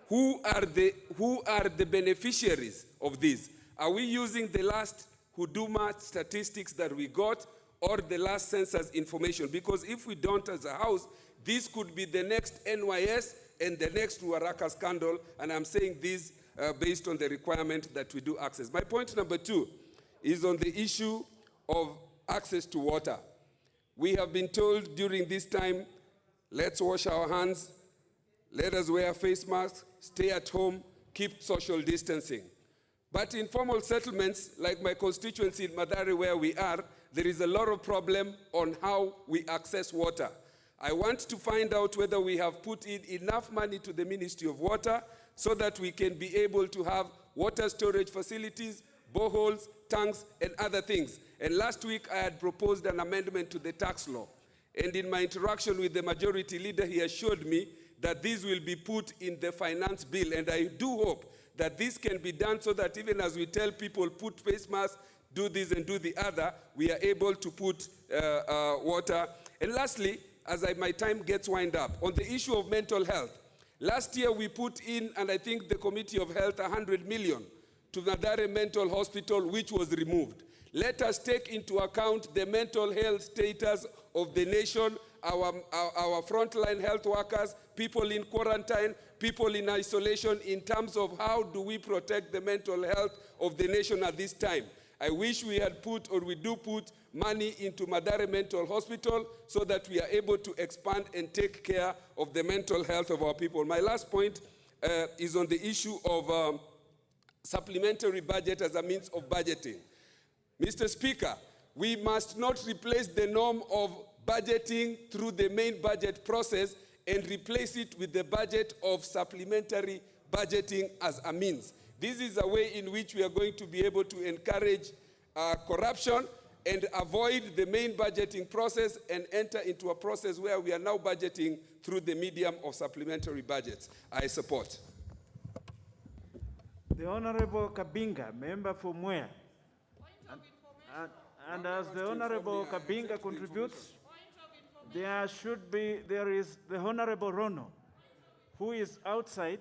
who are the beneficiaries of this. Are we using the last Huduma statistics that we got, or the last census information? Because if we don't as a House, this could be the next NYS and the next Waraka scandal, and I'm saying this based on the requirement that we do access. My point number 2 is on the issue of access to water. We have been told during this time, let's wash our hands, Let us wear face masks, stay at home, keep social distancing. But in formal settlements, like my constituency in Mathare where we are, there is a lot of problem on how we access water. I want to find out whether we have put in enough money to the Ministry of Water so that we can be able to have water storage facilities, boreholes, tanks, and other things. And last week I had proposed an amendment to the tax law. And in my interaction with the majority leader, he assured me that this will be put in the finance bill. And I do hope that this can be done so that even as we tell people, put face masks, do this and do the other, we are able to put water. And lastly, as my time gets wind up, on the issue of mental health, last year we put in, and I think the Committee of Health, 100 million to Mathare Mental Hospital, which was removed. Let us take into account the mental health status of the nation, our frontline health workers, people in quarantine, people in isolation, in terms of how do we protect the mental health of the nation at this time. I wish we had put, or we do put, money into Mathare Mental Hospital so that we are able to expand and take care of the mental health of our people. My last point is on the issue of supplementary budget as a means of budgeting. Mr. Speaker, we must not replace the norm of budgeting through the main budget process and replace it with the budget of supplementary budgeting as a means. This is a way in which we are going to be able to encourage corruption and avoid the main budgeting process and enter into a process where we are now budgeting through the medium of supplementary budgets. I support. The Honorable Kabinga, member for Mwea. And as the Honorable Kabinga contributes, there is the Honorable Rono, who is outside,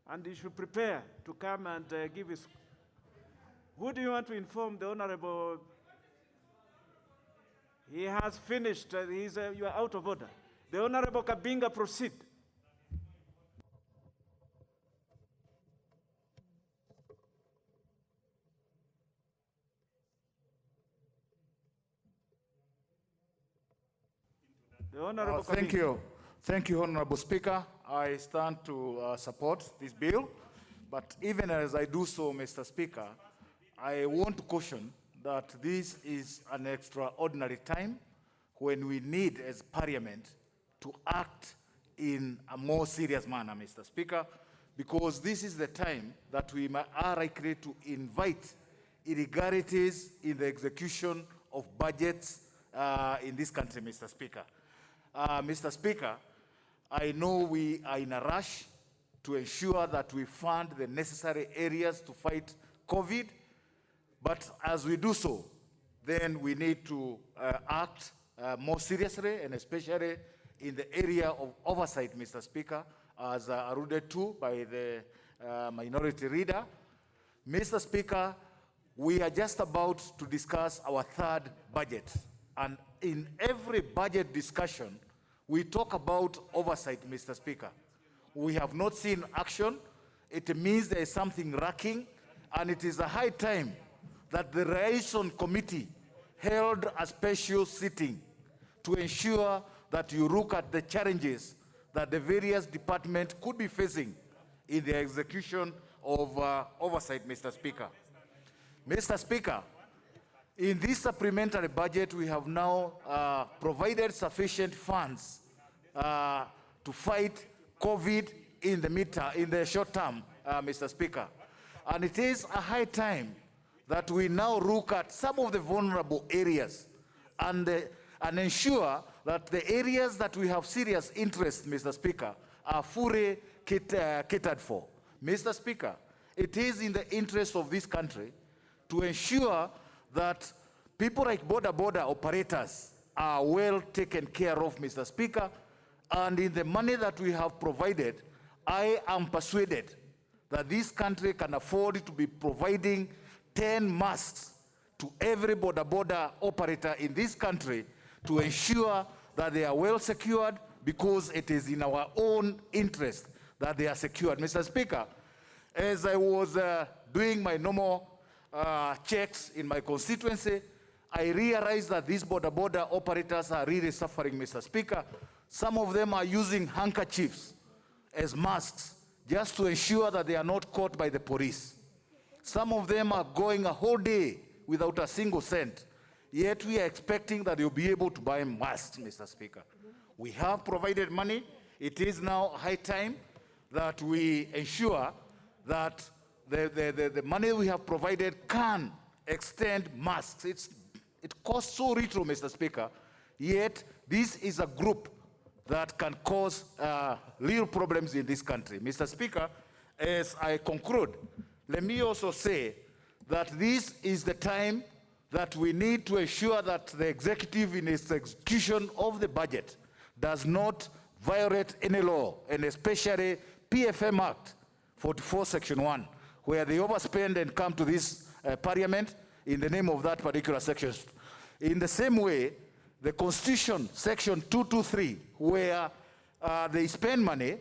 and he should prepare to come and give his. Who do you want to inform the Honorable? He has finished. You are out of order. The Honorable Kabinga, proceed. The Honorable Thank you. Thank you, Honorable Speaker. I stand to support this bill. But even as I do so, Mr. Speaker, I want to caution that this is an extraordinary time when we need, as Parliament, to act in a more serious manner, Mr. Speaker, because this is the time that we are likely to invite irregularities in the execution of budgets in this country, Mr. Speaker. Mr. Speaker, I know we are in a rush to ensure that we fund the necessary areas to fight COVID, but as we do so, then we need to act more seriously, and especially in the area of oversight, Mr. Speaker, as alluded to by the minority leader. Mr. Speaker, we are just about to discuss our third budget, and in every budget discussion, we talk about oversight, Mr. Speaker. We have not seen action. It means there is something lacking, and it is a high time that the Liaison Committee held a special sitting to ensure that you look at the challenges that the various departments could be facing in the execution of oversight, Mr. Speaker. Mr. Speaker, in this supplementary budget, we have now provided sufficient funds to fight COVID in the short term, Mr. Speaker. And it is a high time that we now look at some of the vulnerable areas and ensure that the areas that we have serious interest, Mr. Speaker, are fully catered for. Mr. Speaker, it is in the interest of this country to ensure that people like border operators are well taken care of, Mr. Speaker, and in the money that we have provided, I am persuaded that this country can afford to be providing 10 masks to every border operator in this country to ensure that they are well secured, because it is in our own interest that they are secured. Mr. Speaker, as I was doing my normal checks in my constituency, I realized that these border operators are really suffering, Mr. Speaker. Some of them are using handkerchiefs as masks just to ensure that they are not caught by the police. Some of them are going a whole day without a single cent. Yet we are expecting that you'll be able to buy masks, Mr. Speaker. We have provided money. It is now high time that we ensure that the money we have provided can extend masks. It costs so little, Mr. Speaker, yet this is a group that can cause real problems in this country. Mr. Speaker, as I conclude, let me also say that this is the time that we need to ensure that the executive in its execution of the budget does not violate any law, and especially PFM Act 44 Section 1, where they overspend and come to this parliament in the name of that particular section. In the same way, the Constitution Section 223, where they spend money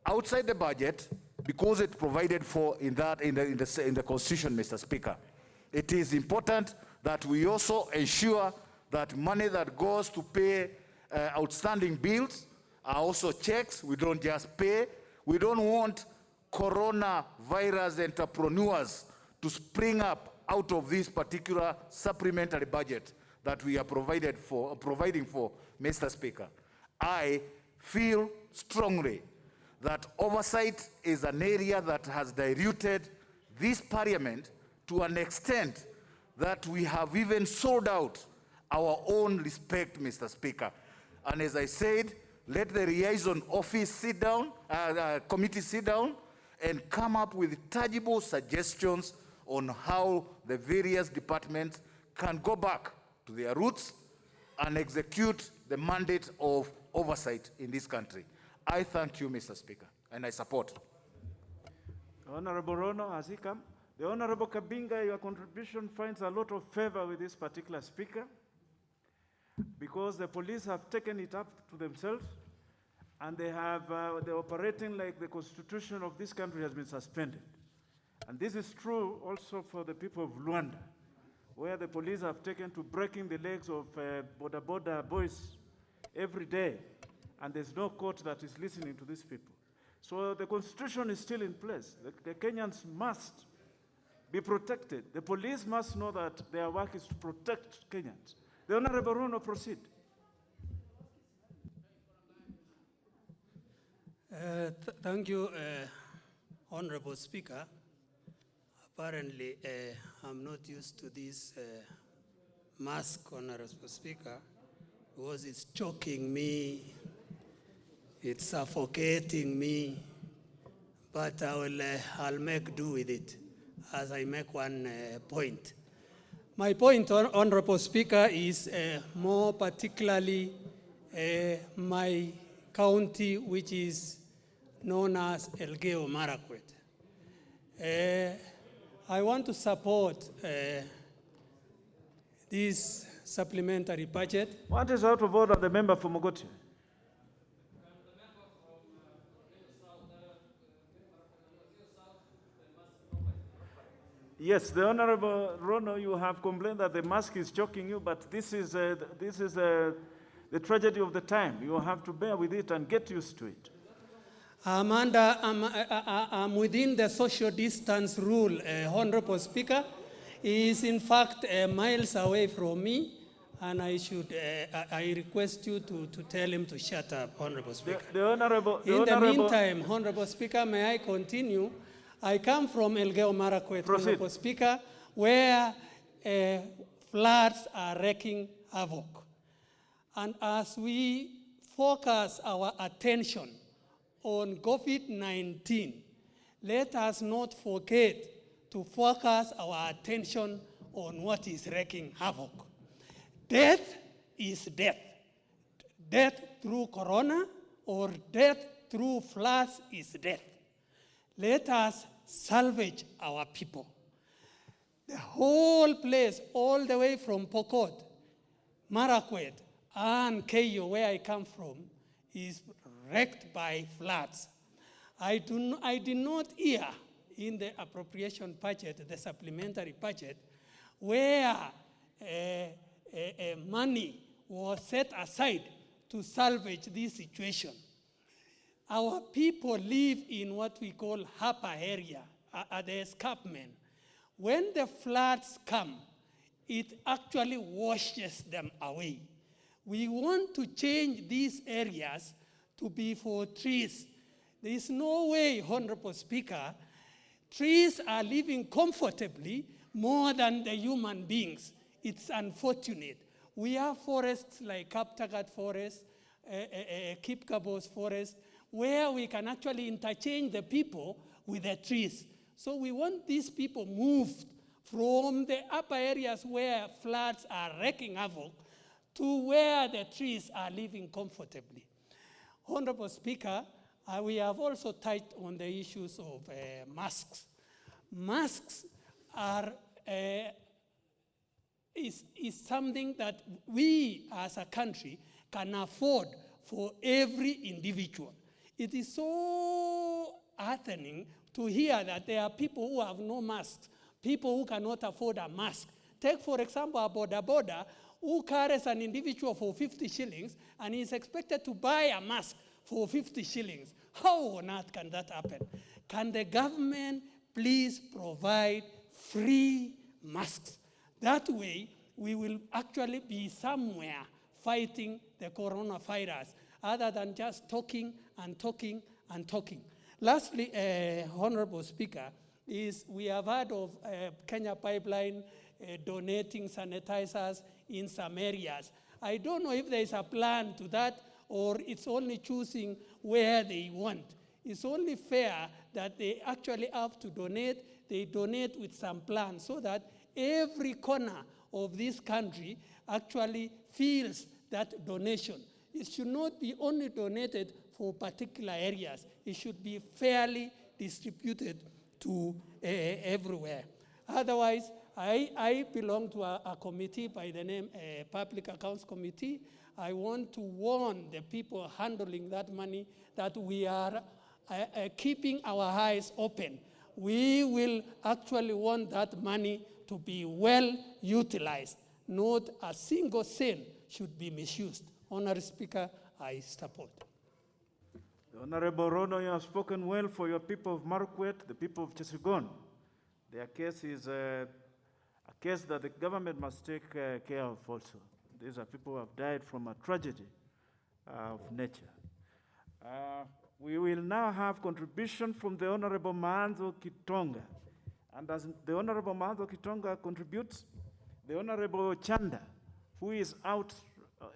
outside the budget because it's provided for in the Constitution, Mr. Speaker. It is important that we also ensure that money that goes to pay outstanding bills are also checks. We don't just pay. We don't want coronavirus entrepreneurs to spring up out of this particular supplementary budget that we are providing for, Mr. Speaker. I feel strongly that oversight is an area that has diluted this parliament to an extent that we have even sold out our own respect, Mr. Speaker. And as I said, let the liaison office sit down, committee sit down, and come up with tangible suggestions on how the various departments can go back to their roots and execute the mandate of oversight in this country. I thank you, Mr. Speaker, and I support. Honorable Rono, has he come? The Honorable Kabinga, your contribution finds a lot of favor with this particular speaker because the police have taken it up to themselves and they're operating like the constitution of this country has been suspended. And this is true also for the people of Luanda, where the police have taken to breaking the legs of border boys every day, and there's no court that is listening to these people. So the constitution is still in place. The Kenyans must be protected. The police must know that their work is to protect Kenyans. The Honorable Rono, proceed. Thank you, Honorable Speaker. Apparently, I'm not used to this mask, Honorable Speaker, because it's choking me, it's suffocating me, but I'll make do with it as I make one point. My point, Honorable Speaker, is more particularly my county, which is known as Elgeyo Marakwet. I want to support this supplementary budget. What is out of order, the member for Mogoti? Yes, the Honorable Rono, you have complained that the mask is choking you, but this is the tragedy of the time. You have to bear with it and get used to it. I'm within the social distance rule, Honorable Speaker. He is in fact miles away from me, and I request you to tell him to shut up, Honorable Speaker. In the meantime, Honorable Speaker, may I continue? I come from Elgeyo Marakwet, Honorable Speaker, where floods are wreaking havoc. And as we focus our attention on COVID-19, let us not forget to focus our attention on what is wreaking havoc. Death is death. Death through corona or death through floods is death. Let us salvage our people. The whole place, all the way from Pokot, Marakwet, and Keyo, where I come from, is wrecked by floods. I did not hear in the appropriation budget, the supplementary budget, where money was set aside to salvage this situation. Our people live in what we call upper area, at the escarpment. When the floods come, it actually washes them away. We want to change these areas to be for trees. There is no way, Honorable Speaker, trees are living comfortably more than the human beings. It's unfortunate. We have forests like Kaptagat Forest, Kipkabos Forest, where we can actually interchange the people with the trees. So we want these people moved from the upper areas where floods are wreaking havoc to where the trees are living comfortably. Honorable Speaker, we have also touched on the issues of masks. Masks are is something that we as a country can afford for every individual. It is so heartening to hear that there are people who have no masks, people who cannot afford a mask. Take, for example, a boda who carries an individual for 50 shillings and is expected to buy a mask for 50 shillings. How on earth can that happen? Can the government please provide free masks? That way, we will actually be somewhere fighting the coronavirus, other than just talking and talking and talking. Lastly, Honorable Speaker, is we have heard of Kenya Pipeline donating sanitizers in some areas. I don't know if there is a plan to that or it's only choosing where they want. It's only fair that they actually have to donate. They donate with some plan so that every corner of this country actually feels that donation. It should not be only donated for particular areas. It should be fairly distributed to everywhere. Otherwise, I belong to a committee by the name Public Accounts Committee. I want to warn the people handling that money that we are keeping our eyes open. We will actually want that money to be well utilized. Not a single cent should be misused. Honorable Speaker, I support. Honorable Rono, you have spoken well for your people of Marquette, the people of Chesigon. Their case is a case that the government must take care of also. These are people who have died from a tragedy of nature. We will now have contribution from the Honorable Maanzo Kitonga. And as the Honorable Maanzo Kitonga contributes, the Honorable Chanda, who is out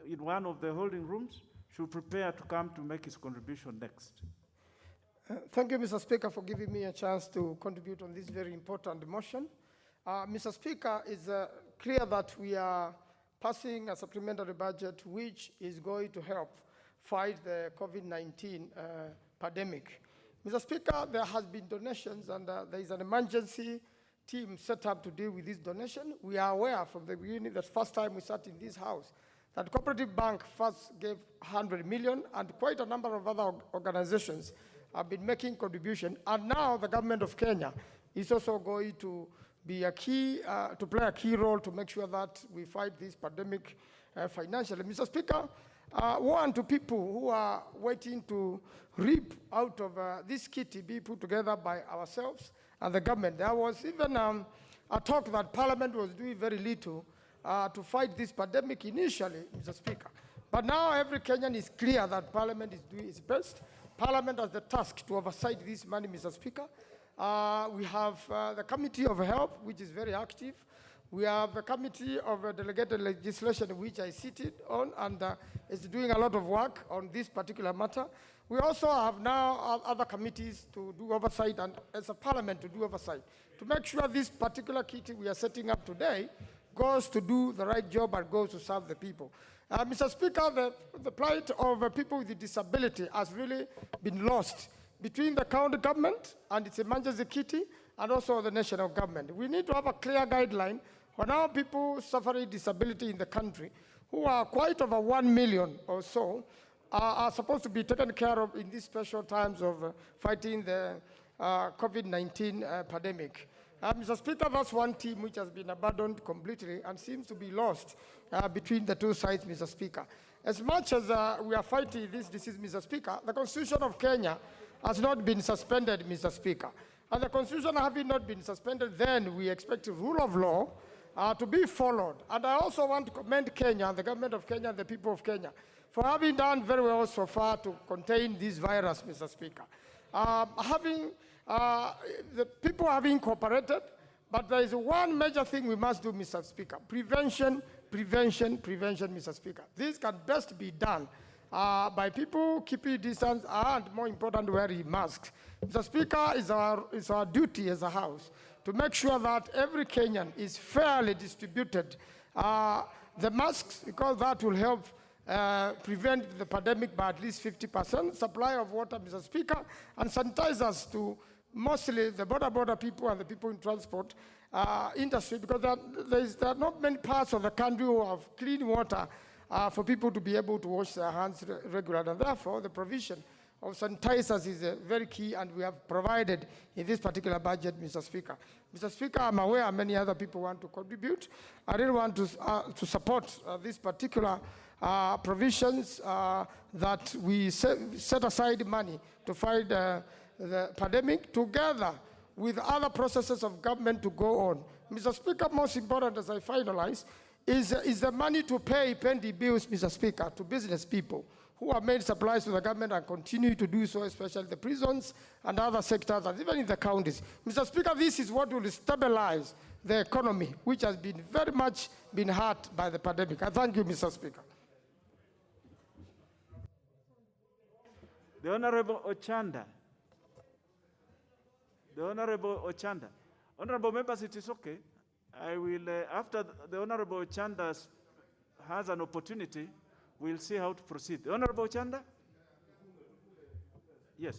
in one of the holding rooms, should prepare to come to make his contribution next. Thank you, Mr. Speaker, for giving me a chance to contribute on this very important motion. Mr. Speaker, it's clear that we are passing a supplementary budget which is going to help fight the COVID-19 pandemic. Mr. Speaker, there has been donations and there is an emergency team set up to deal with this donation. We are aware from the beginning, the first time we sat in this house, that Cooperative Bank first gave 100 million and quite a number of other organizations have been making contribution. And now the government of Kenya is also going to be a key, to play a key role to make sure that we fight this pandemic financially. Mr. Speaker, warn to people who are waiting to reap out of this kitty be put together by ourselves and the government. There was even a talk that Parliament was doing very little to fight this pandemic initially, Mr. Speaker. But now every Kenyan is clear that Parliament is doing its best. Parliament has the task to oversight this money, Mr. Speaker. We have the Committee of Health, which is very active. We have the Committee of Delegated Legislation, which I seated on, and is doing a lot of work on this particular matter. We also have now other committees to do oversight, and as a Parliament to do oversight, to make sure this particular kitty we are setting up today goes to do the right job and goes to serve the people. Mr. Speaker, the plight of people with disability has really been lost between the county government and its emergency kitty and also the national government. We need to have a clear guideline on how people suffering disability in the country, who are quite over 1 million or so, are supposed to be taken care of in these special times of fighting the COVID-19 pandemic. Mr. Speaker, that's one team which has been abandoned completely and seems to be lost between the two sides, Mr. Speaker. as much as we are fighting this disease, Mr. Speaker, the Constitution of Kenya has not been suspended, Mr. Speaker. And the Constitution having not been suspended, then we expect the rule of law to be followed. And I also want to commend Kenya, the government of Kenya, and the people of Kenya, for having done very well so far to contain this virus, Mr. Speaker. The people having cooperated, but there is one major thing we must do, Mr. Speaker. Prevention, Mr. Speaker. This can best be done by people keeping distance and, more important, wearing masks. Mr. Speaker, it's our duty as a House to make sure that every Kenyan is fairly distributed the masks, because that will help prevent the pandemic by at least 50%, supply of water, Mr. Speaker, and sanitizers to mostly the border people and the people in transport industry, because there are not many parts of the country who have clean water for people to be able to wash their hands regularly. And therefore, the provision of sanitizers is very key, and we have provided in this particular budget, Mr. Speaker. Mr. Speaker, I'm aware many other people want to contribute. I really want to support these particular provisions that we set aside money to fight the pandemic, together with other processes of government to go on. Mr. Speaker, most important as I finalize, is the money to pay pending bills, Mr. Speaker, to business people who have made supplies to the government and continue to do so, especially the prisons and other sectors, and even in the counties. Mr. Speaker, this is what will stabilize the economy, which has been very much been hurt by the pandemic. I thank you, Mr. Speaker. The Honorable Ochanda. The Honorable Ochanda. Honorable members, it is okay. I will, after the Honorable Ochanda has an opportunity, we'll see how to proceed. The Honorable Ochanda? Yes.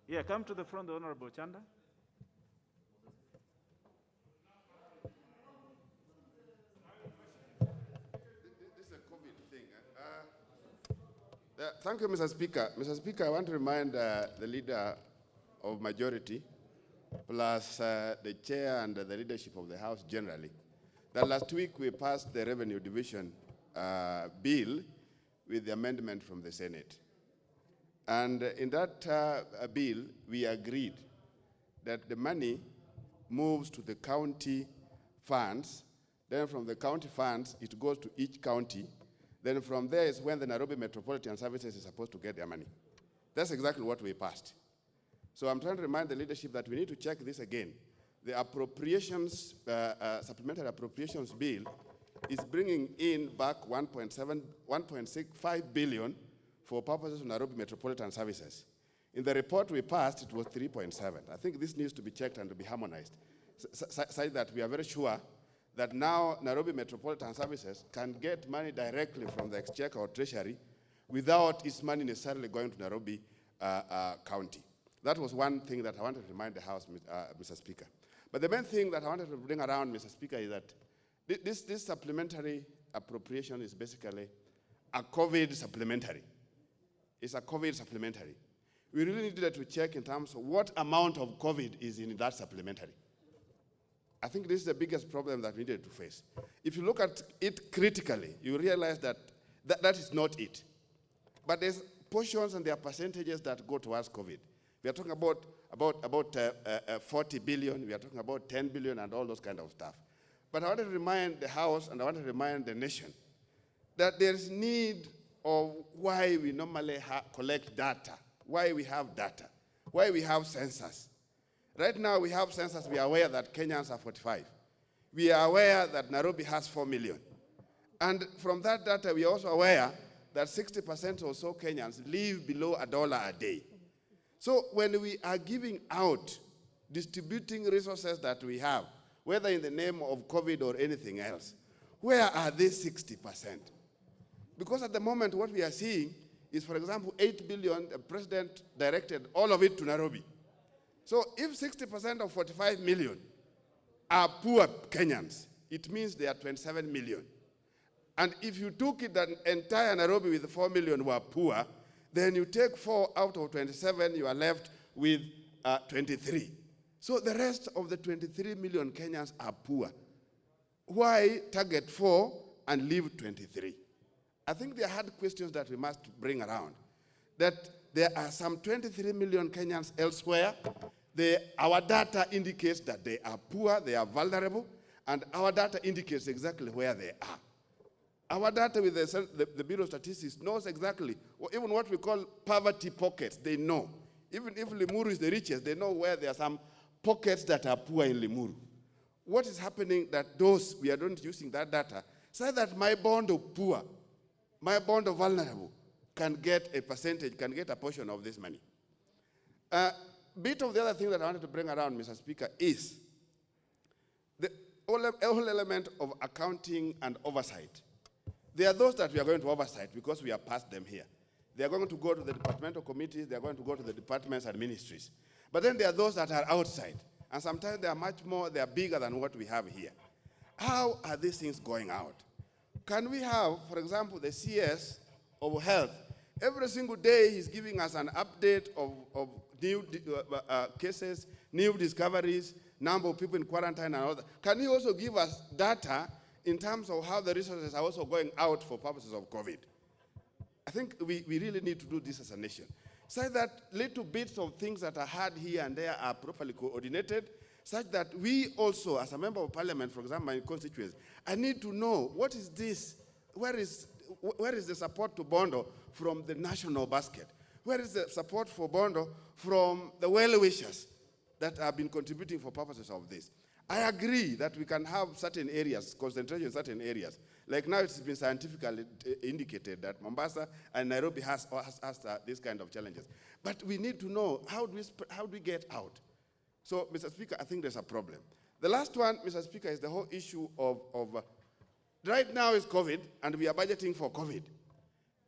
Yeah, come to the front, the Honorable Ochanda. Thank you, Mr. Speaker. Mr. Speaker, I want to remind the leader of majority, plus the chair and the leadership of the House generally, that last week we passed the revenue division bill with the amendment from the Senate. And in that bill, we agreed that the money moves to the county funds. Then from the county funds, it goes to each county. Then from there is when the Nairobi Metropolitan Services is supposed to get their money. That's exactly what we passed. So I'm trying to remind the leadership that we need to check this again. The appropriations, supplementary appropriations bill is bringing in back 1.65 billion for purposes of Nairobi Metropolitan Services. In the report we passed, it was 3.7. I think this needs to be checked and to be harmonized, so that we are very sure that now Nairobi Metropolitan Services can get money directly from the Exchequer or Treasury without its money necessarily going to Nairobi County. That was one thing that I wanted to remind the House, Mr. Speaker. But the main thing that I wanted to bring around, Mr. Speaker, is that this supplementary appropriation is basically a COVID supplementary. It's a COVID supplementary. We really needed to check in terms of what amount of COVID is in that supplementary. I think this is the biggest problem that we needed to face. If you look at it critically, you realize that that is not it. But there's portions and there are percentages that go towards COVID. We are talking about 40 billion, we are talking about 10 billion and all those kind of stuff. But I want to remind the House and I want to remind the nation that there's need of why we normally collect data, why we have data, why we have census. Right now we have census, we are aware that Kenyans are 45. We are aware that Nairobi has 4 million. And from that data, we are also aware that 60% or so Kenyans live below $1 a day. So when we are giving out, distributing resources that we have, whether in the name of COVID or anything else, where are these 60%? Because at the moment, what we are seeing is, for example, 8 billion, the president directed all of it to Nairobi. So if 60% of 45 million are poor Kenyans, it means there are 27 million. And if you took it that entire Nairobi with 4 million were poor, then you take 4 out of 27, you are left with 23. So the rest of the 23 million Kenyans are poor. Why target 4 and leave 23? I think there are hard questions that we must bring around. That there are some 23 million Kenyans elsewhere. Our data indicates that they are poor, they are vulnerable, and our data indicates exactly where they are. Our data with the Bureau of Statistics knows exactly, even what we call poverty pockets, they know. Even if Limuru is the richest, they know where there are some pockets that are poor in Limuru. What is happening that those, we are not using that data, so that my bond of poor, my bond of vulnerable, can get a percentage, can get a portion of this money. Bit of the other thing that I wanted to bring around, Mr. Speaker, is the whole element of accounting and oversight. There are those that we are going to oversight because we are past them here. They are going to go to the departmental committees, they are going to go to the departments and ministries. But then there are those that are outside, and sometimes they are much more, they are bigger than what we have here. How are these things going out? Can we have, for example, the CS of health, every single day he's giving us an update of new cases, new discoveries, number of people in quarantine and all that. Can he also give us data in terms of how the resources are also going out for purposes of COVID? I think we really need to do this as a nation. So that little bits of things that are hard here and there are properly coordinated, such that we also, as a member of parliament, for example, my constituency, I need to know what is this, where is the support to Bondo from the national basket? Where is the support for Bondo from the well-wishers that have been contributing for purposes of this? I agree that we can have certain areas, concentration in certain areas. Like now it's been scientifically indicated that Mombasa and Nairobi has these kind of challenges. But we need to know how do we get out? So, Mr. Speaker, I think there's a problem. The last one, Mr. Speaker, is the whole issue of right now is COVID, and we are budgeting for COVID.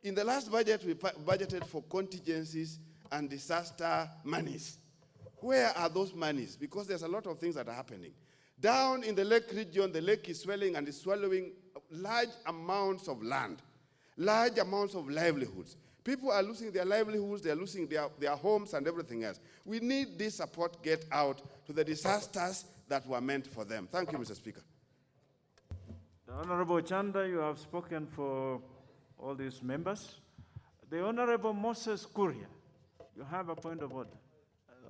In the last budget, we budgeted for contingencies and disaster monies. Where are those monies? Because there's a lot of things that are happening. Down in the lake region, the lake is swelling and is swallowing large amounts of land, large amounts of livelihoods. People are losing their livelihoods, they're losing their homes and everything else. We need this support get out to the disasters that were meant for them. Thank you, Mr. Speaker. The Honorable Chanda, you have spoken for all these members. The Honorable Moses Kuria, you have a point of order.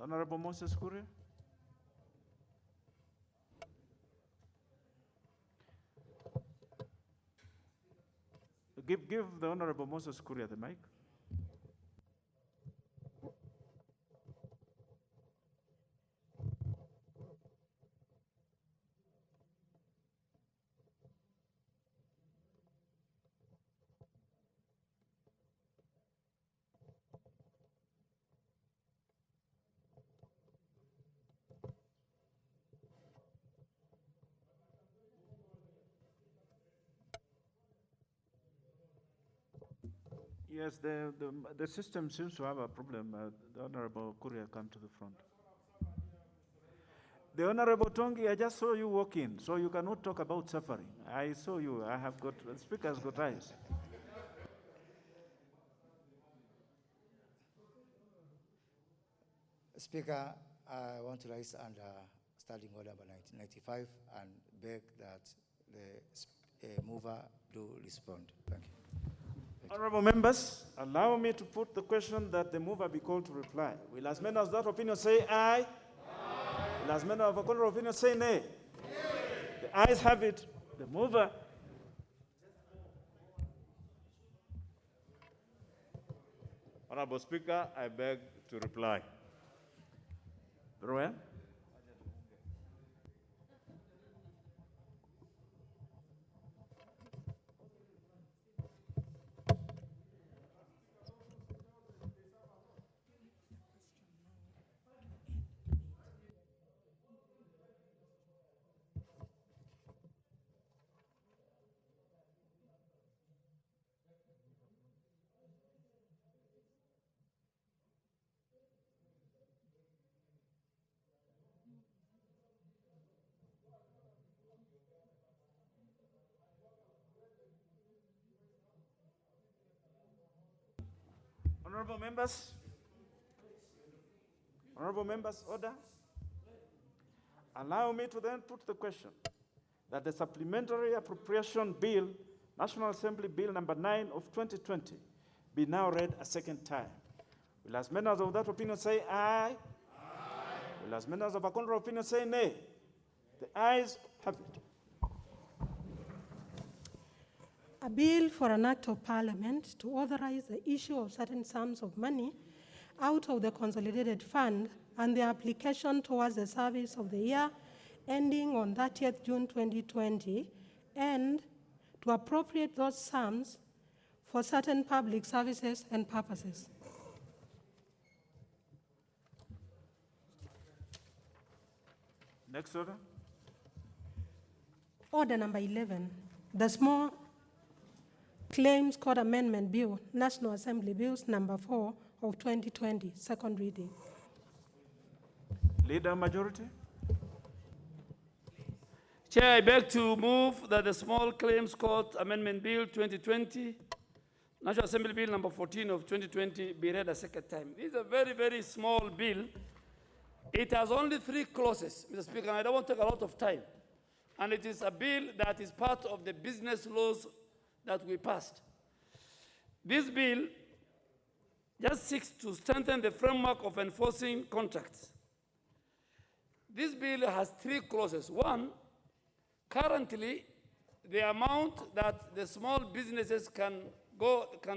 Honorable Moses Kuria. Give the Honorable Moses Kuria the mic. Yes, the system seems to have a problem. The Honorable Kuria, come to the front. The Honorable Tongi, I just saw you walk in, so you cannot talk about suffering. I saw you. I have got, the speaker has got eyes. Speaker, I want to rise under Standing Order number 1995 and beg that the mover do respond. Thank you. Honorable members, allow me to put the question that the mover be called to reply. Will as many as that opinion say aye? Aye. Will as many of a contrary opinion say nay? Nay. The ayes have it. The mover. Honorable Speaker, I beg to reply. Very well. Honorable members, order. allow me to then put the question that the Supplementary Appropriation Bill, National Assembly Bill number 9 of 2020, be now read a second time. Will as members of that opinion say aye? Aye. Will as members of a contrary opinion say nay? The ayes have it. A bill for an act of parliament to authorize the issue of certain sums of money out of the consolidated fund and the application towards the service of the year ending on 30th June 2020, and to appropriate those sums for certain public services and purposes. Next order. Order number 11, the Small Claims Court Amendment Bill, National Assembly Bills number 4 of 2020, second reading. Leader majority. Chair, I beg to move that the Small Claims Court Amendment Bill 2020, National Assembly Bill number 14 of 2020, be read a second time. This is a very, very small bill. It has only 3 clauses, Mr. Speaker, and I don't want to take a lot of time. And it is a bill that is part of the business laws that we passed. This bill just seeks to strengthen the framework of enforcing contracts. This bill has 3 clauses. One, currently, the amount that the small businesses can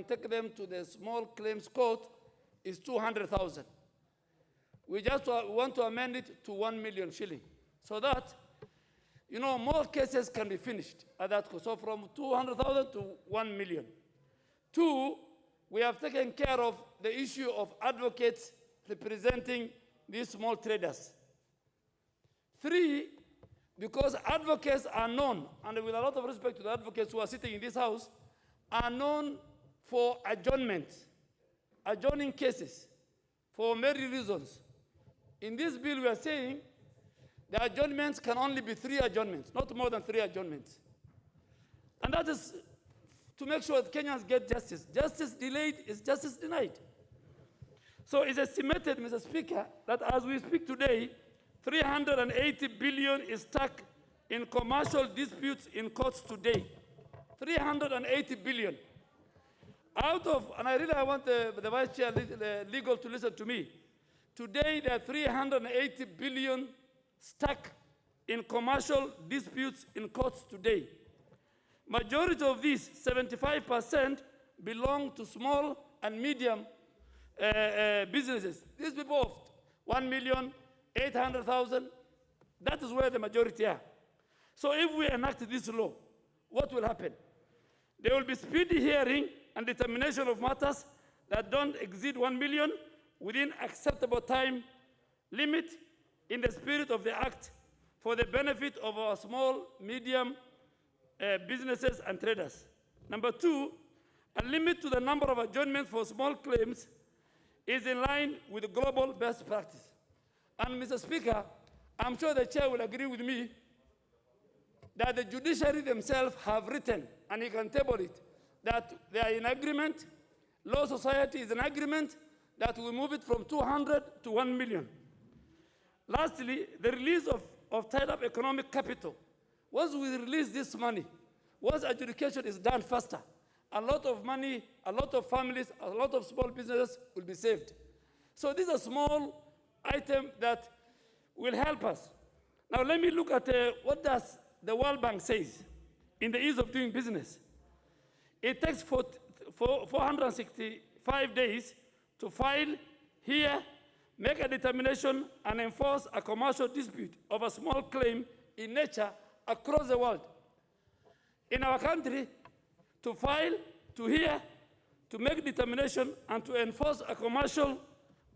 take them to the small claims court is 200,000. We just want to amend it to 1 million shilling, so that, more cases can be finished at that cost. So from 200,000 to 1 million. 2, we have taken care of the issue of advocates representing these small traders. 3, because advocates are known, and with a lot of respect to the advocates who are sitting in this house, are known for adjourning cases for many reasons. In this bill, we are saying the adjournments can only be 3 adjournments, not more than 3 adjournments. And that is to make sure that Kenyans get justice. Justice delayed is justice denied. So it's estimated, Mr. Speaker, that as we speak today, 380 billion is stuck in commercial disputes in courts today. 380 billion. Out of, and I want the Vice Chair legal to listen to me. Today, there are 380 billion stuck in commercial disputes in courts today. Majority of these, 75%, belong to small and medium businesses. These people of 1,800,000, that is where the majority are. So if we enact this law, what will happen? There will be speedy hearing and determination of matters that don't exceed 1 million within acceptable time limit in the spirit of the Act for the benefit of our small, medium businesses and traders. Number 2, a limit to the number of adjournments for small claims is in line with global best practice. And Mr. Speaker, I'm sure the Chair will agree with me that the judiciary themselves have written, and he can table it, that they are in agreement, Law Society is in agreement, that we move it from 200 to 1 million. Lastly, the release of tied-up economic capital. Once we release this money, once adjudication is done faster, a lot of money, a lot of families, a lot of small businesses will be saved. So this is a small item that will help us. Now let me look at what does the World Bank says in the ease of doing business. It takes 465 days to file, hear, make a determination, and enforce a commercial dispute of a small claim in nature across the world. In our country, to file, to hear, to make determination, and to enforce a commercial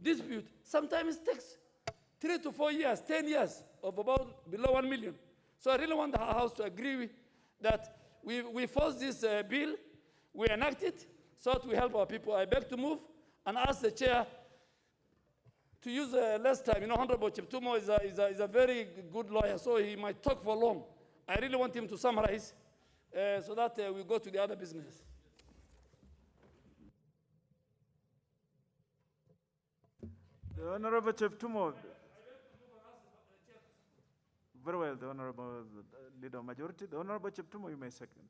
dispute sometimes takes 3 to 4 years, 10 years, of about below 1 million. So I really want the House to agree with that we force this bill, we enact it, so that we help our people. I beg to move and ask the Chair to use less time. Honorable Cheptumo is a very good lawyer, so he might talk for long. I really want him to summarize so that we go to the other business. The Honorable Cheptumo. Very well, the Honorable Leader of Majority. The Honorable Cheptumo, you may second.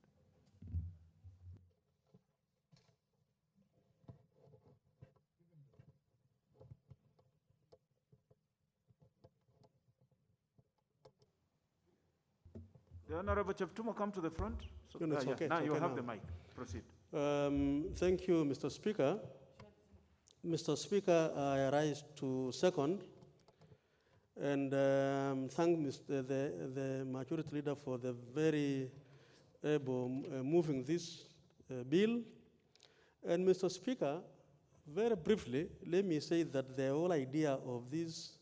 The Honorable Cheptumo, come to the front. So, No, it's okay, now it's you okay have now. the mic. Proceed. Thank you, Mr. Speaker. Mr. Speaker, I rise to second and thank the Majority Leader for the very able moving this bill. And Mr. Speaker, very briefly, let me say that the whole idea of these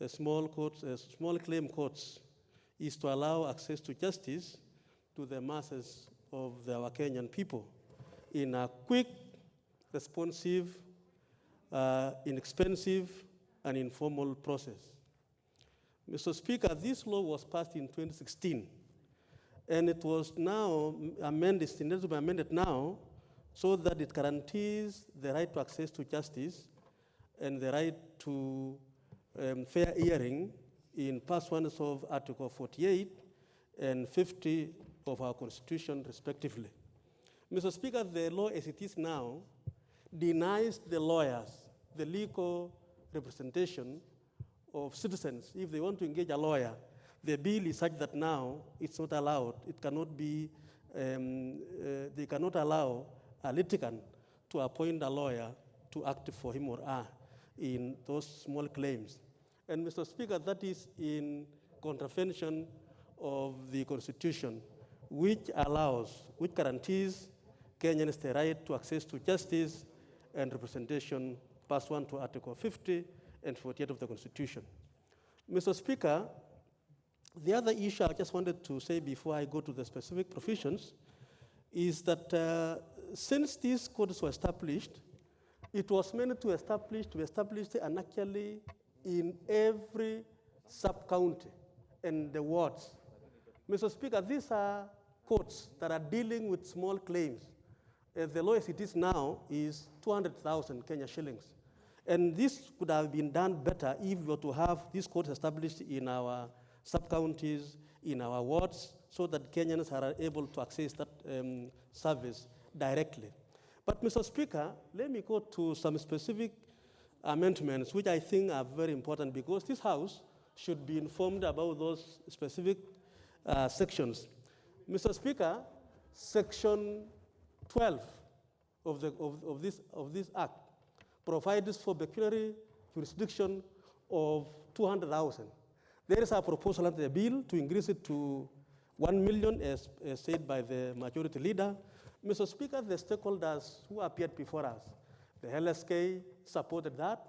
small courts, small claim courts, is to allow access to justice to the masses of our Kenyan people in a quick, responsive, inexpensive, and informal process. Mr. Speaker, this law was passed in 2016, and it was now amended, it needs to be amended now, so that it guarantees the right to access to justice and the right to fair hearing in Part 1 of Article 48 and 50 of our Constitution, respectively. Mr. Speaker, the law as it is now denies the lawyers the legal representation of citizens. If they want to engage a lawyer, the bill is such that now it's not allowed. It cannot be, they cannot allow a litigant to appoint a lawyer to act for him or her in those small claims. And Mr. Speaker, that is in contravention of the Constitution, which guarantees Kenyans the right to access to justice and representation, Part 1 to Article 50 and 48 of the Constitution. Mr. Speaker, the other issue I just wanted to say before I go to the specific provisions is that since these courts were established, it was meant to establish and actually in every sub-county and the wards. Mr. Speaker, these are courts that are dealing with small claims. The lowest it is now is 200,000 Kenya shillings. And this could have been done better if we were to have these courts established in our sub-counties, in our wards, so that Kenyans are able to access that service directly. But Mr. Speaker, let me go to some specific amendments which I think are very important because this House should be informed about those specific sections. Mr. Speaker, Section 12 of this Act provides for pecuniary jurisdiction of 200,000. There is a proposal under the bill to increase it to 1 million, as said by the Majority Leader. Mr. Speaker, the stakeholders who appeared before us, the LSK supported that,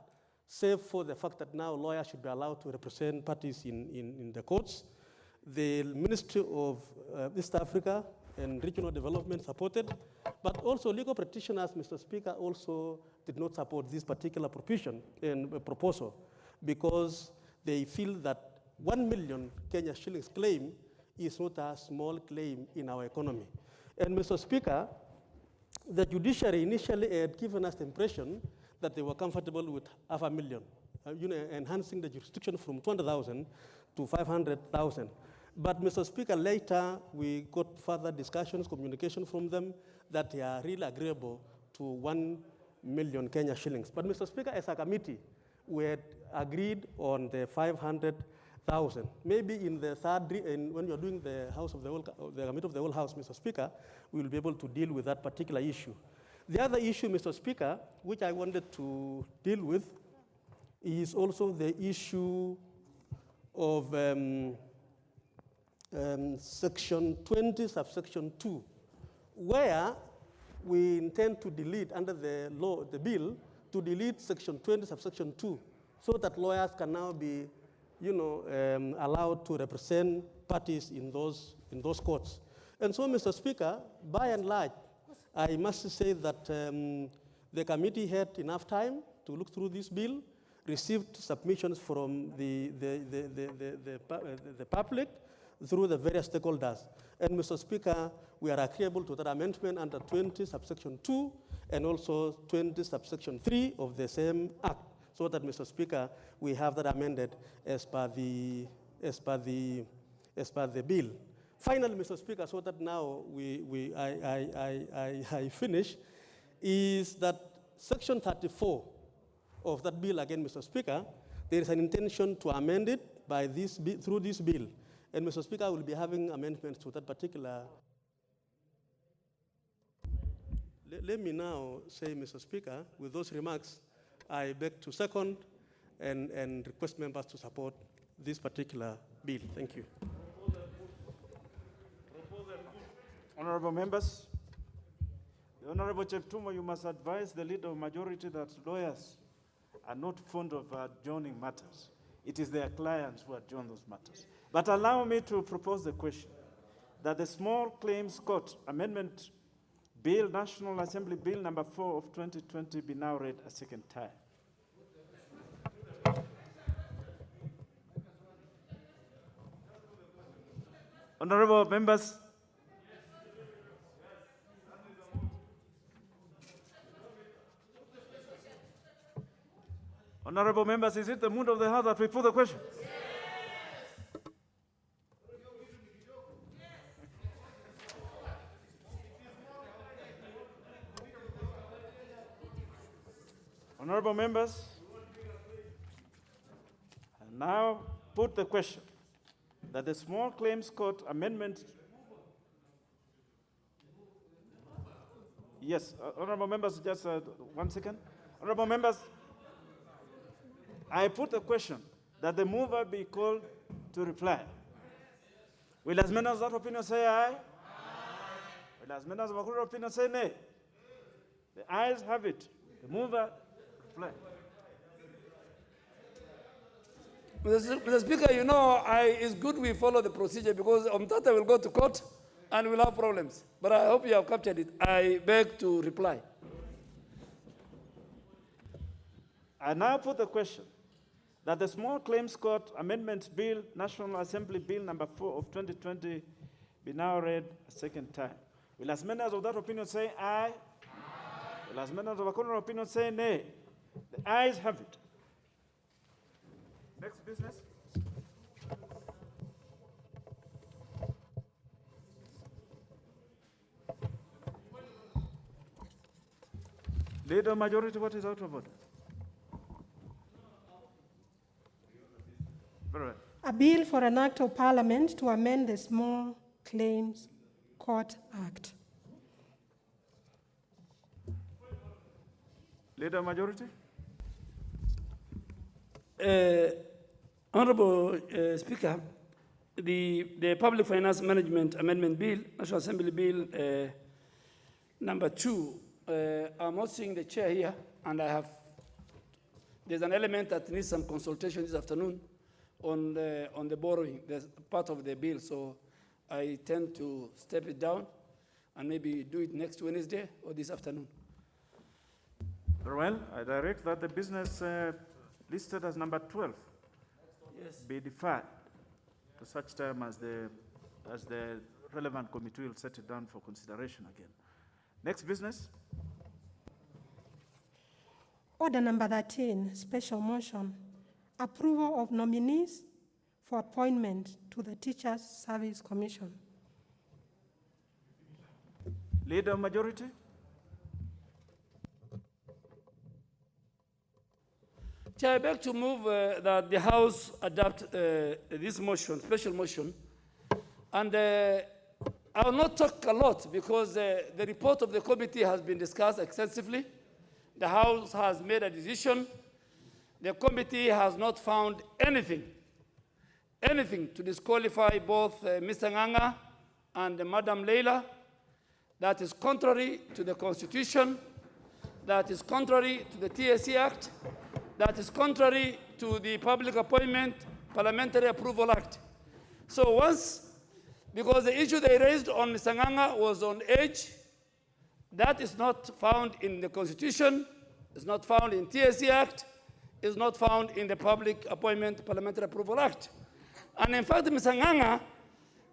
save for the fact that now lawyers should be allowed to represent parties in the courts. The Ministry of East Africa and Regional Development supported, but also legal practitioners, Mr. Speaker, also did not support this particular provision and proposal because they feel that 1 million Kenya shillings claim is not a small claim in our economy. And Mr. Speaker, the judiciary initially had given us the impression that they were comfortable with 500,000, enhancing the jurisdiction from 200,000 to 500,000. But Mr. Speaker, later we got further discussions, communication from them that they are really agreeable to 1 million Kenya shillings. But Mr. Speaker, as a committee, we had agreed on the 500,000. Maybe in the third, when you're doing the committee of the whole House, Mr. Speaker, we will be able to deal with that particular issue. The other issue, Mr. Speaker, which I wanted to deal with is also the issue of Section 20, subsection 2, where we intend to delete under the law, the bill, to delete Section 20, subsection 2, so that lawyers can now be, allowed to represent parties in those courts. And so, Mr. Speaker, by and large, I must say that the committee had enough time to look through this bill, received submissions from the public through the various stakeholders. And Mr. Speaker, we are agreeable to that amendment under 20 subsection 2 and also 20 subsection 3 of the same act, so that, Mr. Speaker, we have that amended as per the as per the bill. Finally, Mr. Speaker, so that now I finish, is that Section 34 of that bill, again, Mr. Speaker, there is an intention to amend it by through this bill. And Mr. Speaker, I will be having amendments to that particular. Let me now say, Mr. Speaker, with those remarks, I beg to second and request members to support this particular bill. Thank you. Honorable members, the Honorable Cheptumo, you must advise the leader of majority that lawyers are not fond of adjourning matters. It is their clients who adjourn those matters. But allow me to propose the question that the Small Claims Court Amendment Bill, National Assembly Bill number 4 of 2020 be now read a second time. Honorable members, honorable members, is it the mood of the House that we put the question? Honorable members, I now put the question that the Small Claims Court Amendment. Yes, honorable members, just 1 second. Honorable members, I put the question that the mover be called to reply. Will as many as that opinion say aye? Will as many as that opinion say nay? The ayes have it. The mover reply. Mr. Speaker, you know, it's good we follow the procedure because Omtata will go to court and we'll have problems. But I hope you have captured it. I beg to reply. I now put the question that the Small Claims Court Amendments Bill, National Assembly Bill number 4 of 2020 be now read a second time. Will as many as of that opinion say aye? Will as many as of a contrary opinion say nay? The ayes have it. Next business. Leader majority, what is out of order? Very well. A bill for an act of parliament to amend the Small Claims Court Act. Leader majority. Honorable Speaker, the Public Finance Management Amendment Bill, National Assembly Bill number 2, I'm not seeing the chair here, and there's an element that needs some consultation this afternoon on the borrowing. There's part of the bill, so I tend to step it down and maybe do it next Wednesday or this afternoon. Very well, I direct that the business listed as number 12 be deferred to such time as the relevant committee will set it down for consideration again. Next business. Order number 13, special motion, approval of nominees for appointment to the Teachers Service Commission. Leader majority. Chair, I beg to move that the House adopt this motion, special motion. And I will not talk a lot because the report of the committee has been discussed extensively. The House has made a decision. The committee has not found anything to disqualify both Mr. Nganga and Madam Leila. That is contrary to the Constitution. That is contrary to the TSC Act. That is contrary to the Public Appointment Parliamentary Approval Act. So because the issue they raised on Mr. Nganga was on age, that is not found in the Constitution, is not found in TSC Act, is not found in the Public Appointment Parliamentary Approval Act. And in fact, Mr. Nganga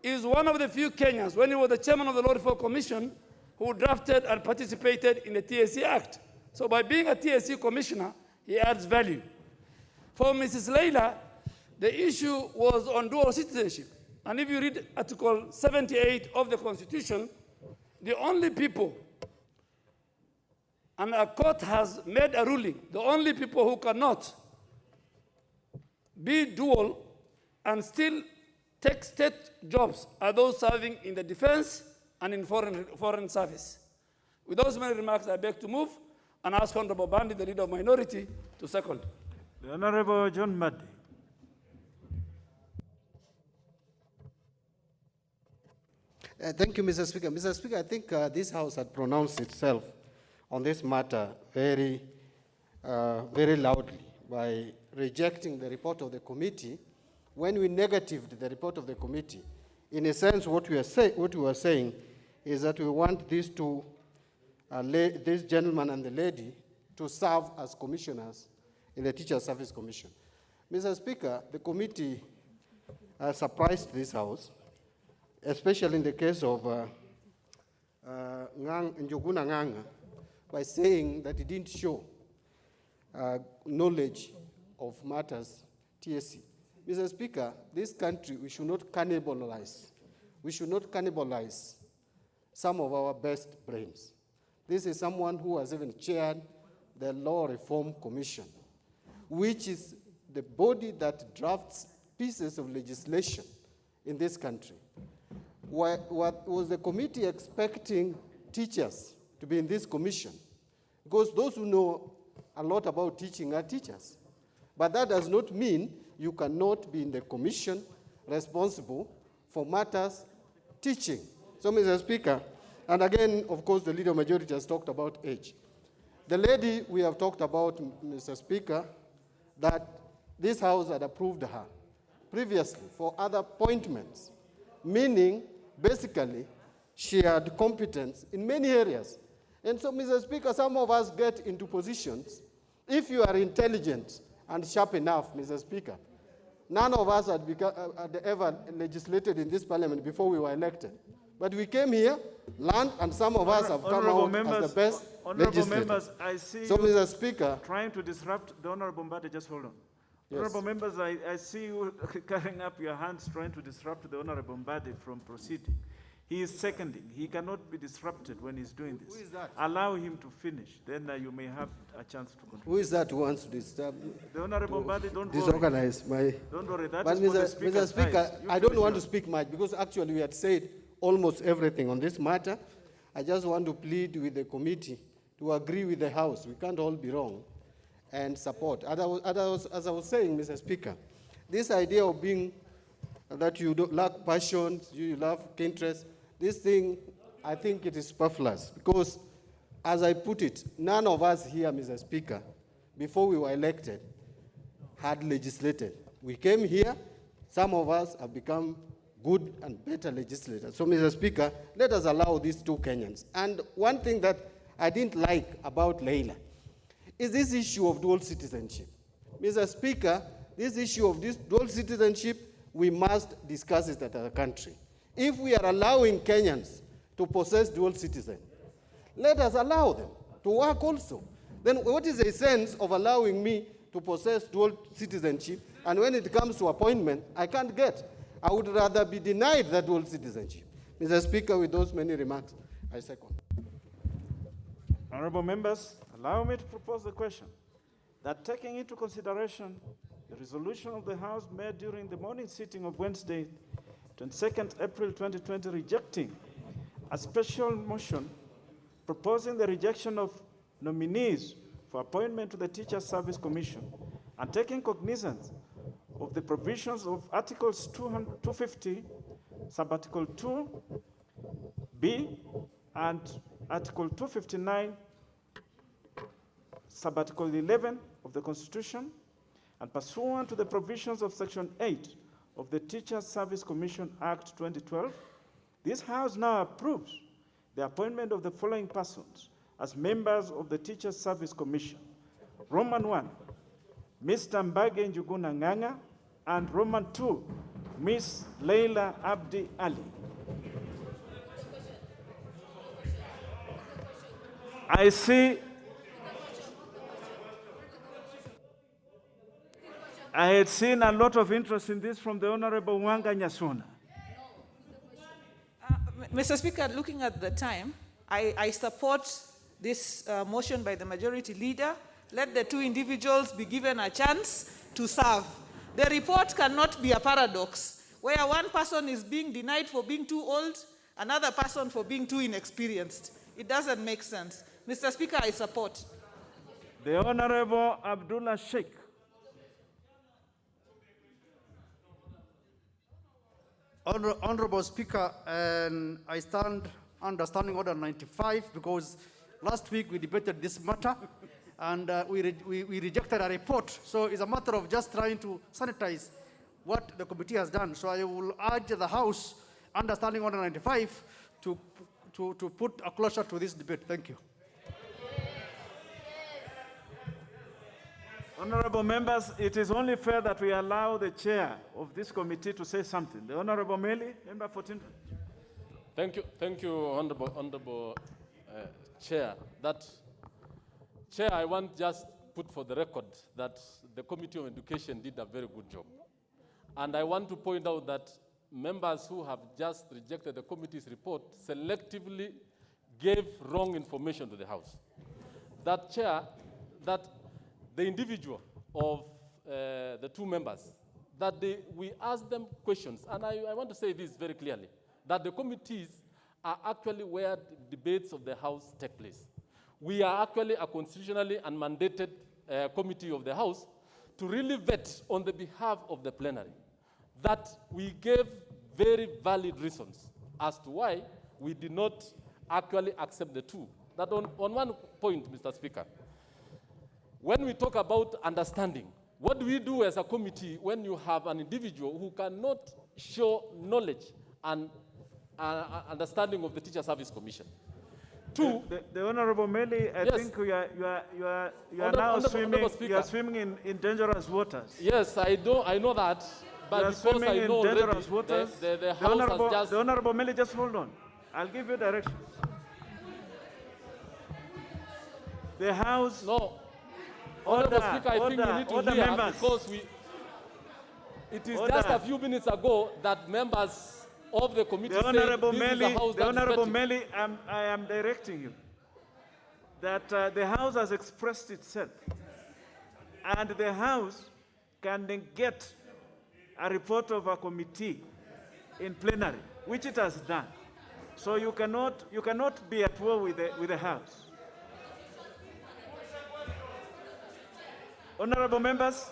is one of the few Kenyans, when he was the chairman of the Law Reform Commission, who drafted and participated in the TSC Act. So by being a TSC commissioner, he adds value. For Mrs. Leila, The issue was on dual citizenship. And if you read Article 78 of the Constitution, the only people, and a court has made a ruling, the only people who cannot be dual and still take state jobs are those serving in the defense and in foreign service. With those many remarks, I beg to move and ask Honorable Bandi, the leader of minority, to second. The Honorable John Maddy. Thank you, Mr. Speaker. Mr. Speaker, I think this House had pronounced itself on this matter very loudly by rejecting the report of the committee. When we negatived the report of the committee, in a sense, what we were saying is that we want these two, this gentleman and the lady, to serve as commissioners in the Teacher Service Commission. Mr. Speaker, the committee surprised this House, especially in the case of Njuguna Nganga, by saying that he didn't show knowledge of matters TSC. Mr. Speaker, this country, we should not cannibalize. We should not cannibalize some of our best brains. This is someone who has even chaired the Law Reform Commission, which is the body that drafts pieces of legislation in this country. What was the committee expecting teachers to be in this commission? Because those who know a lot about teaching are teachers. But that does not mean you cannot be in the commission responsible for matters teaching. So, Mr. Speaker, and again, of course, the leader majority has talked about age. The lady we have talked about, Mr. Speaker, that this House had approved her previously for other appointments, meaning basically she had competence in many areas. And so, Mr. Speaker, some of us get into positions. If you are intelligent and sharp enough, Mr. Speaker, none of us had ever legislated in this parliament before we were elected. But we came here, learned, and some of us have come out as the best Honorable members, I see so, you Mr. Speaker, trying to disrupt the Honorable Mbadi. Just hold on. Yes. Honorable members, I see you carrying up your hands trying to disrupt the Honorable Mbadi from proceeding. He is seconding. He cannot be disrupted when he's doing this. Who is that? Allow him to finish. Then you may have a chance to control. Who is that who wants to disturb? The Honorable Mbadi, don't disorganize worry. my. Don't worry. That but is for the Mr. Speaker, I don't want to yours. speak much because actually we had said almost everything on this matter. I just want to plead with the committee to agree with the House. We can't all be wrong and support. As I was saying, Mr. Speaker, this idea of being that you don't lack passion, you lack interest, this thing, I think it is superfluous because, as I put it, none of us here, Mr. Speaker, before we were elected, had legislated. We came here, some of us have become good and better legislators. So, Mr. Speaker, let us allow these two Kenyans. And one thing that I didn't like about Leila is this issue of dual citizenship. Mr. Speaker, this issue of this dual citizenship, we must discuss it as a country. If we are allowing Kenyans to possess dual citizenship, let us allow them to work also. Then what is the sense of allowing me to possess dual citizenship, and when it comes to appointment, I can't get? I would rather be denied that dual citizenship. Mr. Speaker, with those many remarks, I second. Honorable members, allow me to propose the question that taking into consideration the resolution of the House made during the morning sitting of Wednesday, 22nd April 2020, rejecting a special motion proposing the rejection of nominees for appointment to the Teacher Service Commission and taking cognizance of the provisions of Articles 250, Subarticle 2B, and Article 259, Subarticle 11 of the Constitution, and pursuant to the provisions of Section 8 of the Teacher Service Commission Act 2012, this House now approves the appointment of the following persons as members of the Teacher Service Commission. Roman 1, Mr. Mbage Njuguna Nganga, and Roman 2, Ms. Leila Abdi Ali. I see I had seen a lot of interest in this from the Honorable Wanga Nyasuna. Mr. Speaker, looking at the time, I support this motion by the majority leader. Let the two individuals be given a chance to serve. The report cannot be a paradox, where one person is being denied for being too old, another person for being too inexperienced. It doesn't make sense. Mr. Speaker, I support. The Honorable Abdullah Sheikh. Honorable Speaker, and I stand under Standing Order 95 because last week we debated this matter and we rejected a report. So it's a matter of just trying to sanitize what the committee has done. So I will urge the House under Standing Order 95 to put a closure to this debate. Thank you. Honorable members, it is only fair that we allow the chair of this committee to say something. The Honorable Meli, member 14. Thank you, Honorable Chair. Chair, I want just put for the record that the Committee on Education did a very good job. And I want to point out that members who have just rejected the committee's report selectively gave wrong information to the House. That, Chair, that the individual of the two members, that we asked them questions, and I want to say this very clearly, that the committees are actually where debates of the House take place. We are actually a constitutionally and mandated committee of the House to really vet on the behalf of the plenary, that we gave very valid reasons as to why we did not actually accept the two. That on one point, Mr. Speaker, when we talk about understanding, what do we do as a committee when you have an individual who cannot show knowledge and understanding of the Teacher Service Commission? Two, the Honorable Meli, I think you are now swimming in dangerous waters. Yes, I know that, but you are because swimming I know in dangerous already, waters. the House has just... The Honorable Meli, just hold on. I'll give you directions. The House... No. Honorable Speaker, I think we need to hear members. Because it is just a few minutes ago that members of the committee the Honorable said Meli, this is a house the that Honorable is Meli, I am directing you that the House has expressed itself, and the House can then get a report of a committee in plenary, which it has done. So you cannot be at war with the House. Honorable members,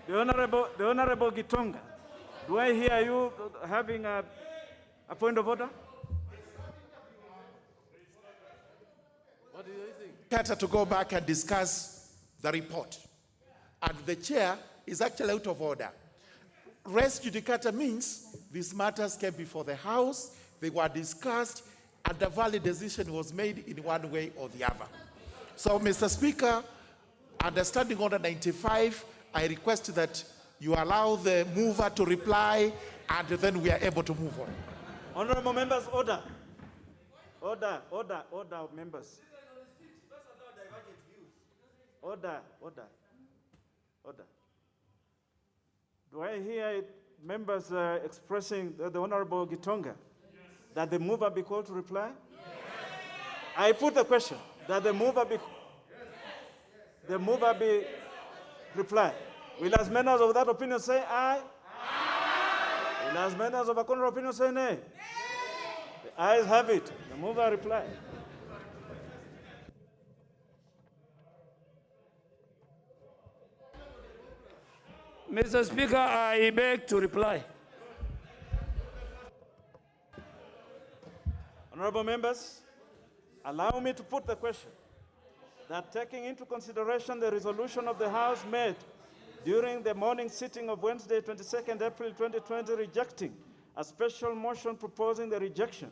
the Honorable Gitonga, do I hear you having a point of order? What do you think? Carter to go back and discuss the report. And the chair is actually out of order. Res judicata means these matters came before the House, they were discussed, and a valid decision was made in one way or the other. So, Mr. Speaker, under Standing Order 95, I request that you allow the mover to reply, and then we are able to move on. Honorable members, order. Order, members. Order. Do I hear members expressing the Honorable Gitonga? That the mover be called to reply? Yes. I put the question, that the mover be reply. Will as many of that opinion say aye? Aye. Will as many of a contrary opinion say nay? Nay. The ayes have it. The mover reply. Mr. Speaker, I beg to reply. Honorable members, allow me to put the question that taking into consideration the resolution of the House made during the morning sitting of Wednesday, 22nd April 2020, rejecting a special motion proposing the rejection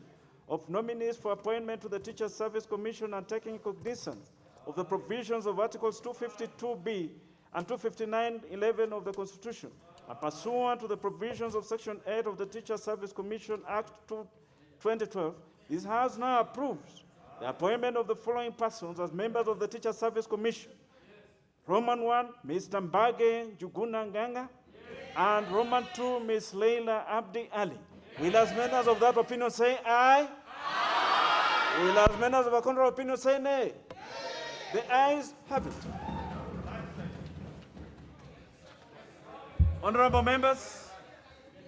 of nominees for appointment to the Teacher Service Commission and taking cognizance of the provisions of Articles 252B and 259(11) of the Constitution, and pursuant to the provisions of Section 8 of the Teacher Service Commission Act 2012, this House now approves the appointment of the following persons as members of the Teacher Service Commission. Roman 1, Mr. Mbage Njuguna Nganga, and Roman 2, Ms. Leila Abdi Ali. Will as members of that opinion say aye? Aye. Will as members of a contrary opinion say nay? The ayes have it. Honorable members,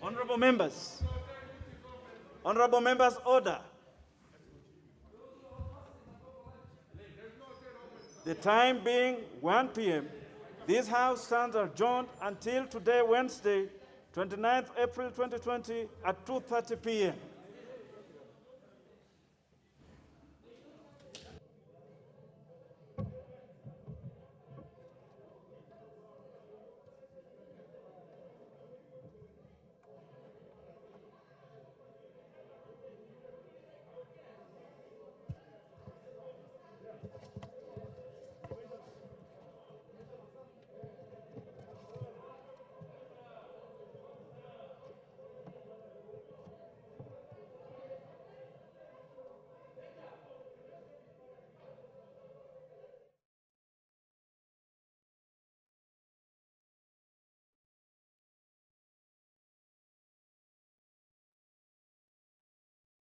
honorable members, honorable members, order. The time being 1 p.m., this House stands adjourned until today, Wednesday, 29th April 2020 at 2:30 p.m.